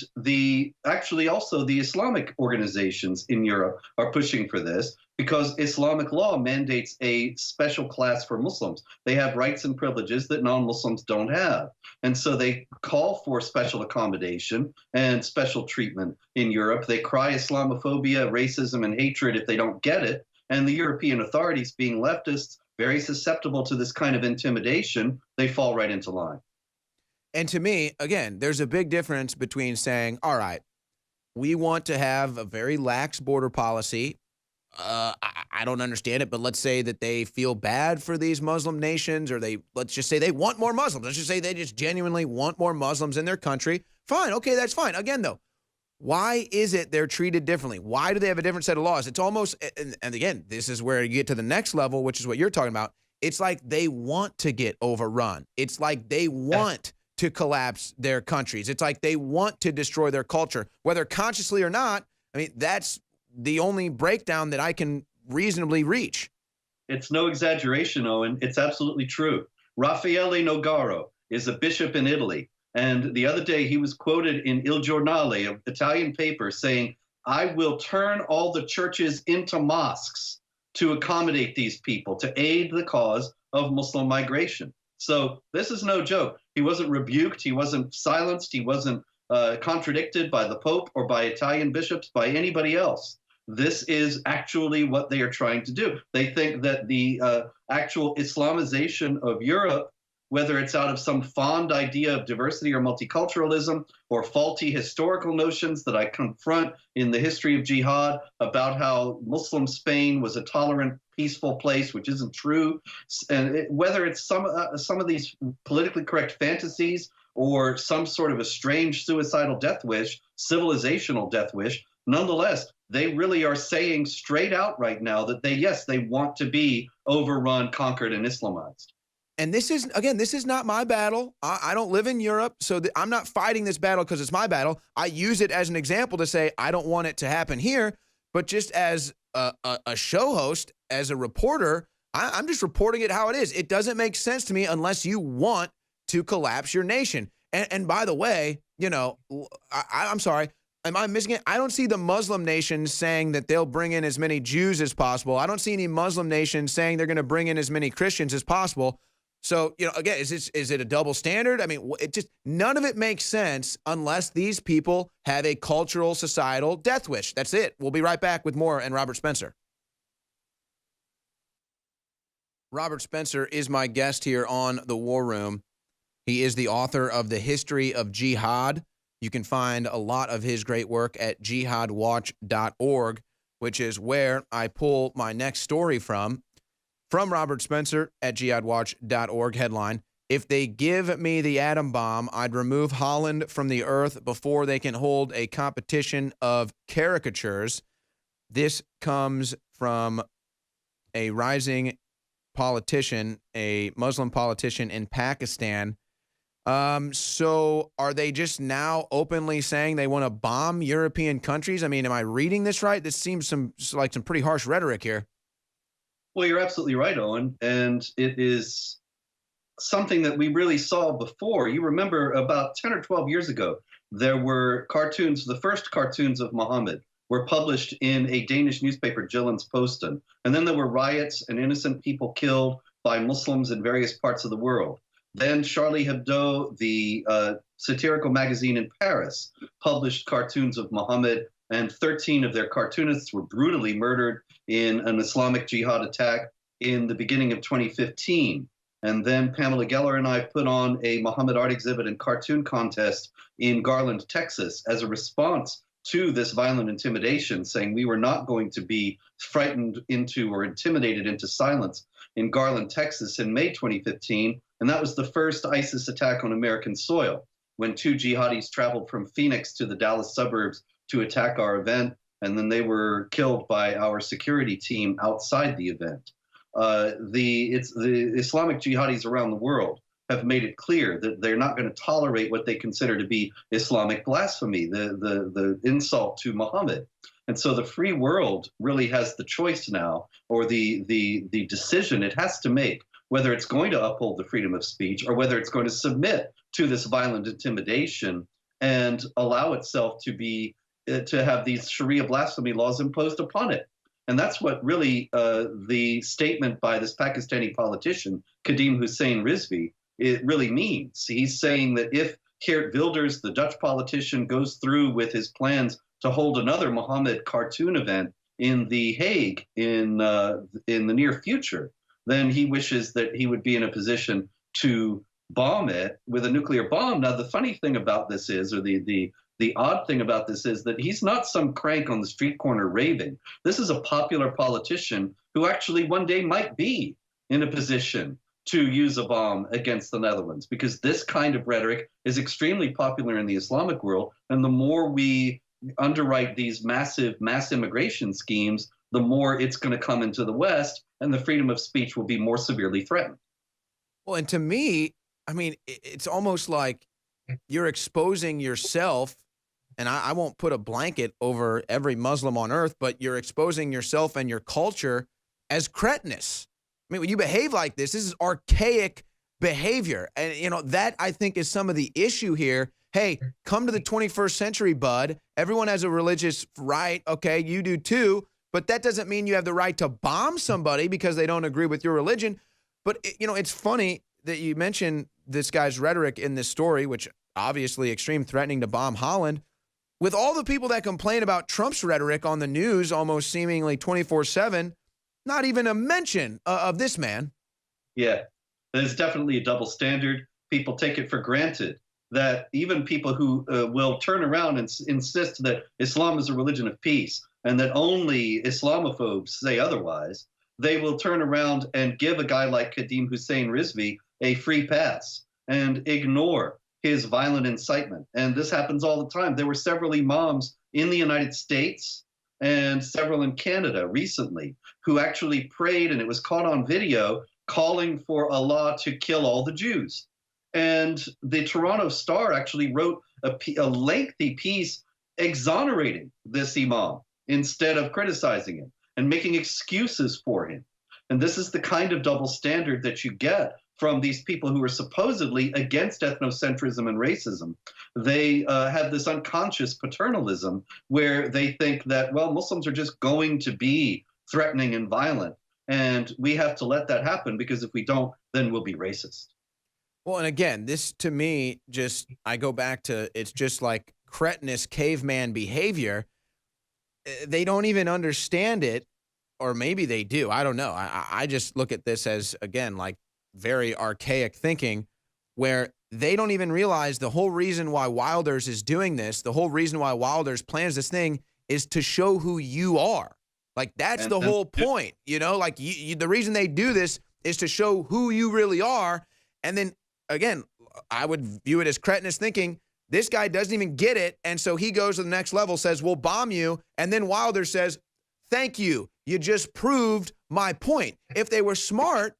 actually also the Islamic organizations in Europe are pushing for this, because Islamic law mandates a special class for Muslims. They have rights and privileges that non-Muslims don't have. And so they call for special accommodation and special treatment in Europe. They cry Islamophobia, racism, and hatred if they don't get it. And the European authorities, being leftists, very susceptible to this kind of intimidation, they fall right into line. And to me, again, there's a big difference between saying, all right, we want to have a very lax border policy. I don't understand it, but let's say that they feel bad for these Muslim nations, or let's just say they want more Muslims. Let's just say they just genuinely want more Muslims in their country. Fine. Okay, that's fine. Again, though, why is it they're treated differently? Why do they have a different set of laws? It's almost, and again, this is where you get to the next level, which is what you're talking about. It's like they want to get overrun. It's like they want to collapse their countries. It's like they want to destroy their culture, whether consciously or not. I mean, that's the only breakdown that I can reasonably reach. It's no exaggeration, Owen. It's absolutely true. Raffaele Nogaro is a bishop in Italy. And the other day he was quoted in Il Giornale, an Italian paper, saying, "I will turn all the churches into mosques to accommodate these people, to aid the cause of Muslim migration." So this is no joke. He wasn't rebuked. He wasn't silenced. He wasn't contradicted by the Pope or by Italian bishops, by anybody else. This is actually what they are trying to do. They think that the actual Islamization of Europe, whether it's out of some fond idea of diversity or multiculturalism, or faulty historical notions that I confront in the history of jihad about how Muslim Spain was a tolerant, peaceful place, which isn't true, and whether it's some of these politically correct fantasies or some sort of a strange suicidal death wish, civilizational death wish, nonetheless, they really are saying straight out right now that they want to be overrun, conquered, and Islamized. And this is not my battle. I don't live in Europe, so I'm not fighting this battle because it's my battle. I use it as an example to say I don't want it to happen here, but just as a show host, as a reporter, I'm just reporting it how it is. It doesn't make sense to me unless you want to collapse your nation. And by the way, you know, I'm sorry, Am I missing it? I don't see the Muslim nations saying that they'll bring in as many Jews as possible. I don't see any Muslim nations saying they're going to bring in as many Christians as possible. So, again, is it a double standard? I mean, none of it makes sense unless these people have a cultural, societal death wish. That's it. We'll be right back with more and Robert Spencer. Robert Spencer is my guest here on The War Room. He is the author of The History of Jihad. You can find a lot of his great work at jihadwatch.org, which is where I pull my next story from Robert Spencer at jihadwatch.org. Headline: If they give me the atom bomb, I'd remove Holland from the earth before they can hold a competition of caricatures. This comes from a rising politician, a Muslim politician in Pakistan. So are they just now openly saying they want to bomb European countries? I mean, am I reading this right? This seems like some pretty harsh rhetoric here. Well, you're absolutely right, Owen. And it is something that we really saw before. You remember about 10 or 12 years ago, there were cartoons, the first cartoons of Muhammad were published in a Danish newspaper, Jyllands-Posten. And then there were riots and innocent people killed by Muslims in various parts of the world. Then Charlie Hebdo, the satirical magazine in Paris, published cartoons of Muhammad, and 13 of their cartoonists were brutally murdered in an Islamic Jihad attack in the beginning of 2015. And then Pamela Geller and I put on a Muhammad art exhibit and cartoon contest in Garland, Texas, as a response to this violent intimidation, saying we were not going to be frightened into or intimidated into silence in Garland, Texas in May 2015. And that was the first ISIS attack on American soil, when 2 jihadis traveled from Phoenix to the Dallas suburbs to attack our event, and then they were killed by our security team outside the event. The Islamic jihadis around the world have made it clear that they're not going to tolerate what they consider to be Islamic blasphemy, the insult to Muhammad. And so the free world really has the choice now, or the decision it has to make, whether it's going to uphold the freedom of speech or whether it's going to submit to this violent intimidation and allow itself to have these Sharia blasphemy laws imposed upon it. And that's what really the statement by this Pakistani politician, Kadim Hussein Rizvi, it really means. He's saying that if Geert Wilders, the Dutch politician, goes through with his plans to hold another Muhammad cartoon event in The Hague in the near future, then he wishes that he would be in a position to bomb it with a nuclear bomb. Now, the funny thing about this is, or the odd thing about this is, that he's not some crank on the street corner raving. This is a popular politician who actually one day might be in a position to use a bomb against the Netherlands, because this kind of rhetoric is extremely popular in the Islamic world. And the more we underwrite these massive mass immigration schemes, the more it's going to come into the West, and the freedom of speech will be more severely threatened. Well, and to me, I mean, it's almost like you're exposing yourself, and I won't put a blanket over every Muslim on earth, but you're exposing yourself and your culture as cretinous. I mean, when you behave like this is archaic behavior. And, that I think is some of the issue here. Hey, come to the 21st century, bud. Everyone has a religious right. Okay, you do too. But that doesn't mean you have the right to bomb somebody because they don't agree with your religion. But, it's funny that you mentioned this guy's rhetoric in this story, which obviously extreme threatening to bomb Holland. With all the people that complain about Trump's rhetoric on the news almost seemingly 24/7, not even a mention of this man. Yeah, there's definitely a double standard. People take it for granted that even people who will turn around and insist that Islam is a religion of peace and that only Islamophobes say otherwise, they will turn around and give a guy like Kadim Hussein Rizvi a free pass and ignore his violent incitement. And this happens all the time. There were several imams in the United States and several in Canada recently who actually prayed, and it was caught on video, calling for Allah to kill all the Jews. And the Toronto Star actually wrote a lengthy piece exonerating this imam instead of criticizing him and making excuses for him. And this is the kind of double standard that you get from these people who are supposedly against ethnocentrism and racism. They have this unconscious paternalism where they think that, well, Muslims are just going to be threatening and violent. And we have to let that happen, because if we don't, then we'll be racist. Well, and again, this to me, I go back to, it's just like cretinous caveman behavior. They don't even understand it, or maybe they do. I don't know. I just look at this as, again, like very archaic thinking, where they don't even realize the whole reason why Wilders is doing this, the whole reason why Wilders plans this thing is to show who you are. Like, that's the whole point, you know, like the reason they do this is to show who you really are. And then again, I would view it as cretinous thinking. This guy doesn't even get it. And so he goes to the next level, says, we'll bomb you. And then Wilder says, thank you. You just proved my point. If they were smart,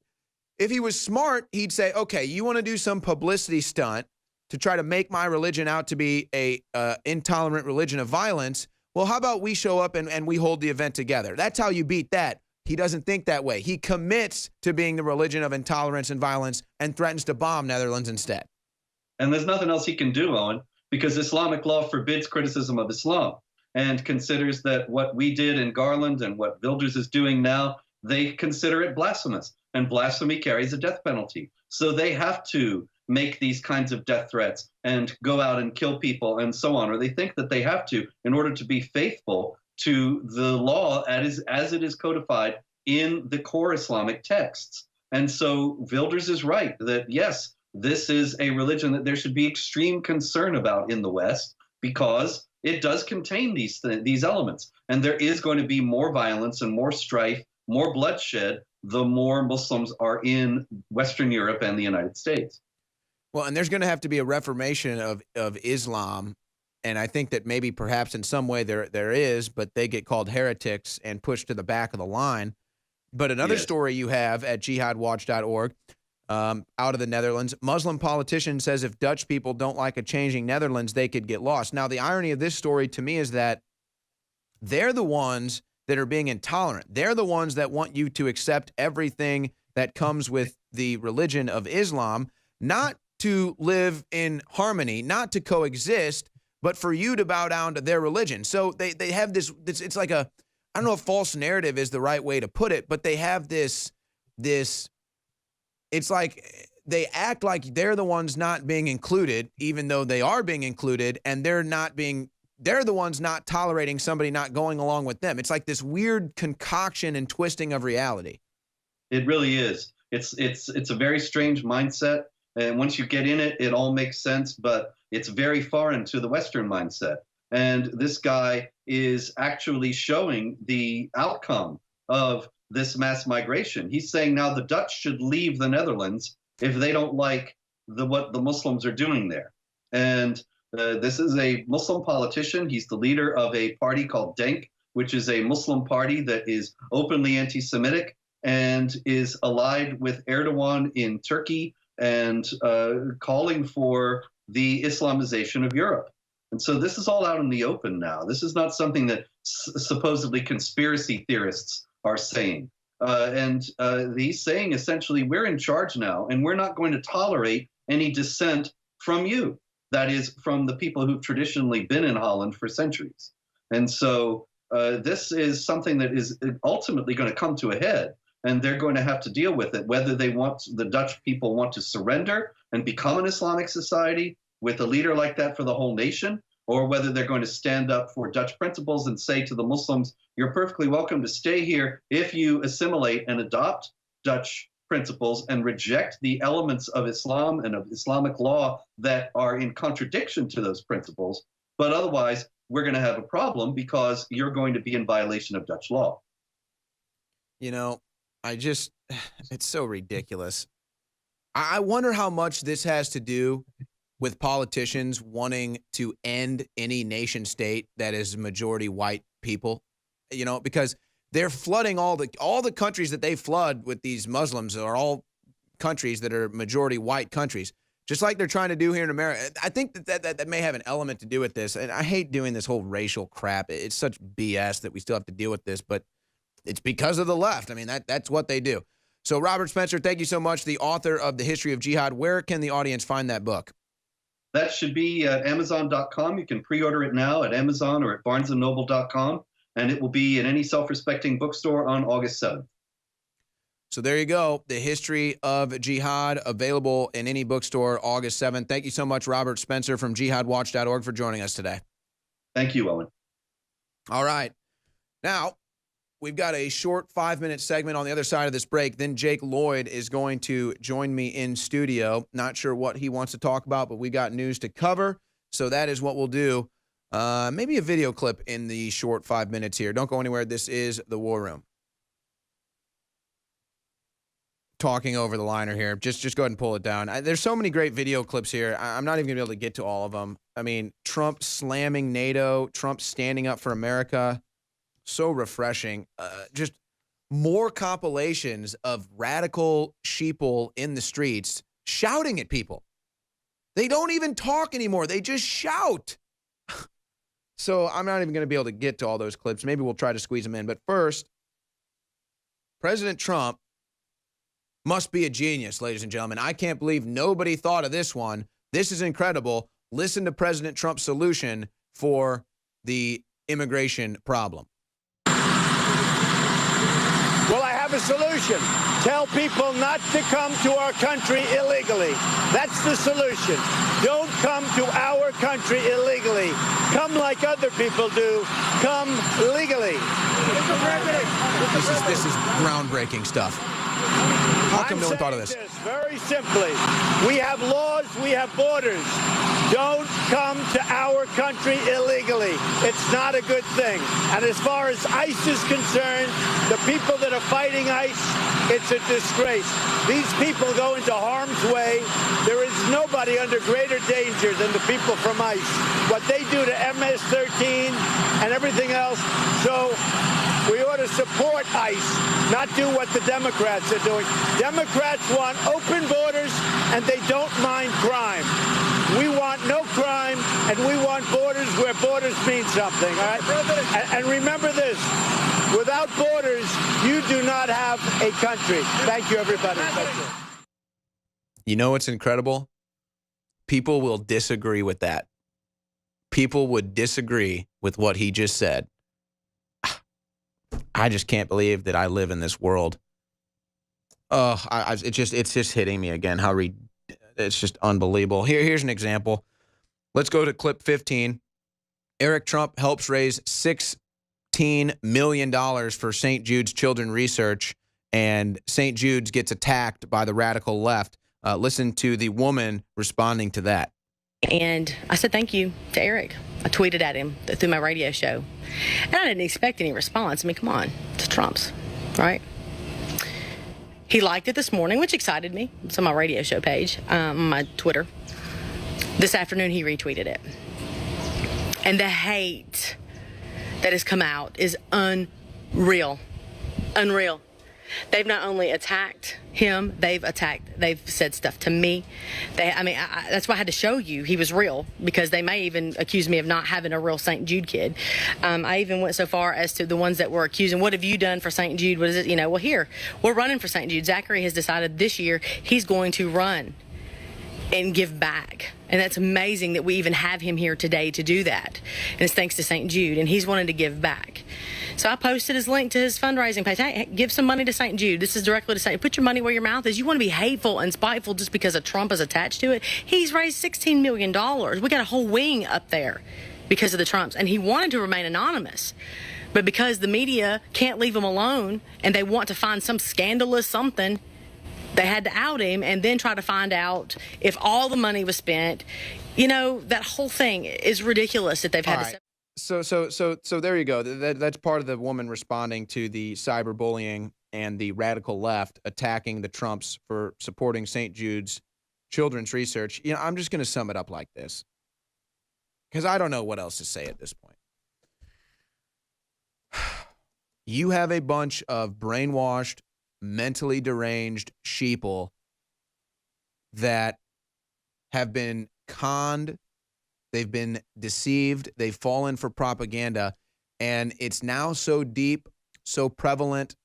if he was smart, he'd say, okay, you want to do some publicity stunt to try to make my religion out to be a intolerant religion of violence. Well, how about we show up and we hold the event together? That's how you beat that. He doesn't think that way. He commits to being the religion of intolerance and violence and threatens to bomb Netherlands instead. And there's nothing else he can do, Owen, because Islamic law forbids criticism of Islam and considers that what we did in Garland and what Wilders is doing now, they consider it blasphemous. And blasphemy carries a death penalty. So they have to make these kinds of death threats and go out and kill people and so on, or they think that they have to in order to be faithful to the law as it is codified in the core Islamic texts. And so Wilders is right that, yes, this is a religion that there should be extreme concern about in the West, because it does contain these elements. And there is going to be more violence and more strife, more bloodshed, the more Muslims are in Western Europe and the United States. Well, and there's going to have to be a reformation of Islam, and I think that maybe perhaps in some way there is, but they get called heretics and pushed to the back of the line. But another story you have at jihadwatch.org out of the Netherlands, Muslim politician says if Dutch people don't like a changing Netherlands, they could get lost. Now, the irony of this story to me is that they're the ones that are being intolerant. They're the ones that want you to accept everything that comes with the religion of Islam, not to live in harmony, not to coexist, but for you to bow down to their religion. So they have this, it's like a, I don't know if false narrative is the right way to put it, but they have this, it's like they act like they're the ones not being included, even though they are being included, and they're the ones not tolerating somebody not going along with them. It's like this weird concoction and twisting of reality. It really is. It's a very strange mindset. And once you get in it, it all makes sense, but it's very foreign to the Western mindset. And this guy is actually showing the outcome of this mass migration. He's saying now the Dutch should leave the Netherlands if they don't like what the Muslims are doing there. And this is a Muslim politician. He's the leader of a party called DENK, which is a Muslim party that is openly anti-Semitic and is allied with Erdogan in Turkey and calling for the Islamization of Europe. And so this is all out in the open now. This is not something that supposedly conspiracy theorists are saying. And he's saying essentially, we're in charge now, and we're not going to tolerate any dissent from you. That is, from the people who've traditionally been in Holland for centuries. And so this is something that is ultimately going to come to a head. And they're going to have to deal with it, whether the Dutch people want to surrender and become an Islamic society with a leader like that for the whole nation, or whether they're going to stand up for Dutch principles and say to the Muslims, you're perfectly welcome to stay here if you assimilate and adopt Dutch principles and reject the elements of Islam and of Islamic law that are in contradiction to those principles. But otherwise, we're going to have a problem because you're going to be in violation of Dutch law. You know, it's so ridiculous. I wonder how much this has to do with politicians wanting to end any nation state that is majority white people, you know, because they're flooding all the countries that they flood with these Muslims are all countries that are majority white countries, just like they're trying to do here in America. I think that may have an element to do with this. And I hate doing this whole racial crap. It's such BS that we still have to deal with this, but it's because of the left. I mean, that's what they do. So, Robert Spencer, thank you so much, the author of The History of Jihad. Where can the audience find that book? That should be at Amazon.com. You can pre-order it now at Amazon or at BarnesandNoble.com, and it will be in any self-respecting bookstore on August 7th. So there you go. The History of Jihad, available in any bookstore August 7th. Thank you so much, Robert Spencer from jihadwatch.org, for joining us today. Thank you, Owen. All right. Now, we've got a short 5-minute segment on the other side of this break. Then Jake Lloyd is going to join me in studio. Not sure what he wants to talk about, but we got news to cover. So that is what we'll do. Maybe a video clip in the short 5 minutes here. Don't go anywhere. This is The War Room. Talking over the liner here. Just go ahead and pull it down. There's so many great video clips here. I'm not even going to be able to get to all of them. I mean, Trump slamming NATO, Trump standing up for America. So refreshing. Just more compilations of radical sheeple in the streets shouting at people. They don't even talk anymore. They just shout. So I'm not even going to be able to get to all those clips. Maybe we'll try to squeeze them in. But first, President Trump must be a genius, ladies and gentlemen. I can't believe nobody thought of this one. This is incredible. Listen to President Trump's solution for the immigration problem. Well, I have a solution. Tell people not to come to our country illegally. That's the solution. Don't come to our country illegally. Come like other people do. Come legally. This is groundbreaking stuff. How come no one thought of this? Very simply, we have laws, we have borders. Don't come to our country illegally. It's not a good thing. And as far as ICE is concerned, the people that are fighting ICE, it's a disgrace. These people go into harm's way. There is nobody under greater danger than the people from ICE. What they do to MS-13 and everything else. So we ought to support ICE, not do what the Democrats are doing. Democrats want open borders, and they don't mind crime. We want no crime, and we want borders where borders mean something, all right? And remember this, without borders, you do not have a country. Thank you, everybody. You know what's incredible? People will disagree with that. People would disagree with what he just said. I just can't believe that I live in this world. Oh, it's just hitting me again. It's just unbelievable. Here's an example. Let's go to clip 15. Eric Trump helps raise $16 million for St. Jude's Children Research, and St. Jude's gets attacked by the radical left. Listen to the woman responding to that. And I said thank you to Eric. I tweeted at him through my radio show. And I didn't expect any response. I mean, come on. It's Trump's, right? He liked it this morning, which excited me. It's on my radio show page, on my Twitter. This afternoon, he retweeted it. And the hate that has come out is unreal. Unreal. They've not only attacked him, they've said stuff to me. That's why I had to show you he was real, because they may even accuse me of not having a real St. Jude kid. I even went so far as to the ones that were accusing, what have you done for St. Jude? What is it? Well, here, we're running for St. Jude. Zachary has decided this year he's going to run and give back. And that's amazing that we even have him here today to do that. And it's thanks to St. Jude, and he's wanting to give back. So I posted his link to his fundraising page. Hey, give some money to St. Jude. This is directly to St. Jude. Put your money where your mouth is. You want to be hateful and spiteful just because a Trump is attached to it? He's raised $16 million. We got a whole wing up there because of the Trumps. And he wanted to remain anonymous. But because the media can't leave him alone and they want to find some scandalous something, they had to out him and then try to find out if all the money was spent. That whole thing is ridiculous that they've had to... So there you go. That's part of the woman responding to the cyberbullying and the radical left attacking the Trumps for supporting St. Jude's Children's Research. I'm just going to sum it up like this, because I don't know what else to say at this point. You have a bunch of brainwashed, mentally deranged sheeple that have been conned. They've been deceived. They've fallen for propaganda. And it's now so deep, so prevalent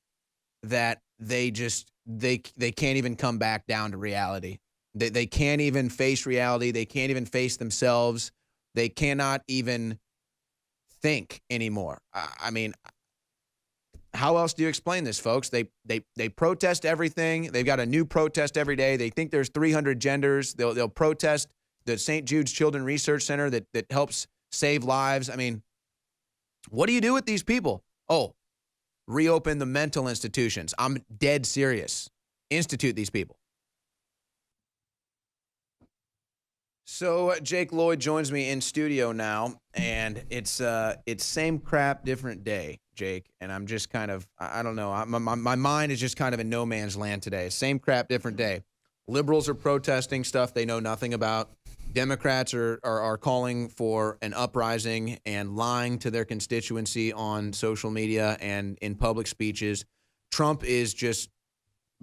that they just they can't even come back down to reality. They can't even face reality. They can't even face themselves. They cannot even think anymore. I mean, how else do you explain this, folks? They protest everything. They've got a new protest every day. They think there's 300 genders. They'll protest the St. Jude's Children's Research Center that helps save lives. I mean, what do you do with these people? Oh, reopen the mental institutions. I'm dead serious. Institute these people. So Jake Lloyd joins me in studio now, and it's same crap, different day, Jake. And I'm just kind of, I don't know, my mind is just kind of in no man's land today. Same crap, different day. Liberals are protesting stuff they know nothing about. Democrats are calling for an uprising and lying to their constituency on social media and in public speeches. Trump is just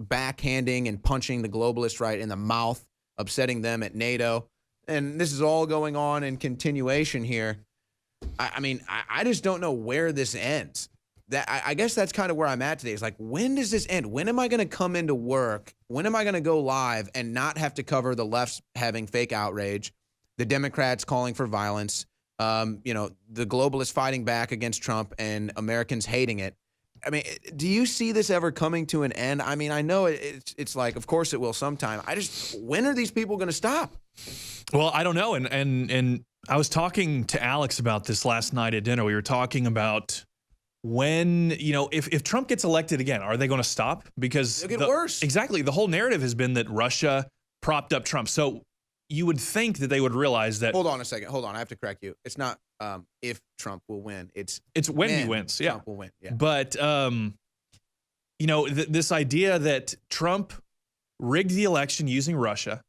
backhanding and punching the globalists right in the mouth, upsetting them at NATO. And this is all going on in continuation here. I mean, I just don't know where this ends. I guess that's kind of where I'm at today. It's like, when does this end? When am I going to come into work? When am I going to go live and not have to cover the left's having fake outrage, the Democrats calling for violence, the globalists fighting back against Trump and Americans hating it? I mean, do you see this ever coming to an end? I mean, I know it's like, of course it will sometime. When are these people going to stop? Well, I don't know. And I was talking to Alex about this last night at dinner. We were talking about when, if Trump gets elected again, are they going to stop? Because it'll get worse. Exactly. The whole narrative has been that Russia propped up Trump. So you would think that they would realize that. Hold on a second. Hold on. I have to correct you. It's not if Trump will win. It's when he wins. Yeah. Trump will win. Yeah. But, this idea that Trump rigged the election using Russia,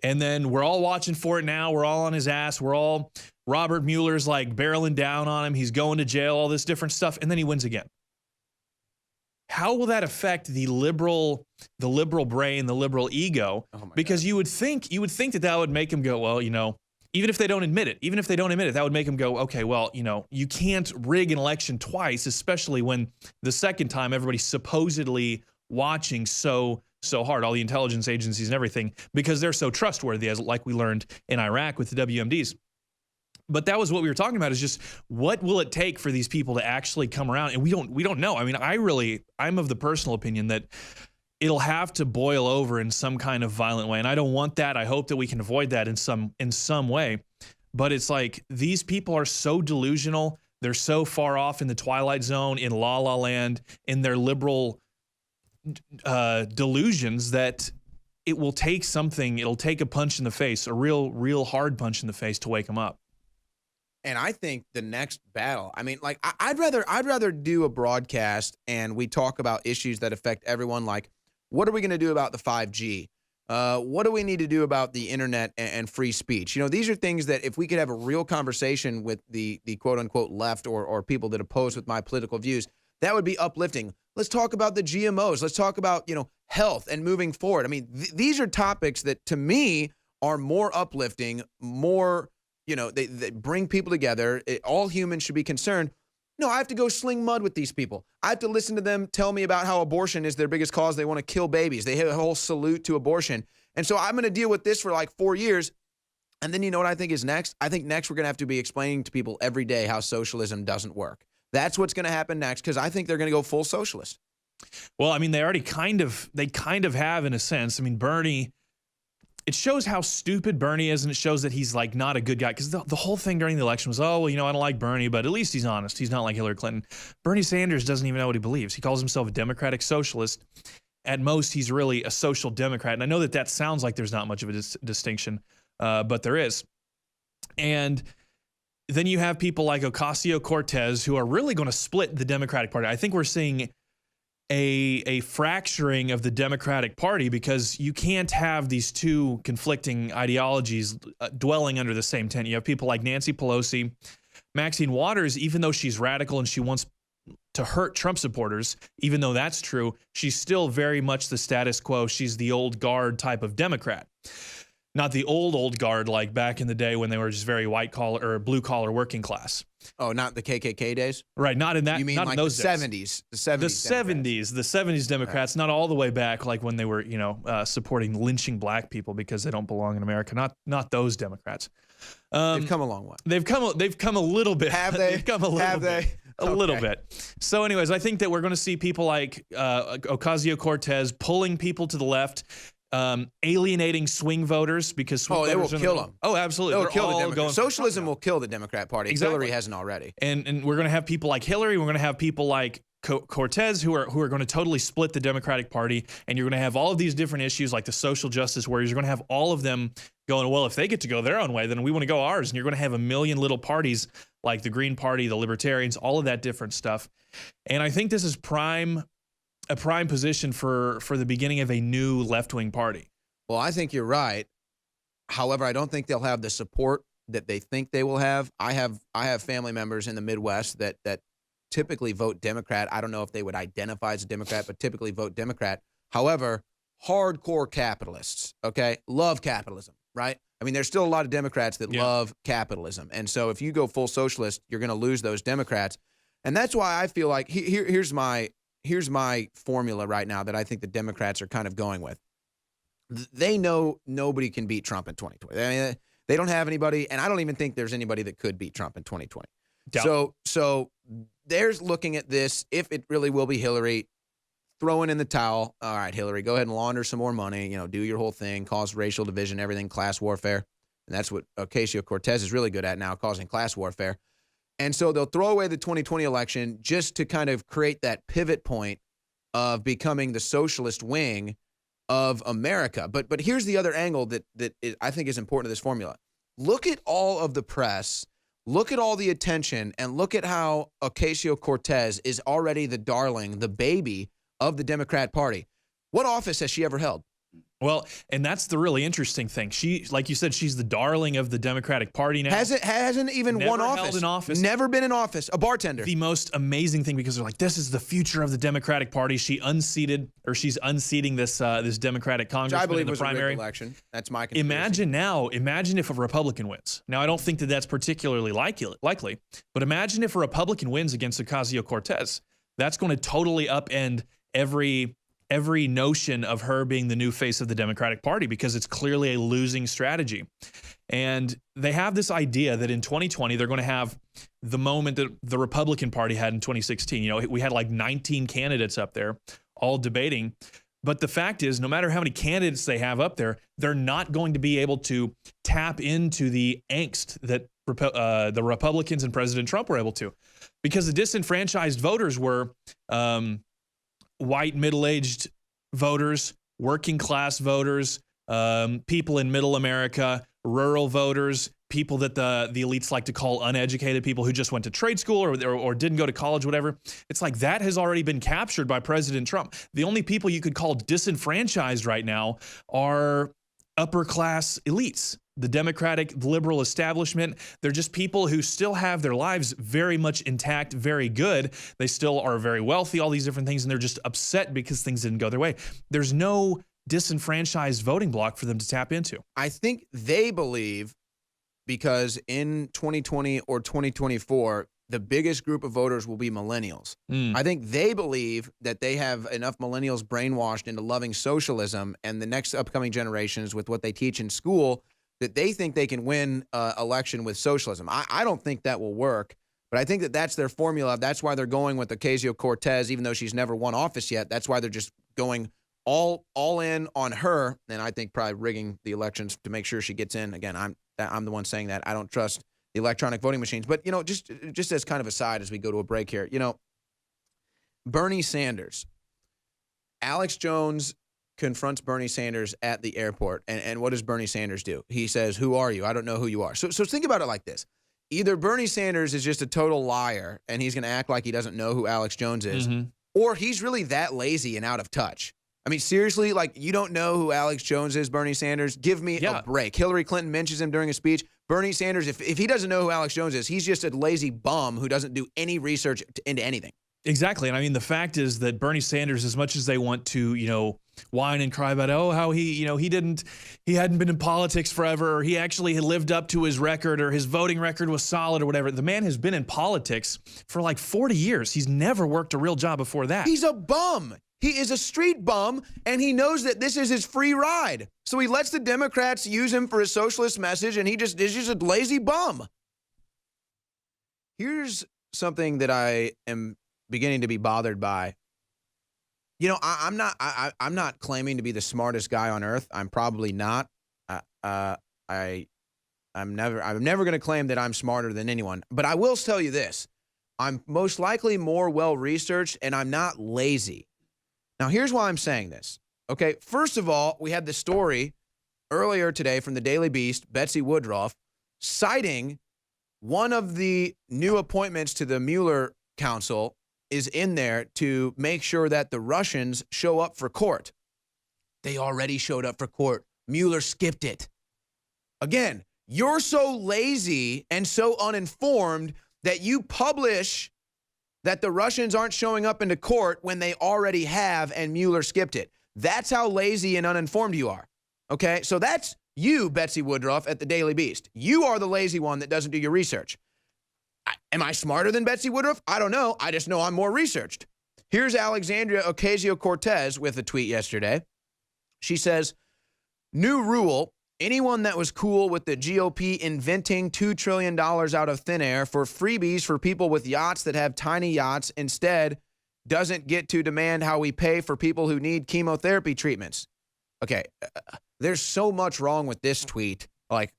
and then we're all watching for it now. We're all on his ass. Robert Mueller's like barreling down on him. He's going to jail, all this different stuff. And then he wins again. How will that affect the liberal brain, the liberal ego? Because you would think that would make him go, well, even if they don't admit it, that would make him go, okay, well, you can't rig an election twice, especially when the second time everybody's supposedly watching so hard, all the intelligence agencies and everything, because they're so trustworthy, as like we learned in Iraq with the WMDs. But that was what we were talking about, is just what will it take for these people to actually come around? And we don't know. I mean, I'm of the personal opinion that it'll have to boil over in some kind of violent way. And I don't want that. I hope that we can avoid that in some way. But it's like, these people are so delusional. They're so far off in the twilight zone, in la la land, in their liberal delusions, that it will take something. It'll take a punch in the face, a real hard punch in the face to wake them up. And I think the next battle, I mean, like, I'd rather do a broadcast and we talk about issues that affect everyone. Like, what are we going to do about the 5G? What do we need to do about the internet and free speech? These are things that if we could have a real conversation with the quote unquote left or people that oppose with my political views, that would be uplifting. Let's talk about the GMOs. Let's talk about, health and moving forward. I mean, these are topics that to me are more uplifting, more, they bring people together. All humans should be concerned. No, I have to go sling mud with these people. I have to listen to them tell me about how abortion is their biggest cause. They want to kill babies. They have a whole salute to abortion. And so I'm going to deal with this for like 4 years. And then you know what I think is next? I think next we're going to have to be explaining to people every day how socialism doesn't work. That's what's going to happen next, because I think they're going to go full socialist. Well, I mean, they already kind of have, in a sense. I mean, Bernie, it shows how stupid Bernie is, and it shows that he's like not a good guy, because the whole thing during the election was, oh, well, I don't like Bernie, but at least he's honest. He's not like Hillary Clinton. Bernie Sanders doesn't even know what he believes. He calls himself a democratic socialist. At most, he's really a social democrat. And I know that sounds like there's not much of a distinction, but there is. And then you have people like Ocasio-Cortez who are really going to split the Democratic Party. I think we're seeing a fracturing of the Democratic Party, because you can't have these two conflicting ideologies dwelling under the same tent. You have people like Nancy Pelosi, Maxine Waters, even though she's radical and she wants to hurt Trump supporters, even though that's true, she's still very much the status quo. She's the old guard type of Democrat. Not the old guard like back in the day when they were just very white collar or blue collar working class. Oh, not the KKK days? Right, not in that. You mean not like in those the days. 70s? The 70s Democrats, not all the way back, like when they were, supporting lynching black people because they don't belong in America. Not those Democrats. They've come a long way. They've come a little bit. Have they? They've come a little Have bit. they? A little bit. So, anyways, I think that we're going to see people like Ocasio-Cortez pulling people to the left, alienating swing voters because swing they will voters kill them. Oh, absolutely. They'll They're kill the all Democrats. going Socialism will kill the Democrat Party. Exactly. Hillary hasn't already. And we're going to have people like Hillary. We're going to have people like Cortez who are going to totally split the Democratic Party. And you're going to have all of these different issues like the social justice warriors. You're going to have all of them going, well, if they get to go their own way, then we want to go ours. And you're going to have a million little parties like the Green Party, the Libertarians, all of that different stuff. And I think this is a prime position for the beginning of a new left-wing party. Well, I think you're right. However, I don't think they'll have the support that they think they will have. I have family members in the Midwest that typically vote Democrat. I don't know if they would identify as a Democrat, but typically vote Democrat. However, hardcore capitalists, okay, love capitalism, right? I mean, there's still a lot of Democrats that love capitalism. And so if you go full socialist, you're going to lose those Democrats. And that's why I feel like here's my formula right now that I think the Democrats are kind of going with. They know nobody can beat Trump in 2020. I mean, they don't have anybody, and I don't even think there's anybody that could beat Trump in 2020. So they're looking at this, if it really will be Hillary, throwing in the towel. All right, Hillary, go ahead and launder some more money, do your whole thing, cause racial division, everything, class warfare. And that's what Ocasio-Cortez is really good at now, causing class warfare. And so they'll throw away the 2020 election just to kind of create that pivot point of becoming the socialist wing of America. But here's the other angle that I think is important to this formula. Look at all of the press, look at all the attention, and look at how Ocasio-Cortez is already the darling, the baby of the Democrat Party. What office has she ever held? Well, and that's the really interesting thing. She, like you said, she's the darling of the Democratic Party now. Hasn't even won office. Never held an office. Never been in office. A bartender. The most amazing thing, because they're like, this is the future of the Democratic Party. She's unseating this Democratic congressman in the primary. A rigged election. That's my conspiracy. Imagine if a Republican wins. Now, I don't think that that's particularly likely, but imagine if a Republican wins against Ocasio-Cortez. That's going to totally upend every notion of her being the new face of the Democratic Party, because it's clearly a losing strategy. And they have this idea that in 2020, they're going to have the moment that the Republican Party had in 2016. We had like 19 candidates up there all debating. But the fact is, no matter how many candidates they have up there, they're not going to be able to tap into the angst that the Republicans and President Trump were able to, because the disenfranchised voters were white middle-aged voters, working class voters, people in middle America, rural voters, people that the elites like to call uneducated, people who just went to trade school or didn't go to college, whatever. It's like that has already been captured by President Trump. The only people you could call disenfranchised right now are upper class elites. The Democratic, the liberal establishment, they're just people who still have their lives very much intact, very good. They still are very wealthy, all these different things, and they're just upset because things didn't go their way. There's no disenfranchised voting bloc for them to tap into. I think they believe, because in 2020 or 2024, the biggest group of voters will be millennials. I think they believe that they have enough millennials brainwashed into loving socialism and the next upcoming generations with what they teach in school that they think they can win election with socialism. I don't think that will work, but I think that that's their formula. That's why they're going with Ocasio-Cortez, even though she's never won office yet. That's why they're just going all in on her, and I think probably rigging the elections to make sure she gets in. Again, I'm the one saying that. I don't trust the electronic voting machines. But, just as kind of a side as we go to a break here, Bernie Sanders, Alex Jones confronts Bernie Sanders at the airport. And what does Bernie Sanders do? He says, "Who are you? I don't know who you are." So think about it like this. Either Bernie Sanders is just a total liar and he's going to act like he doesn't know who Alex Jones is, or he's really that lazy and out of touch. I mean, seriously, like, you don't know who Alex Jones is, Bernie Sanders? Give me a break. Hillary Clinton mentions him during a speech. Bernie Sanders, if he doesn't know who Alex Jones is, he's just a lazy bum who doesn't do any research into anything. Exactly. And I mean, the fact is that Bernie Sanders, as much as they want to, whine and cry about, oh, how he hadn't been in politics forever, or he actually had lived up to his record, or his voting record was solid, or whatever. The man has been in politics for like 40 years. He's never worked a real job before that. He's a bum. He is a street bum, and he knows that this is his free ride. So he lets the Democrats use him for his socialist message, and is just a lazy bum. Here's something that I am beginning to be bothered by. You know, I'm not claiming to be the smartest guy on earth. I'm probably not. I'm never going to claim that I'm smarter than anyone. But I will tell you this: I'm most likely more well researched, and I'm not lazy. Now, here's why I'm saying this. Okay, first of all, we had the story earlier today from the Daily Beast, Betsy Woodruff, citing one of the new appointments to the Mueller Council is in there to make sure that the Russians show up for court. They already showed up for court. Mueller skipped it. Again, you're so lazy and so uninformed that you publish that the Russians aren't showing up into court when they already have and Mueller skipped it. That's how lazy and uninformed you are. Okay, so that's you, Betsy Woodruff, at the Daily Beast. You are the lazy one that doesn't do your research. Am I smarter than Betsy Woodruff? I don't know. I just know I'm more researched. Here's Alexandria Ocasio-Cortez with a tweet yesterday. She says, new rule, anyone that was cool with the GOP inventing $2 trillion out of thin air for freebies for people with yachts that have tiny yachts instead doesn't get to demand how we pay for people who need chemotherapy treatments. Okay, there's so much wrong with this tweet. Like,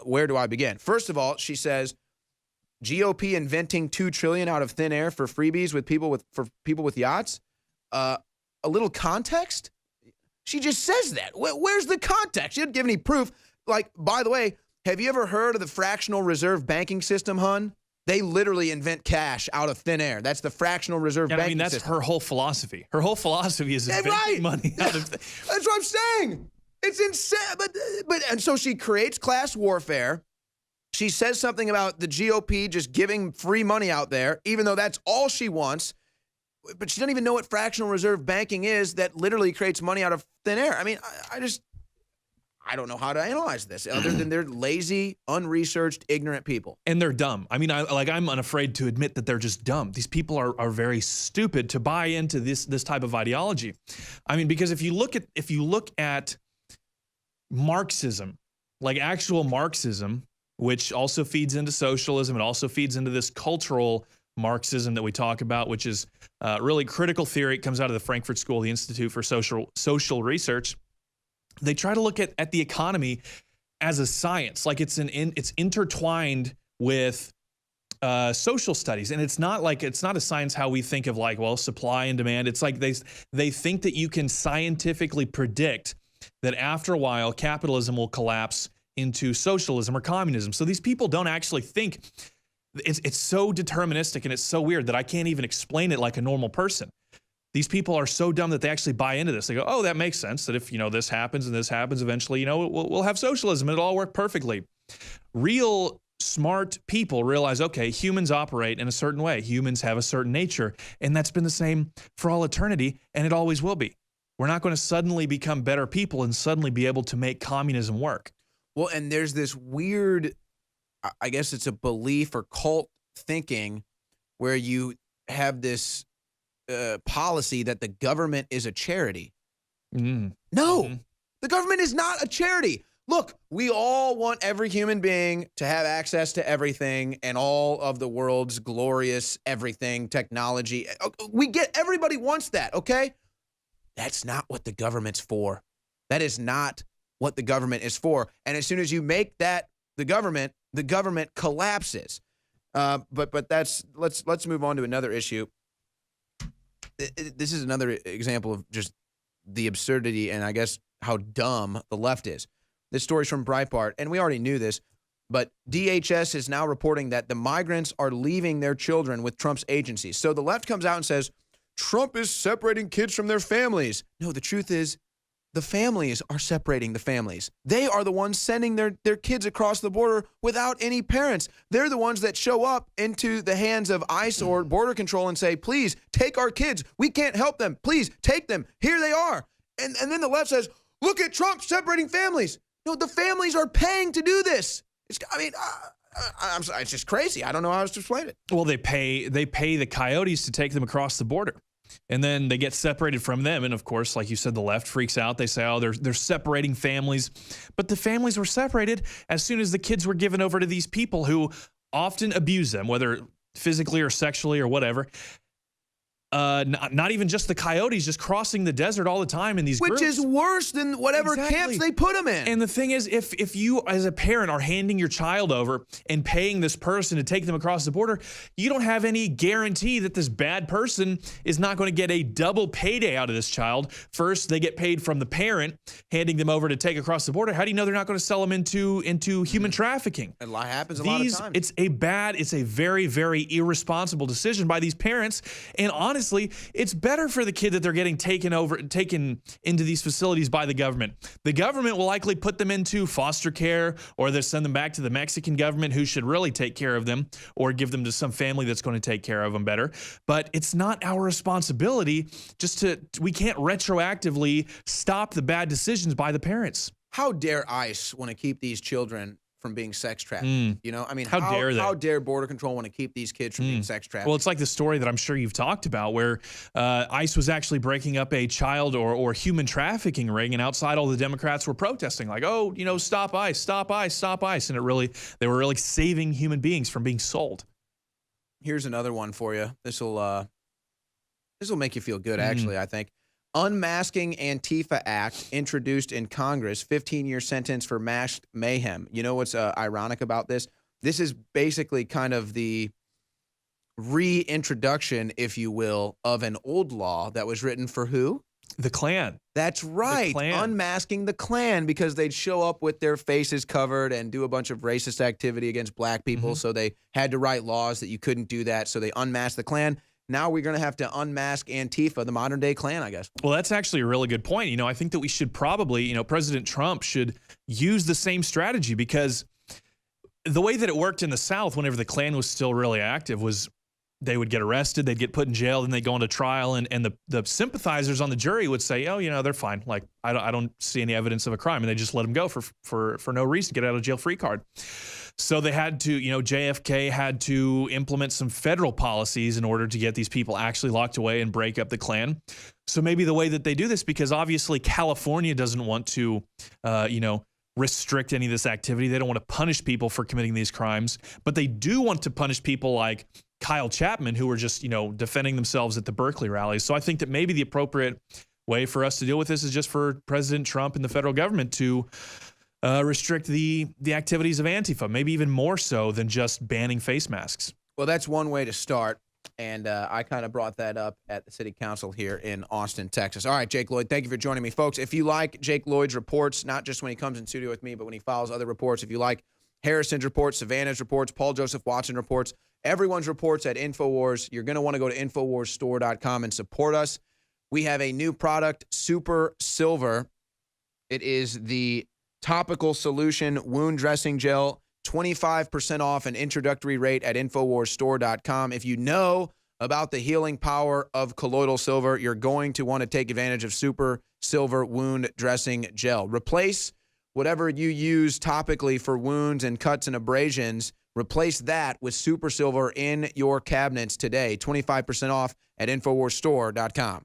where do I begin? First of all, she says, GOP inventing $2 trillion out of thin air for freebies for people with yachts. A little context. She just says that. Where's the context? She didn't give any proof. Like, by the way, have you ever heard of the fractional reserve banking system, hun? They literally invent cash out of thin air. That's the fractional reserve banking system. I mean, that's her whole philosophy. Her whole philosophy is inventing money out of. That's what I'm saying. It's insane. But and so she creates class warfare. She says something about the GOP just giving free money out there, even though that's all she wants. But she doesn't even know what fractional reserve banking is that literally creates money out of thin air. I mean, I don't know how to analyze this other than they're lazy, unresearched, ignorant people. And they're dumb. I mean, I'm unafraid to admit that they're just dumb. These people are very stupid to buy into this type of ideology. I mean, because if you look at Marxism, like actual Marxism, which also feeds into socialism, it also feeds into this cultural Marxism that we talk about, which is really critical theory. It comes out of the Frankfurt School, the Institute for Social Research. They try to look at the economy as a science, like it's intertwined with social studies, and it's not a science how we think of like, well, supply and demand. It's like they think that you can scientifically predict that after a while capitalism will collapse into socialism or communism. So these people don't actually think. It's so deterministic and it's so weird that I can't even explain it like a normal person. These people are so dumb that they actually buy into this. They go, oh, that makes sense, that if, this happens and this happens, eventually, we'll have socialism and it'll all work perfectly. Real smart people realize, okay, humans operate in a certain way. Humans have a certain nature, and that's been the same for all eternity, and it always will be. We're not going to suddenly become better people and suddenly be able to make communism work. Well, and there's this weird, I guess it's a belief or cult thinking where you have this policy that the government is a charity. No, the government is not a charity. Look, we all want every human being to have access to everything and all of the world's glorious everything, technology. Everybody wants that, okay? That's not what the government's for. That is not what the government is for. And as soon as you make that the government collapses. But let's move on to another issue. This is another example of just the absurdity and I guess how dumb the left is. This story's from Breitbart, and we already knew this, but DHS is now reporting that the migrants are leaving their children with Trump's agencies. So the left comes out and says, Trump is separating kids from their families. No, the truth is, the families are separating the families. They are the ones sending their kids across the border without any parents. They're the ones that show up into the hands of ICE or Border Control and say, please take our kids. We can't help them. Please take them. Here they are. And then the left says, look at Trump separating families. No, the families are paying to do this. I'm sorry, it's just crazy. I don't know how else to explain it. Well, they pay the coyotes to take them across the border. And then they get separated from them. And of course, like you said, the left freaks out. They say, oh, they're separating families. But the families were separated as soon as the kids were given over to these people who often abuse them, whether physically or sexually or whatever. Not even just the coyotes, just crossing the desert all the time in these groups. Which is worse than whatever camps they put them in. And the thing is, if you as a parent are handing your child over and paying this person to take them across the border, you don't have any guarantee that this bad person is not going to get a double payday out of this child. First, they get paid from the parent handing them over to take across the border. How do you know they're not going to sell them into human trafficking? It happens a lot of times. It's a very, very irresponsible decision by these parents. And honestly, it's better for the kid that they're getting taken into these facilities by the government. The government will likely put them into foster care, or they'll send them back to the Mexican government, who should really take care of them, or give them to some family that's going to take care of them better. But it's not our responsibility we can't retroactively stop the bad decisions by the parents. How dare ICE want to keep these children from being sex trafficked? You know, I mean, how dare they? How dare Border Control want to keep these kids from being sex trafficked? Well, it's like the story that I'm sure you've talked about, where ICE was actually breaking up a child or human trafficking ring, and outside all the Democrats were protesting, like, oh, stop ICE, stop ICE, stop ICE, and they were really saving human beings from being sold. Here's another one for you. This will make you feel good, actually, I think. Unmasking Antifa Act introduced in Congress, 15-year sentence for mass mayhem. You know what's ironic about this? This is basically kind of the reintroduction, if you will, of an old law that was written for who? The Klan. That's right. The Klan. Unmasking the Klan, because they'd show up with their faces covered and do a bunch of racist activity against black people. So they had to write laws that you couldn't do that. So they unmasked the Klan. Now we're going to have to unmask Antifa, the modern day Klan, I guess. Well, that's actually a really good point. I think that we should probably, President Trump should use the same strategy, because the way that it worked in the South whenever the Klan was still really active was they would get arrested, they'd get put in jail, then they'd go into trial, and the sympathizers on the jury would say, oh, they're fine. Like, I don't see any evidence of a crime, and they just let them go for no reason, get out of jail free card. So they had to, JFK had to implement some federal policies in order to get these people actually locked away and break up the Klan. So maybe the way that they do this, because obviously California doesn't want to, restrict any of this activity. They don't want to punish people for committing these crimes, but they do want to punish people like Kyle Chapman, who were just, defending themselves at the Berkeley rallies. So I think that maybe the appropriate way for us to deal with this is just for President Trump and the federal government to restrict the activities of Antifa, maybe even more so than just banning face masks. Well, that's one way to start, and I kind of brought that up at the city council here in Austin, Texas. All right, Jake Lloyd, thank you for joining me. Folks, if you like Jake Lloyd's reports, not just when he comes in studio with me, but when he files other reports, if you like Harrison's reports, Savannah's reports, Paul Joseph Watson reports, everyone's reports at InfoWars, you're going to want to go to InfoWarsStore.com and support us. We have a new product, Super Silver. It is the topical solution wound dressing gel, 25% off an introductory rate at InfoWarsStore.com. If you know about the healing power of colloidal silver, you're going to want to take advantage of Super Silver wound dressing gel. Replace whatever you use topically for wounds and cuts and abrasions. Replace that with Super Silver in your cabinets today. 25% off at InfoWarsStore.com.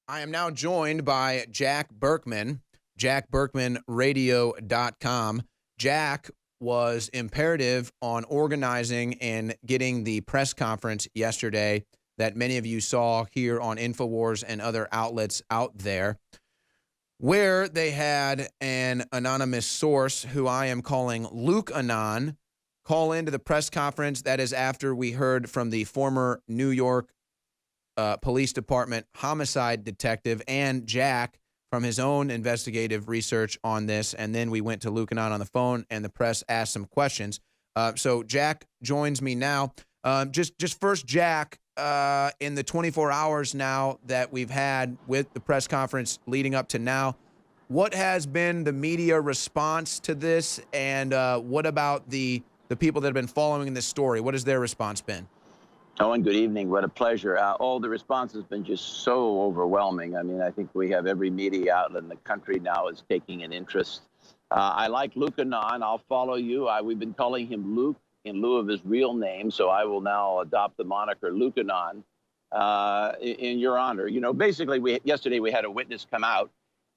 I am now joined by Jack Berkman, JackBerkmanRadio.com. Jack was imperative on organizing and getting the press conference yesterday that many of you saw here on InfoWars and other outlets out there, where they had an anonymous source who I am calling Luke Anon call into the press conference. That is after we heard from the former New York Police Department homicide detective and Jack from his own investigative research on this. And then we went to Luke Anon on the phone, and the press asked some questions. So Jack joins me now. Just first, Jack, in the 24 hours now that we've had with the press conference leading up to now, what has been the media response to this? And what about the people that have been following this story? What has their response been? Owen, good evening. What a pleasure. The response has been just so overwhelming. I mean, I think we have every media outlet in the country now is taking an interest. I like Luke Anon. I'll follow you. We've been calling him Luke in lieu of his real name, so I will now adopt the moniker Luke Anon in your honor. You know, basically, yesterday we had a witness come out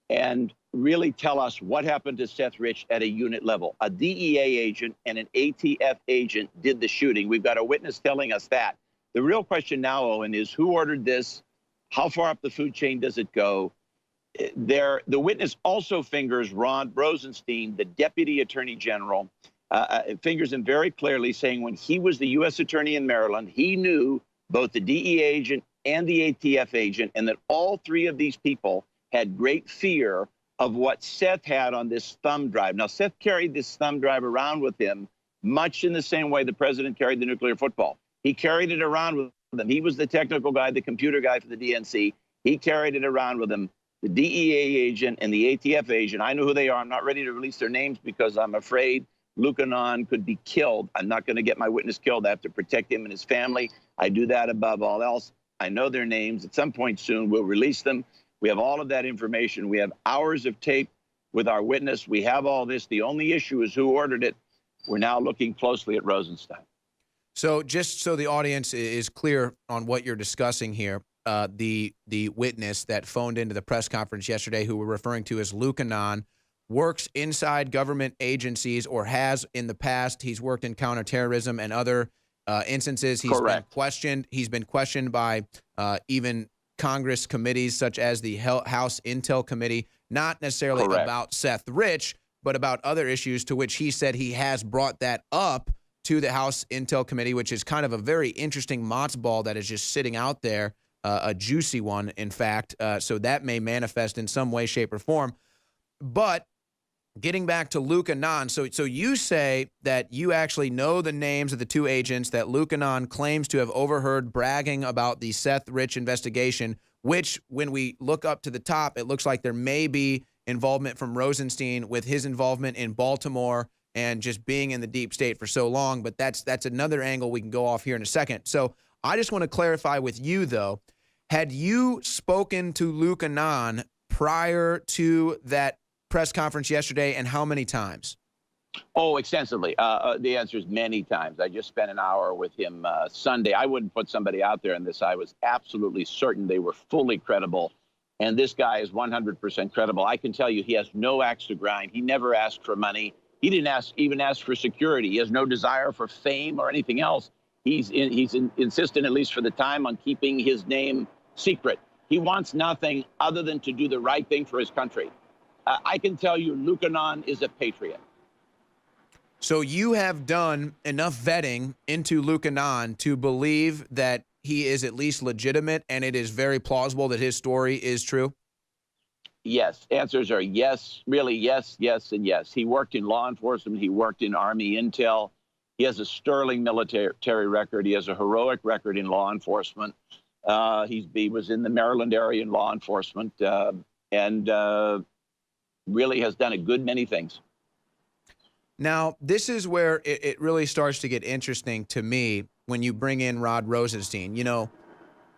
and really tell us what happened to Seth Rich at a unit level. A DEA agent and an ATF agent did the shooting. We've got a witness telling us that. The real question now, Owen, is who ordered this? How far up the food chain does it go? The witness also fingers Rod Rosenstein, the Deputy Attorney General, fingers him very clearly, saying when he was the U.S. Attorney in Maryland, he knew both the DEA agent and the ATF agent, and that all three of these people had great fear of what Seth had on this thumb drive. Now, Seth carried this thumb drive around with him much in the same way the president carried the nuclear football. He carried it around with him. He was the technical guy, the computer guy for the DNC. He carried it around with him. The DEA agent and the ATF agent, I know who they are. I'm not ready to release their names because I'm afraid Luke Anon could be killed. I'm not going to get my witness killed. I have to protect him and his family. I do that above all else. I know their names. At some point soon, we'll release them. We have all of that information. We have hours of tape with our witness. We have all this. The only issue is who ordered it. We're now looking closely at Rosenstein. So just so the audience is clear on what you're discussing here, the witness that phoned into the press conference yesterday, who we're referring to as Luke Anon, works inside government agencies or has in the past. He's worked in counterterrorism and other instances. He's been questioned. He's been questioned by even Congress committees such as the House Intel Committee, not necessarily about Seth Rich, but about other issues to which he said he has brought that up to the House Intel Committee, which is kind of a very interesting matzo ball that is just sitting out there, a juicy one, in fact. So that may manifest in some way, shape, or form. But getting back to Luke Anon, so you say that you actually know the names of the two agents that Luke Anon claims to have overheard bragging about the Seth Rich investigation, which, when we look up to the top, it looks like there may be involvement from Rosenstein with his involvement in Baltimore and just being in the deep state for so long. But that's another angle we can go off here in a second. So I just want to clarify with you, though, had you spoken to Luke Anon prior to that press conference yesterday, and how many times? Oh, extensively. The answer is many times. I just spent an hour with him Sunday. I wouldn't put somebody out there in this. I was absolutely certain they were fully credible. And this guy is 100% credible. I can tell you he has no axe to grind. He never asked for money. He didn't even ask for security. He has no desire for fame or anything else. He's insistent, at least for the time, on keeping his name secret. He wants nothing other than to do the right thing for his country. I can tell you Luke Anon is a patriot. So you have done enough vetting into Luke Anon to believe that he is at least legitimate, and it is very plausible that his story is true? Yes. Answers are yes, really yes, yes, and yes. He worked in law enforcement. He worked in Army Intel. He has a sterling military record. He has a heroic record in law enforcement. He was in the Maryland area in law enforcement and really has done a good many things. Now, this is where it really starts to get interesting to me when you bring in Rod Rosenstein. You know,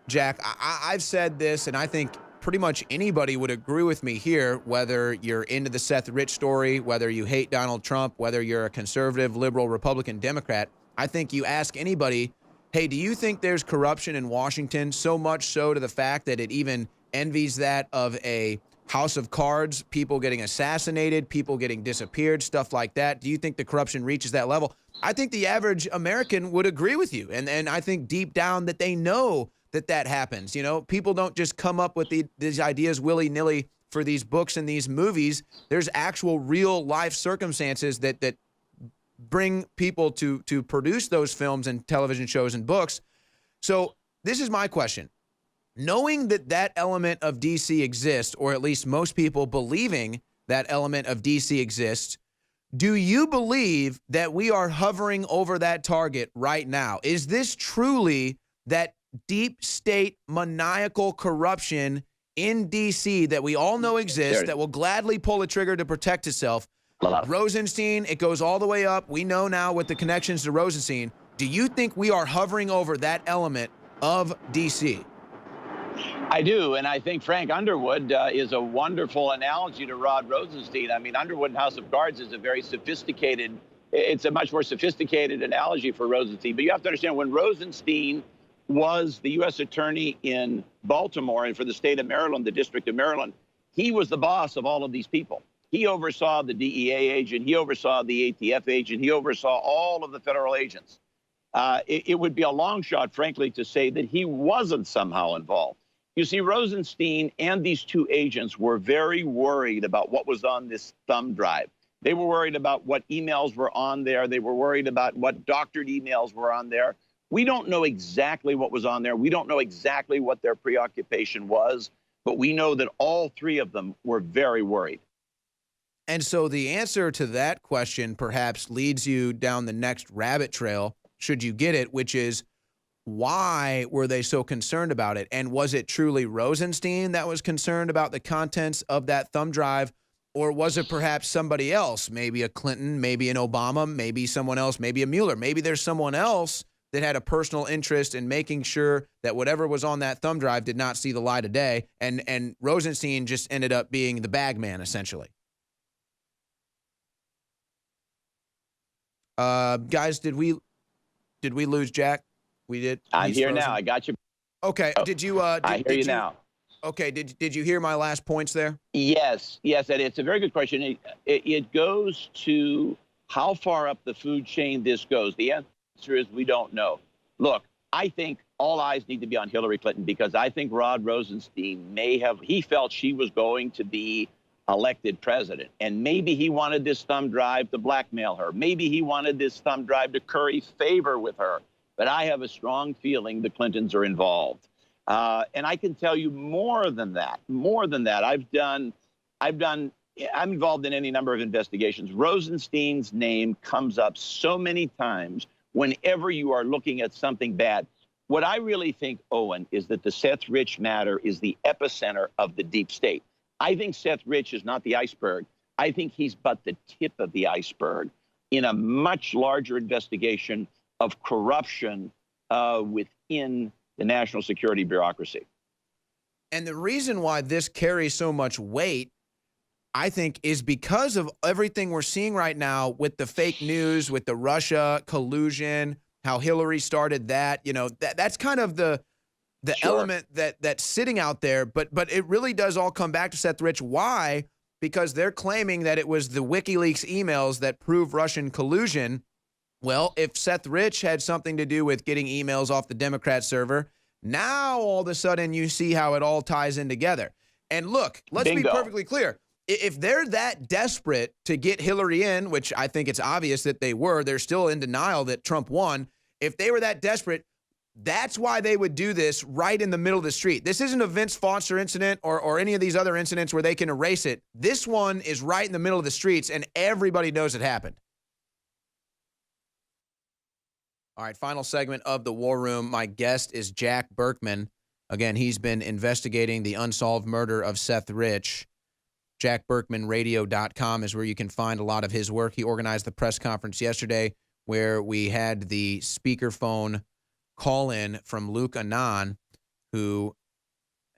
Jack, I've said this, and I think pretty much anybody would agree with me here, whether you're into the Seth Rich story, whether you hate Donald Trump, whether you're a conservative, liberal, Republican, Democrat. I think you ask anybody, hey, do you think there's corruption in Washington, so much so to the fact that it even envies that of a House of Cards, people getting assassinated, people getting disappeared, stuff like that? Do you think the corruption reaches that level? I think the average American would agree with you. And I think deep down that they know that happens. You know, people don't just come up with these ideas willy-nilly for these books and these movies. There's actual real life circumstances that bring people to produce those films and television shows and books. So this is my question. Knowing that element of DC exists, or at least most people believing that element of DC exists, do you believe that we are hovering over that target right now? Is this truly that deep state maniacal corruption in DC that we all know exists, that will gladly pull a trigger to protect itself? Rosenstein, it goes all the way up. We know now with the connections to Rosenstein. Do you think we are hovering over that element of D.C.? I do, and I think Frank Underwood is a wonderful analogy to Rod Rosenstein. I mean, Underwood and House of Cards is a very sophisticated, it's a much more sophisticated analogy for Rosenstein. But you have to understand, when Rosenstein was the U.S. attorney in Baltimore and for the state of Maryland, the District of Maryland, he was the boss of all of these people. He oversaw the DEA agent, he oversaw the ATF agent, he oversaw all of the federal agents. It would be a long shot, frankly, to say that he wasn't somehow involved. You see, Rosenstein and these two agents were very worried about what was on this thumb drive. They were worried about what emails were on there. They were worried about what doctored emails were on there. We don't know exactly what was on there. We don't know exactly what their preoccupation was, but we know that all three of them were very worried. And so the answer to that question perhaps leads you down the next rabbit trail, should you get it, which is, why were they so concerned about it? And was it truly Rosenstein that was concerned about the contents of that thumb drive? Or was it perhaps somebody else, maybe a Clinton, maybe an Obama, maybe someone else, maybe a Mueller? Maybe there's someone else that had a personal interest in making sure that whatever was on that thumb drive did not see the light of day. And Rosenstein just ended up being the bag man, essentially. Guys, did we lose Jack? We did. I'm here frozen. now. I got you. Okay. Did you? I hear you now. Okay. Did you hear my last points there? Yes. Yes. And it's a very good question. It goes to how far up the food chain this goes. The answer is we don't know. Look, I think all eyes need to be on Hillary Clinton, because I think Rod Rosenstein he felt she was going to be elected president. And maybe he wanted this thumb drive to blackmail her. Maybe he wanted this thumb drive to curry favor with her. But I have a strong feeling the Clintons are involved. And I can tell you more than that. I'm involved in any number of investigations. Rosenstein's name comes up so many times whenever you are looking at something bad. What I really think, Owen, is that the Seth Rich matter is the epicenter of the deep state. I think Seth Rich is not the iceberg. I think he's but the tip of the iceberg in a much larger investigation of corruption within the national security bureaucracy. And the reason why this carries so much weight, I think, is because of everything we're seeing right now with the fake news, with the Russia collusion, how Hillary started that. You know, that's kind of the sure. element that's sitting out there. But it really does all come back to Seth Rich. Why? Because they're claiming that it was the WikiLeaks emails that prove Russian collusion. Well, if Seth Rich had something to do with getting emails off the Democrat server, now all of a sudden you see how it all ties in together. And look, let's be perfectly clear. If they're that desperate to get Hillary in, which I think it's obvious that they were, they're still in denial that Trump won. If they were that desperate, that's why they would do this right in the middle of the street. This isn't a Vince Foster incident or any of these other incidents where they can erase it. This one is right in the middle of the streets, and everybody knows it happened. All right, final segment of the War Room. My guest is Jack Berkman. Again, he's been investigating the unsolved murder of Seth Rich. JackBerkmanRadio.com is where you can find a lot of his work. He organized the press conference yesterday where we had the speakerphone call-in from Luke Annan, who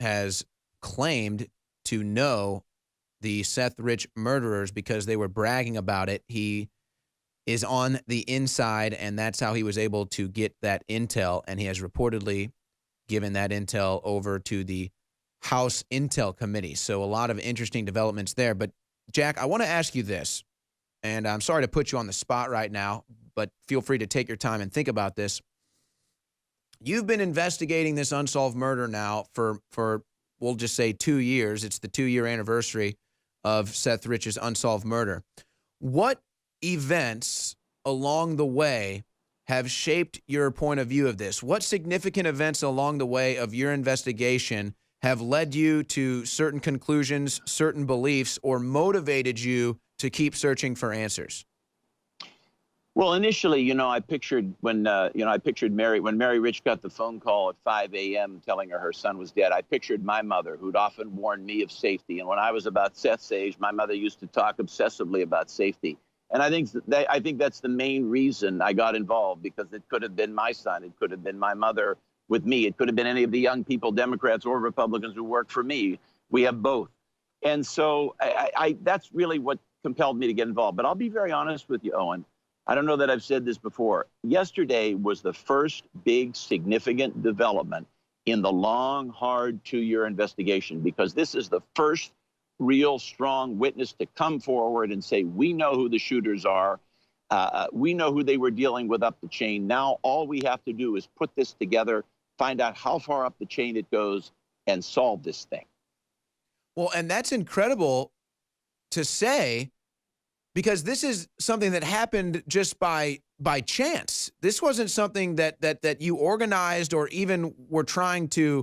has claimed to know the Seth Rich murderers because they were bragging about it. He is on the inside, and that's how he was able to get that intel, and he has reportedly given that intel over to the House Intel Committee. So a lot of interesting developments there. But, Jack, I want to ask you this, and I'm sorry to put you on the spot right now, but feel free to take your time and think about this. You've been investigating this unsolved murder now for we'll just say 2 years. It's the 2-year anniversary of Seth Rich's unsolved murder. What events along the way have shaped your point of view of this? What significant events along the way of your investigation have led you to certain conclusions, certain beliefs, or motivated you to keep searching for answers? Well, initially, I pictured when Mary Rich got the phone call at 5 a.m. telling her son was dead, I pictured my mother, who'd often warned me of safety. And when I was about Seth's age, my mother used to talk obsessively about safety. And I think that's the main reason I got involved, because it could have been my son, it could have been my mother with me, it could have been any of the young people, Democrats or Republicans, who work for me. We have both. And so that's really what compelled me to get involved. But I'll be very honest with you, Owen. I don't know that I've said this before. Yesterday was the first big significant development in the long, hard 2-year investigation, because this is the first real strong witness to come forward and say, we know who the shooters are. We know who they were dealing with up the chain. Now all we have to do is put this together, find out how far up the chain it goes, and solve this thing. Well, and that's incredible to say, because this is something that happened just by chance. This wasn't something that you organized or even were trying to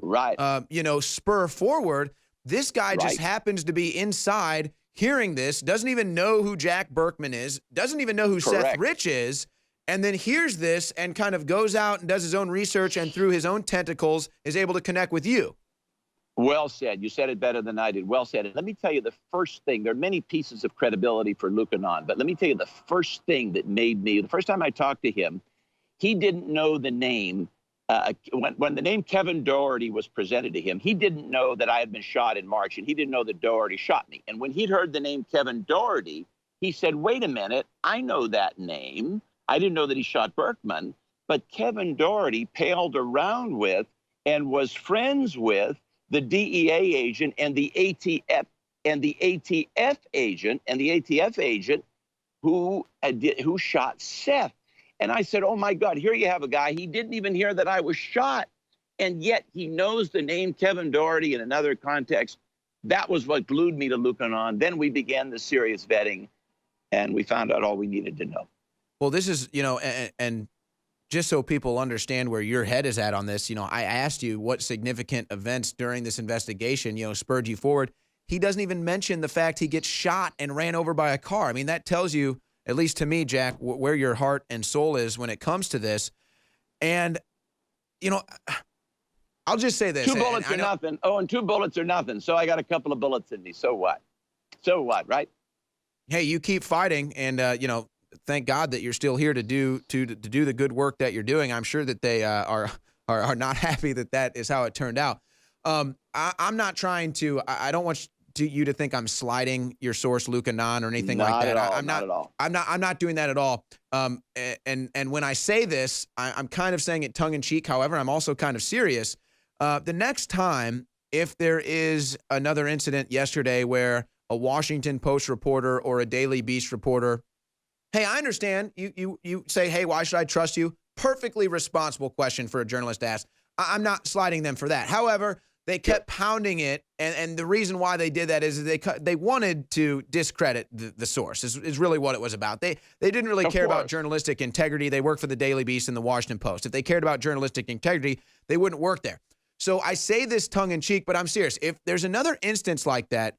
spur forward. This guy just happens to be inside hearing this, doesn't even know who Jack Berkman is, doesn't even know who Seth Rich is, and then hears this and kind of goes out and does his own research, and through his own tentacles is able to connect with you. Well said. You said it better than I did. Well said. And let me tell you the first thing. There are many pieces of credibility for Lucanon, but let me tell you the first thing that made me, the first time I talked to him, he didn't know the name. When the name Kevin Doherty was presented to him, he didn't know that I had been shot in March, and he didn't know that Doherty shot me. And when he'd heard the name Kevin Doherty, he said, wait a minute, I know that name. I didn't know that he shot Berkman, but Kevin Doherty paled around with and was friends with the DEA agent and the ATF agent who shot Seth. And I said, oh my God, here you have a guy. He didn't even hear that I was shot, and yet he knows the name Kevin Doherty in another context. That was what glued me to Lucanon. Then we began the serious vetting, and we found out all we needed to know. Well, this is, and just so people understand where your head is at on this, I asked you what significant events during this investigation, spurred you forward. He doesn't even mention the fact he gets shot and ran over by a car. I mean, that tells you, at least to me, Jack, where your heart and soul is when it comes to this. And, I'll just say this. 2 bullets are nothing. Oh, and 2 bullets are nothing. So I got a couple of bullets in me. So what? So what, right? Hey, you keep fighting, and, thank God that you're still here to do the good work that you're doing. I'm sure that they are not happy that is how it turned out. I'm not trying to. I don't want you to think I'm sliding your source, Lucanon, or anything like that. Not at all. I'm not doing that at all. And when I say this, I'm kind of saying it tongue in cheek. However, I'm also kind of serious. The next time, if there is another incident yesterday where a Washington Post reporter or a Daily Beast reporter, hey, I understand you say, hey, why should I trust you? Perfectly responsible question for a journalist to ask. I'm not sliding them for that. However, they kept pounding it, and the reason why they did that is they wanted to discredit the source. Is really what it was about. They didn't really care about journalistic integrity. They work for the Daily Beast and the Washington Post. If they cared about journalistic integrity, they wouldn't work there. So I say this tongue in cheek, but I'm serious. If there's another instance like that,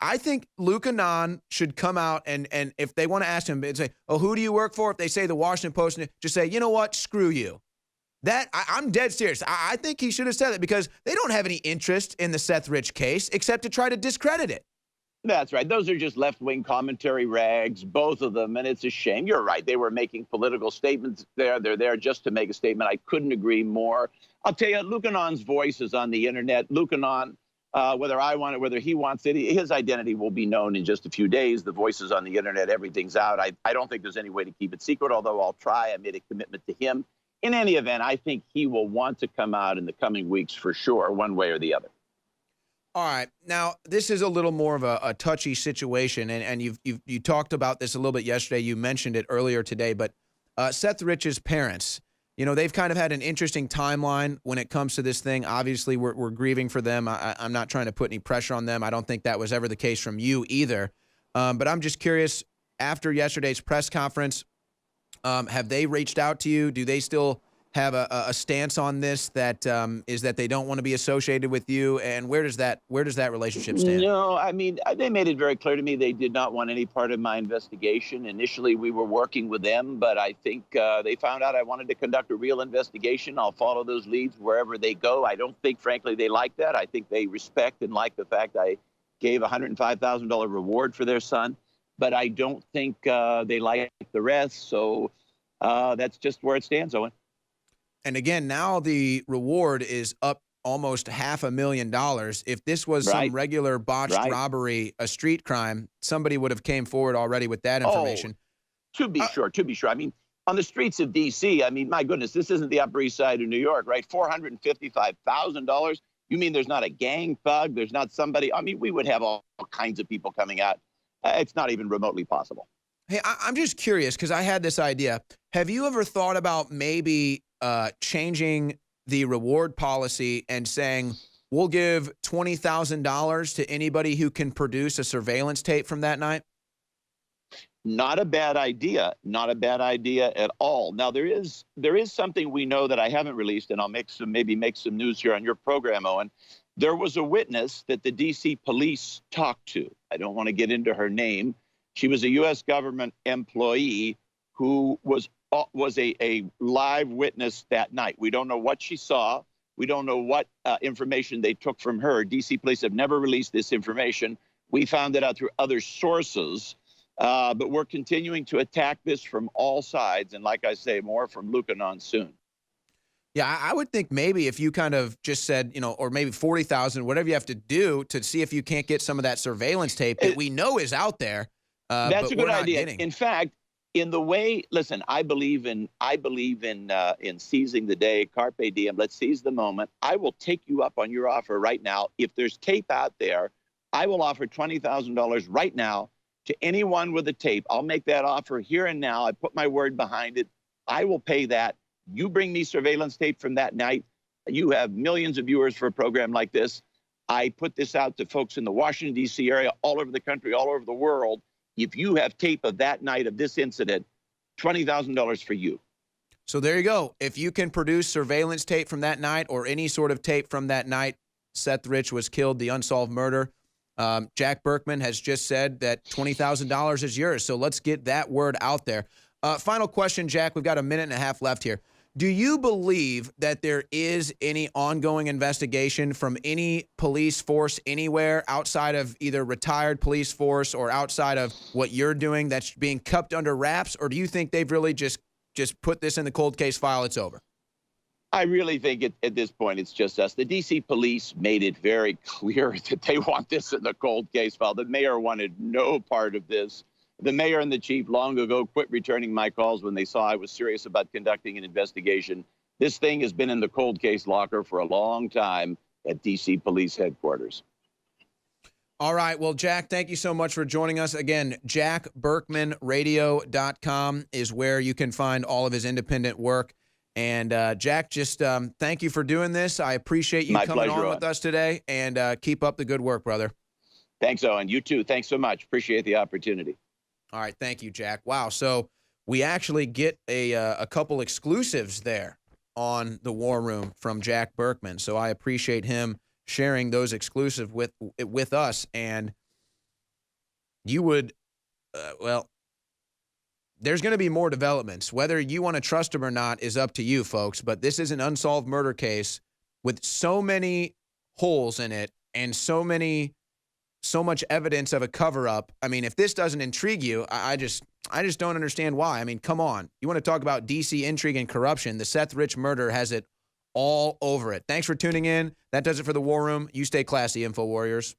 I think Lucanon should come out and if they want to ask him and say, oh, who do you work for? If they say the Washington Post, just say, you know what, screw you. I'm dead serious. I think he should have said that, because they don't have any interest in the Seth Rich case except to try to discredit it. That's right. Those are just left-wing commentary rags, both of them, and it's a shame. You're right. They were making political statements there. They're there just to make a statement. I couldn't agree more. I'll tell you, Lucanon's voice is on the internet. Lucanon, whether I want it, whether he wants it, his identity will be known in just a few days. The voice is on the internet. Everything's out. I don't think there's any way to keep it secret, although I'll try. I made a commitment to him. In any event, I think he will want to come out in the coming weeks for sure, one way or the other. All right. Now, this is a little more of a touchy situation, and you talked about this a little bit yesterday. You mentioned it earlier today, but Seth Rich's parents, they've kind of had an interesting timeline when it comes to this thing. Obviously, we're grieving for them. I'm not trying to put any pressure on them. I don't think that was ever the case from you either. But I'm just curious, after yesterday's press conference, have they reached out to you? Do they still have a stance on this that is that they don't want to be associated with you? And where does that relationship stand? No, I mean, they made it very clear to me they did not want any part of my investigation. Initially, we were working with them, but I think they found out I wanted to conduct a real investigation. I'll follow those leads wherever they go. I don't think, frankly, they like that. I think they respect and like the fact I gave a $105,000 reward for their son. but I don't think they like the rest. So that's just where it stands, Owen. And again, now the reward is up almost $500,000. If this was some regular botched robbery, a street crime, somebody would have came forward already with that information. To be sure. I mean, on the streets of D.C., I mean, my goodness, this isn't the Upper East Side of New York, right? $455,000. You mean there's not a gang thug? There's not somebody? I mean, we would have all kinds of people coming out. It's not even remotely possible. Hey, I'm just curious because I had this idea. Have you ever thought about maybe changing the reward policy and saying we'll give $20,000 to anybody who can produce a surveillance tape from that night? Not a bad idea. Not a bad idea at all. Now, there is something we know that I haven't released, and I'll maybe make some news here on your program, Owen. There was a witness that the D.C. police talked to. I don't want to get into her name. She was a U.S. government employee who was a live witness that night. We don't know what she saw. We don't know what information they took from her. D.C. police have never released this information. We found it out through other sources. But we're continuing to attack this from all sides. And like I say, more from Lucanon soon. Yeah, I would think maybe if you kind of just said, or maybe 40,000, whatever you have to do to see if you can't get some of that surveillance tape that we know is out there. That's a good idea. Getting. In fact, in the way, listen, I believe in seizing the day, carpe diem. Let's seize the moment. I will take you up on your offer right now. If there's tape out there, I will offer $20,000 right now to anyone with a tape. I'll make that offer here and now. I put my word behind it. I will pay that. You bring me surveillance tape from that night. You have millions of viewers for a program like this. I put this out to folks in the Washington, D.C. area, all over the country, all over the world. If you have tape of that night of this incident, $20,000 for you. So there you go. If you can produce surveillance tape from that night or any sort of tape from that night, Seth Rich was killed, the unsolved murder. Jack Berkman has just said that $20,000 is yours. So let's get that word out there. Final question, Jack. We've got a minute and a half left here. Do you believe that there is any ongoing investigation from any police force anywhere outside of either retired police force or outside of what you're doing that's being kept under wraps? Or do you think they've really just put this in the cold case file, it's over? I really think at this point it's just us. The D.C. police made it very clear that they want this in the cold case file. The mayor wanted no part of this. The mayor and the chief long ago quit returning my calls when they saw I was serious about conducting an investigation. This thing has been in the cold case locker for a long time at D.C. Police headquarters. All right. Well, Jack, thank you so much for joining us. Again, jackberkmanradio.com is where you can find all of his independent work. And Jack, just thank you for doing this. I appreciate you coming on with us today, and keep up the good work, brother. Thanks, Owen. You too. Thanks so much. Appreciate the opportunity. All right. Thank you, Jack. Wow. So we actually get a couple exclusives there on the War Room from Jack Berkman. So I appreciate him sharing those exclusive with us. And you would, there's going to be more developments. Whether you want to trust them or not is up to you, folks. But this is an unsolved murder case with so many holes in it and so much evidence of a cover-up. I mean, if this doesn't intrigue you, I just don't understand why. I mean, come on. You want to talk about D.C. intrigue and corruption? The Seth Rich murder has it all over it. Thanks for tuning in. That does it for the War Room. You stay classy, Info Warriors.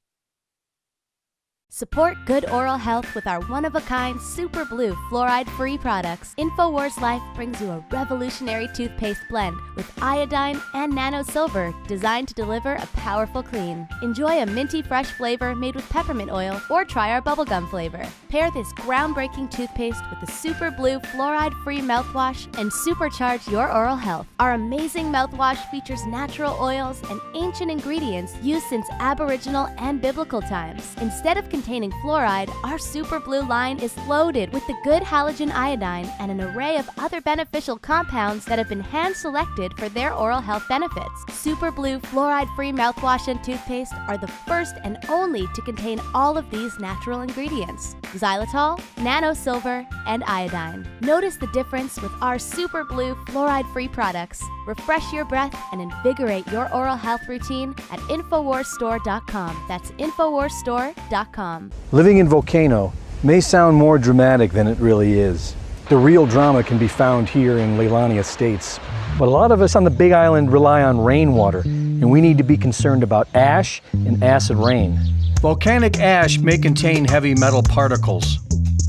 Support good oral health with our one-of-a-kind Super Blue fluoride-free products. InfoWars Life brings you a revolutionary toothpaste blend with iodine and nano silver designed to deliver a powerful clean. Enjoy a minty fresh flavor made with peppermint oil or try our bubblegum flavor. Pair this groundbreaking toothpaste with the Super Blue fluoride-free mouthwash and supercharge your oral health. Our amazing mouthwash features natural oils and ancient ingredients used since Aboriginal and biblical times. Instead of containing fluoride, our Super Blue line is loaded with the good halogen iodine and an array of other beneficial compounds that have been hand-selected for their oral health benefits. Super Blue fluoride-free mouthwash and toothpaste are the first and only to contain all of these natural ingredients: xylitol, nano silver, and iodine. Notice the difference with our Super Blue fluoride-free products. Refresh your breath and invigorate your oral health routine at InfoWarsStore.com. That's InfoWarsStore.com. Living in Volcano may sound more dramatic than it really is. The real drama can be found here in Leilani Estates. But a lot of us on the Big Island rely on rainwater, and we need to be concerned about ash and acid rain. Volcanic ash may contain heavy metal particles,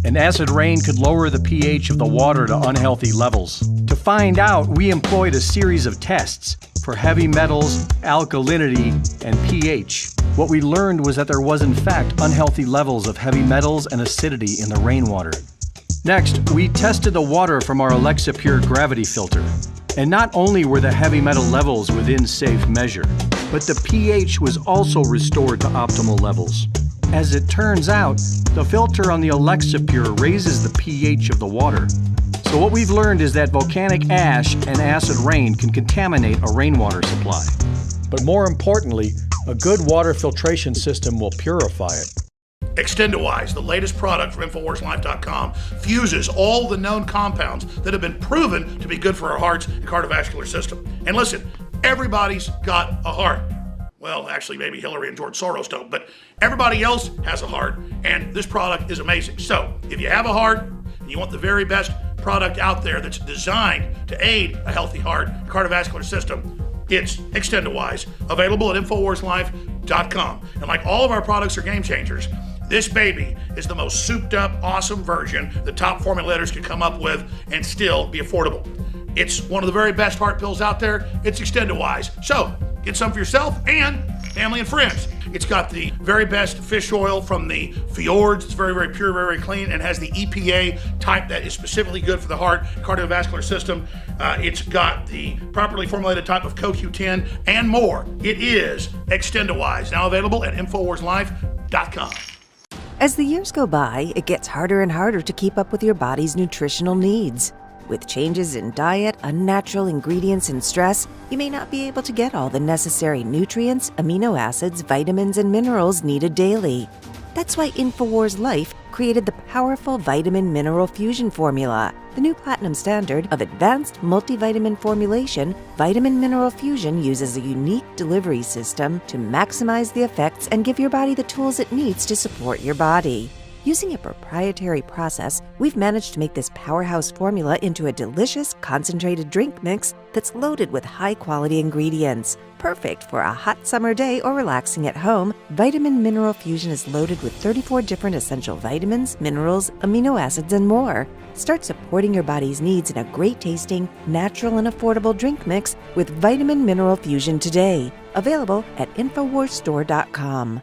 and acid rain could lower the pH of the water to unhealthy levels. To find out, we employed a series of tests for heavy metals, alkalinity, and pH. What we learned was that there was in fact unhealthy levels of heavy metals and acidity in the rainwater. Next, we tested the water from our Alexa Pure gravity filter. And not only were the heavy metal levels within safe measure, but the pH was also restored to optimal levels. As it turns out, the filter on the Alexa Pure raises the pH of the water. So what we've learned is that volcanic ash and acid rain can contaminate a rainwater supply. But more importantly, a good water filtration system will purify it. Extendawise, the latest product from InfoWarsLife.com, fuses all the known compounds that have been proven to be good for our hearts and cardiovascular system. And listen, everybody's got a heart. Well, actually, maybe Hillary and George Soros don't, but everybody else has a heart, and this product is amazing. So, if you have a heart and you want the very best product out there that's designed to aid a healthy heart and cardiovascular system, it's Extendawise, available at InfoWarsLife.com. And like all of our products are game changers, this baby is the most souped up, awesome version the top formulators could come up with and still be affordable. It's one of the very best heart pills out there. It's Extendawise. So get some for yourself and family and friends. It's got the very best fish oil from the fjords. It's very, very pure, very, very clean, and has the EPA type that is specifically good for the heart, cardiovascular system. It's got the properly formulated type of CoQ10 and more. It is Extendawise, now available at InfoWarsLife.com. As the years go by, it gets harder and harder to keep up with your body's nutritional needs. With changes in diet, unnatural ingredients, and stress, you may not be able to get all the necessary nutrients, amino acids, vitamins, and minerals needed daily. That's why InfoWars Life created the powerful Vitamin Mineral Fusion formula. The new platinum standard of advanced multivitamin formulation, Vitamin Mineral Fusion uses a unique delivery system to maximize the effects and give your body the tools it needs to support your body. Using a proprietary process, we've managed to make this powerhouse formula into a delicious, concentrated drink mix that's loaded with high-quality ingredients. Perfect for a hot summer day or relaxing at home, Vitamin Mineral Fusion is loaded with 34 different essential vitamins, minerals, amino acids, and more. Start supporting your body's needs in a great-tasting, natural, and affordable drink mix with Vitamin Mineral Fusion today. Available at InfoWarsStore.com.